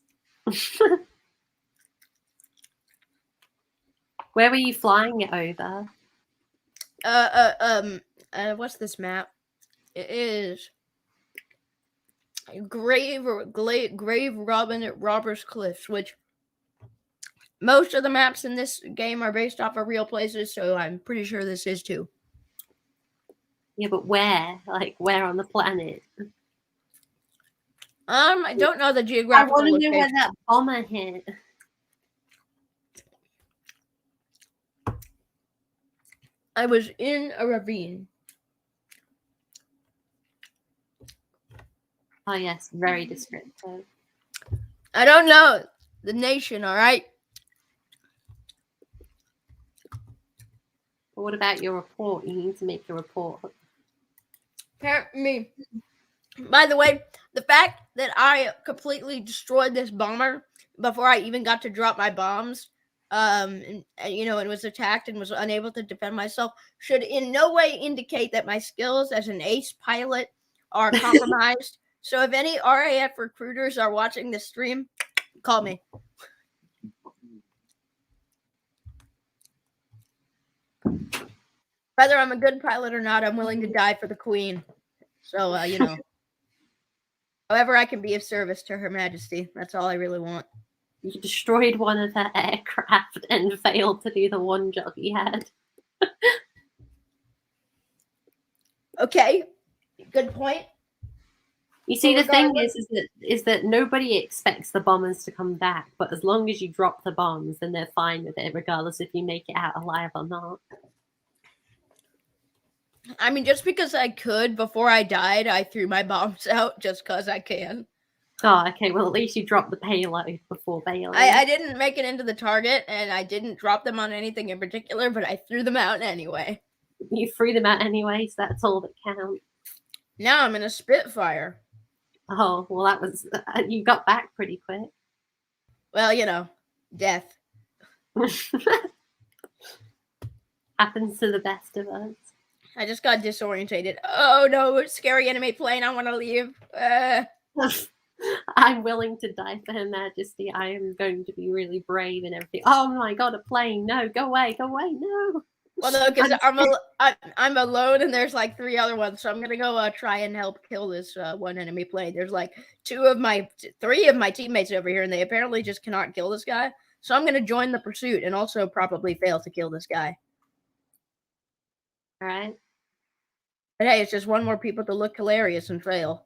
Where were you flying it over? What's this map? It is Grave Robin at Robbers Cliffs, which most of the maps in this game are based off of real places, so I'm pretty sure this is too. Yeah, but where? Like, where on the planet? I don't know the geographical I want to location. know where that bomber hit. I was in a ravine. Oh yes, very descriptive. I don't know the nation, all right? But what about your report? You need to make a report. Apparently, by the way, the fact that I completely destroyed this bomber before I even got to drop my bombs, and was attacked and was unable to defend myself, should in no way indicate that my skills as an ace pilot are compromised. So if any RAF recruiters are watching this stream, call me. Whether I'm a good pilot or not, I'm willing to die for the Queen. So, however I can be of service to Her Majesty. That's all I really want. You destroyed one of her aircraft and failed to do the one job you had. Okay, good point. You see, the thing is that nobody expects the bombers to come back, but as long as you drop the bombs, then they're fine with it, regardless if you make it out alive or not. I mean, just because I could before I died, I threw my bombs out just because I can. Oh, okay. Well, at least you dropped the payload before bailing. I didn't make it into the target, and I didn't drop them on anything in particular, but I threw them out anyway. You threw them out anyway, so that's all that counts. Now I'm in a Spitfire. Oh, well, that was you got back pretty quick. Well, death. Happens to the best of us. I just got disorientated. Oh no, scary enemy plane. I want to leave. I'm willing to die for Her Majesty. I am going to be really brave and everything. Oh my god, a plane. No, go away, no. Well, no, because I'm alone and there's like 3 other ones, so I'm gonna go try and help kill this one enemy plane. There's like 3 of my teammates over here, and they apparently just cannot kill this guy. So I'm gonna join the pursuit and also probably fail to kill this guy. All right. But hey, it's just one more people to look hilarious and fail.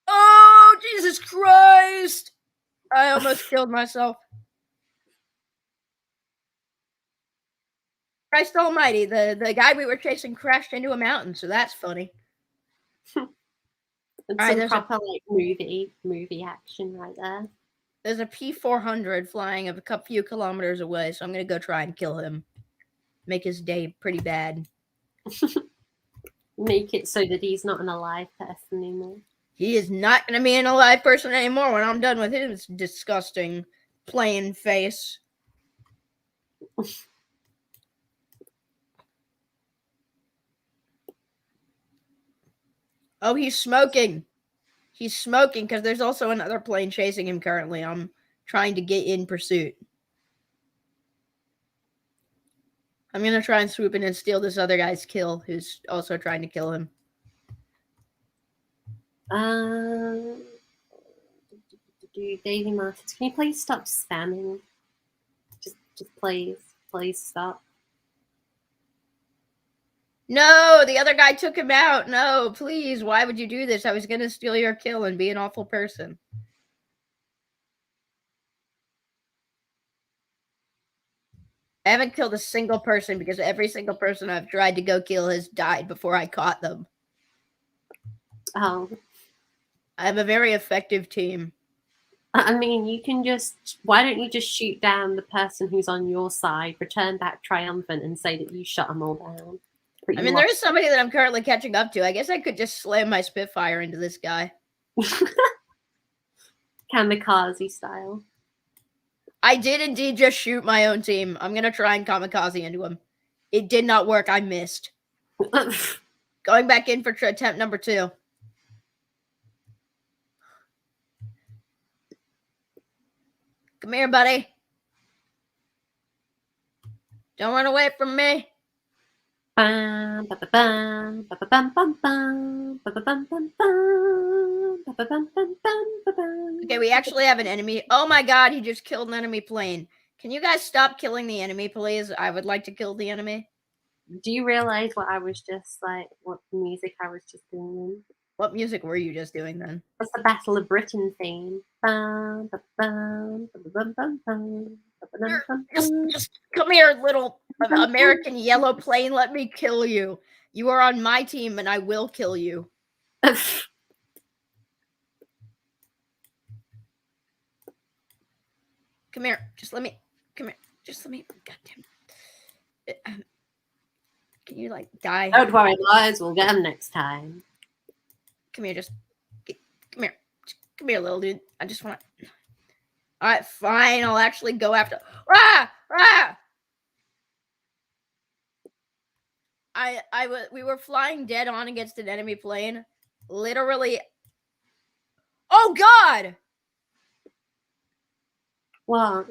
Oh, Jesus Christ! I almost killed myself. Christ almighty, the guy we were chasing crashed into a mountain, so that's funny. It's some proper like movie action right there. There's a P-400 flying a few kilometers away, so I'm going to go try and kill him. Make his day pretty bad. Make it so that he's not an alive person anymore. He is not going to be an alive person anymore when I'm done with his disgusting plain face. Oh, he's smoking. He's smoking because there's also another plane chasing him currently. I'm trying to get in pursuit. I'm going to try and swoop in and steal this other guy's kill who's also trying to kill him. Davey Martins, can you please stop spamming? Just please stop. No, the other guy took him out. No, please. Why would you do this? I was going to steal your kill and be an awful person. I haven't killed a single person because every single person I've tried to go kill has died before I caught them. Oh. I have a very effective team. I mean, why don't you just shoot down the person who's on your side, return back triumphant, and say that you shot them all down? I mean, there is somebody that I'm currently catching up to. I guess I could just slam my Spitfire into this guy. Kamikaze style. I did indeed just shoot my own team. I'm going to try and kamikaze into him. It did not work. I missed. Going back in for attempt number 2. Come here, buddy. Don't run away from me. Okay, we actually have an enemy. Oh my god, he just killed an enemy plane. Can you guys stop killing the enemy, please? I would like to kill the enemy. Do you realize what music I was just doing? What music were you just doing then? That's the Battle of Britain theme. Just come here, little American yellow plane. Let me kill you. You are on my team, and I will kill you. Come here. Come here. Just let me. Goddamn. Can you die? Don't worry, guys. We'll get him next time. Come here. Come here. Come here, little dude. I just want to. All right, fine. I'll actually go after. Ah! We were flying dead on against an enemy plane. Literally. Oh God! What?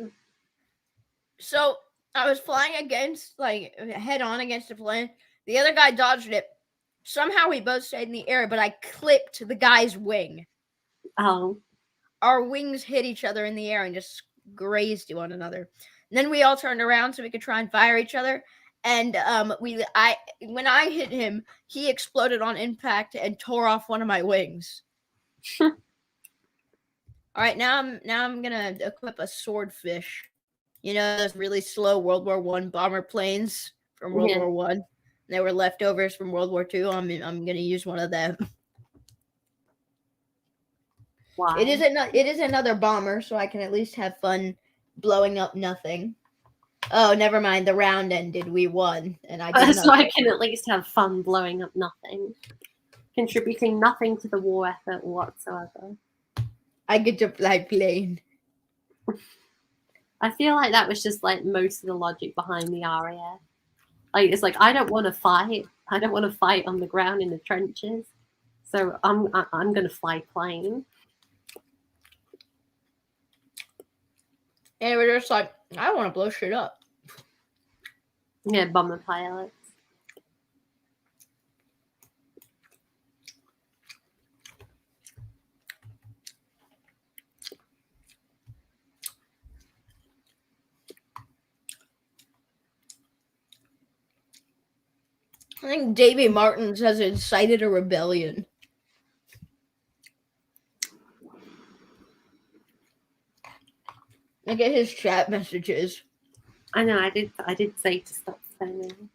So I was flying head on against a plane. The other guy dodged it. Somehow we both stayed in the air, but I clipped the guy's wing. Oh. Our wings hit each other in the air and just grazed one another. And then we all turned around so we could try and fire each other. And when I hit him, he exploded on impact and tore off one of my wings. All right, now I'm gonna equip a swordfish. You know those really slow World War I bomber planes from World War I. They were leftovers from World War II. I'm gonna use one of them. Why? It is another bomber, so I can at least have fun blowing up nothing. Oh, never mind. The round ended. We won, and I did so I can at least have fun blowing up nothing. contributing nothing to the war effort whatsoever. I get to fly plane. I feel like that was just like most of the logic behind the RAF. Like it's like I don't want to fight. I don't want to fight on the ground in the trenches. So I'm gonna fly plane. And we're just like, I want to blow shit up. Yeah, bomber pilots. I think Davy Martins has incited a rebellion. Look at his chat messages. I know. I did say to stop spamming.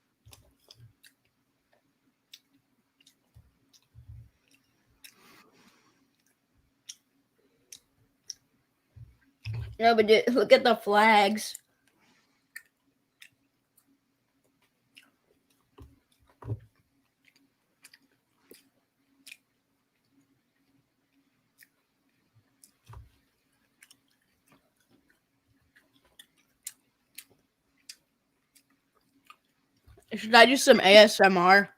No, but look at the flags. Should I do some ASMR?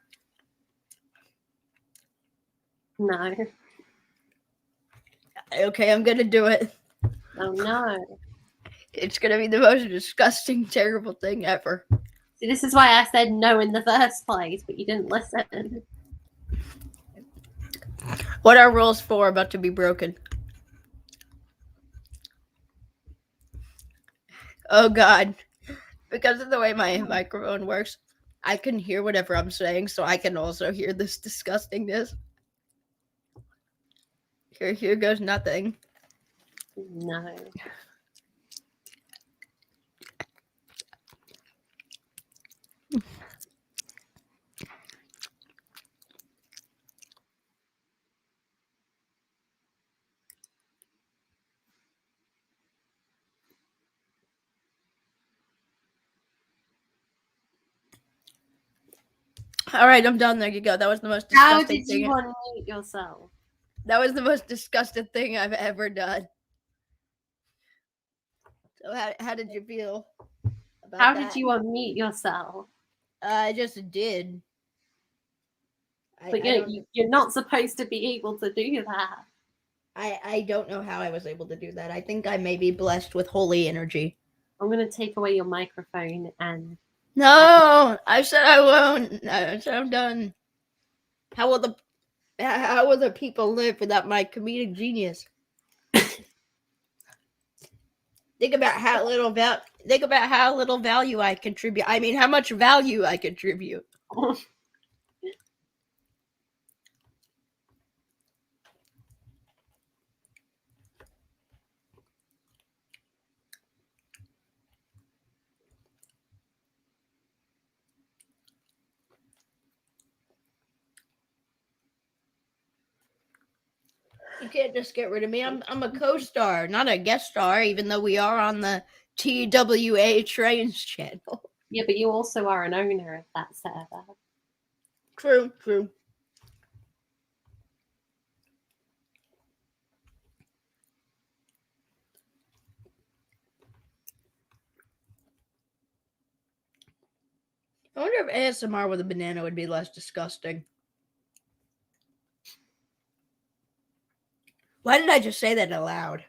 No. Okay, I'm gonna do it. Oh no. It's gonna be the most disgusting, terrible thing ever. See, this is why I said no in the first place, but you didn't listen. What are rules 4 about to be broken? Oh god. Because of the way my microphone works, I can hear whatever I'm saying, so I can also hear this disgustingness. Here goes nothing. No. All right, I'm done. There you go. That was the most How disgusting did you thing. unmute yourself? That was the most disgusting thing I've ever done. So how did you feel about How that? did you unmute yourself? I just did. But you're not supposed to be able to do that. I don't know how I was able to do that. I think I may be blessed with holy energy. I'm going to take away your microphone and... No, I said I won't. I said I'm done. How will the people live without my comedic genius? Think about how little value I contribute. I mean, how much value I contribute. You can't just get rid of me. I'm a co-star, not a guest star, even though we are on the TWA Trains channel. Yeah, but you also are an owner of that server. True. I wonder if ASMR with a banana would be less disgusting. Why did I just say that aloud?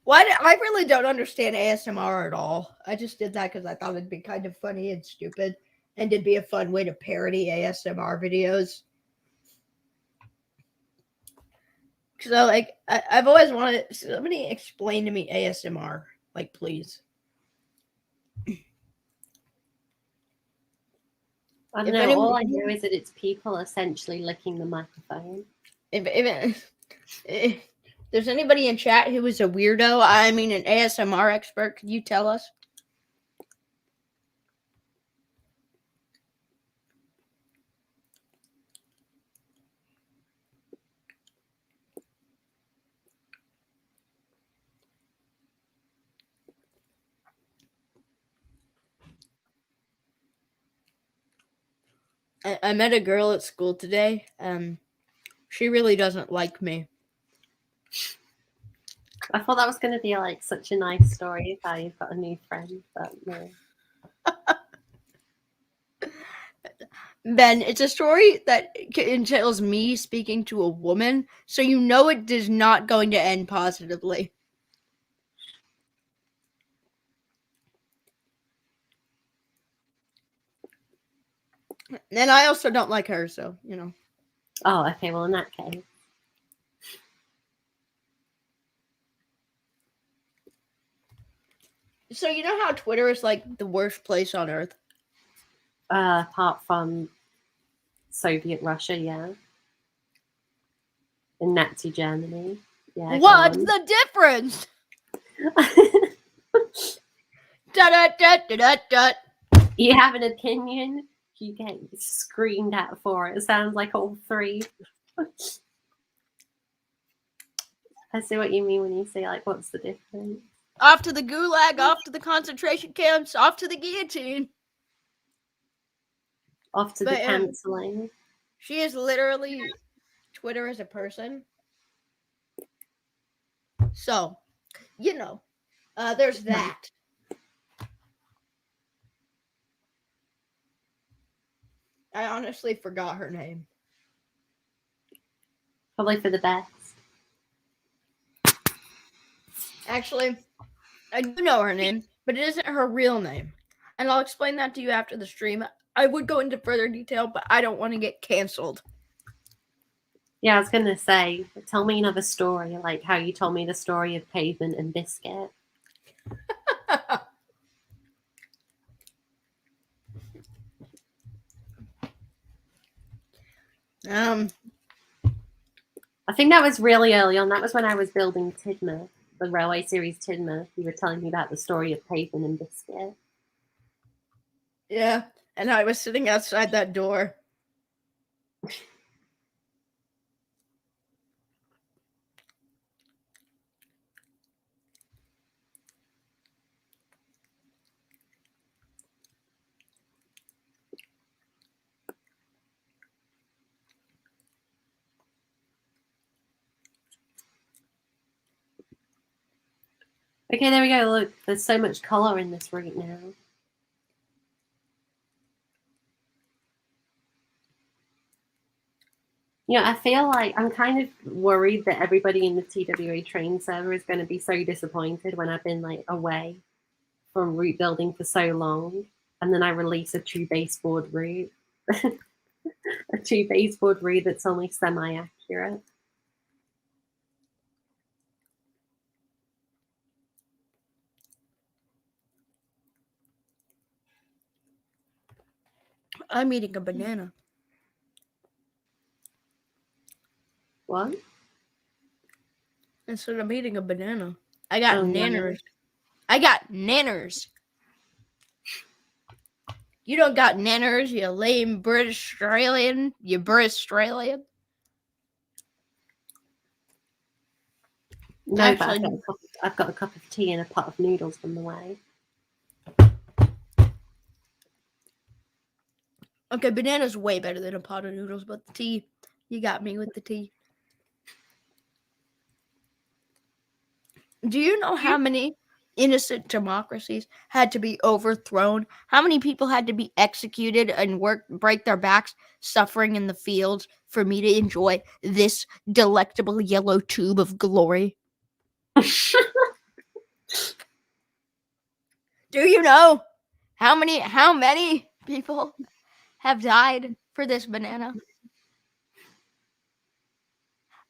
I really don't understand ASMR at all. I just did that because I thought it'd be kind of funny and stupid, and it'd be a fun way to parody ASMR videos. So, like, I've always wanted somebody explain to me ASMR, like, please. I don't know. All I know is that it's people essentially licking the microphone. If there's anybody in chat who is a weirdo, I mean an ASMR expert, could you tell us? I met a girl at school today. She really doesn't like me. I thought that was going to be like such a nice story of how you've got a new friend, but no. Ben, it's a story that entails me speaking to a woman, so you know it is not going to end positively. And I also don't like her, so, you know. Oh, okay, well, in that case. So you know how Twitter is like the worst place on earth? Apart from Soviet Russia, yeah. In Nazi Germany. Yeah, What's the difference? Da-da-da-da-da-da. You have an opinion, you get screamed at for it. It sounds like all three. I see what you mean when you say, like, what's the difference? Off to the gulag, off to the concentration camps, off to the guillotine. Off to the cancelling. She is literally Twitter as a person. So, you know, there's that. I honestly forgot her name. Probably for the best. Actually, I do know her name, but it isn't her real name. And I'll explain that to you after the stream. I would go into further detail, but I don't want to get canceled. Yeah, I was going to say, tell me another story, like how you told me the story of Pavement and Biscuit. I think that was really early on. That was when I was building Tidmouth, the railway series Tidmouth. You were telling me about the story of Pavement and Biscuit. Yeah, and I was sitting outside that door. Okay, there we go. Look, there's so much color in this route now. You know, I feel like I'm kind of worried that everybody in the TWA train server is going to be so disappointed when I've been like away from route building for so long, and then I release a 2 baseboard route, a 2 baseboard route that's only semi-accurate. I'm eating a banana. What? I said I'm eating a banana. I got nanners. No. I got nanners. You don't got nanners, you lame British Australian. You British Australian. No, Actually, but I've got a cup of tea and a pot of noodles on the way. Okay, banana's way better than a pot of noodles, but the tea, you got me with the tea. Do you know how many innocent democracies had to be overthrown? How many people had to be executed and break their backs, suffering in the fields for me to enjoy this delectable yellow tube of glory? Do you know how many people have died for this banana?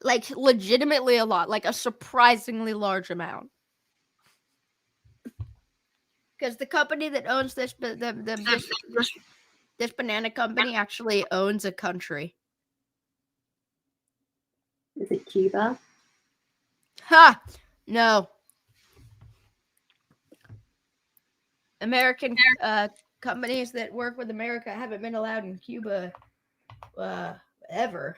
Like legitimately a lot, like a surprisingly large amount. Because the company that owns this banana company actually owns a country. Is it Cuba? Ha! No. American companies that work with America haven't been allowed in Cuba ever.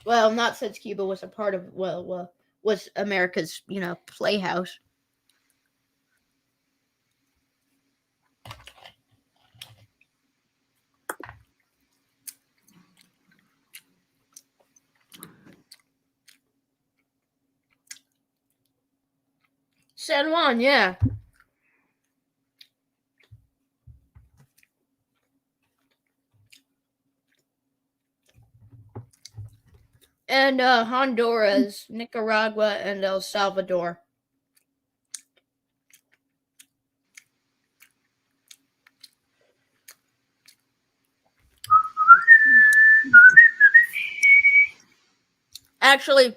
Well, not since Cuba was a part of was America's, playhouse. San Juan, yeah. And Honduras, Nicaragua, and El Salvador. Actually,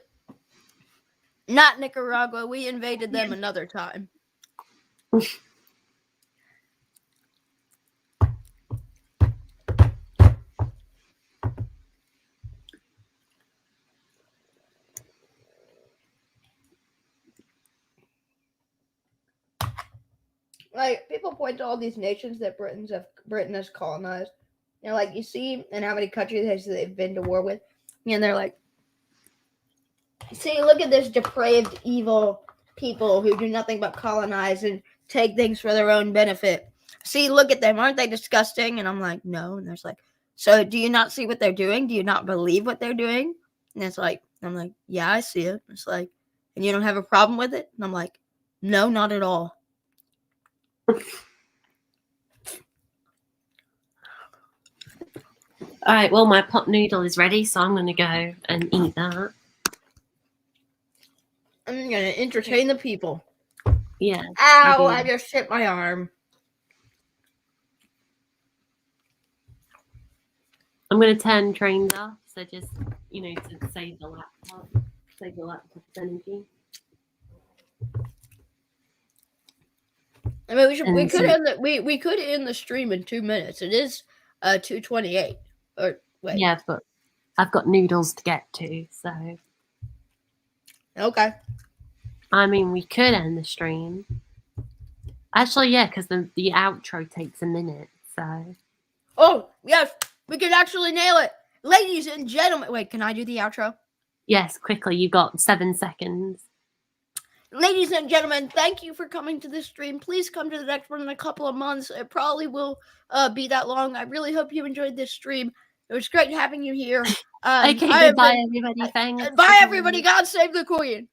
not Nicaragua. We invaded them another time. Like, people point to all these nations that Britain has colonized. You know, like, you see and how many countries they've been to war with, and they're like, see, look at this depraved, evil people who do nothing but colonize and take things for their own benefit. See, look at them. Aren't they disgusting? And I'm like, no. And there's like, so do you not see what they're doing? Do you not believe what they're doing? And it's like, I'm like, yeah, I see it. It's like, and you don't have a problem with it? And I'm like, no, not at all. All right, well, my pot noodle is ready, so I'm going to go and eat that. I'm going to entertain the people. Yeah. Ow, I just hit my arm. I'm going to turn trains off, so just, you know, to save the laptop's energy. I mean, we could end the stream in 2 minutes. It is 2:28. Or wait. Yeah, but I've got noodles to get to, so. Okay. I mean, we could end the stream. Actually, yeah, because the outro takes a minute, so. Oh, yes, we could actually nail it. Ladies and gentlemen. Wait, can I do the outro? Yes, quickly. You've got 7 seconds. Ladies and gentlemen, thank you for coming to this stream. Please come to the next one in a couple of months. It probably will be that long. I really hope you enjoyed this stream. It was great having you here. Okay, goodbye, everybody. Thanks. Bye, everybody. God save the Queen.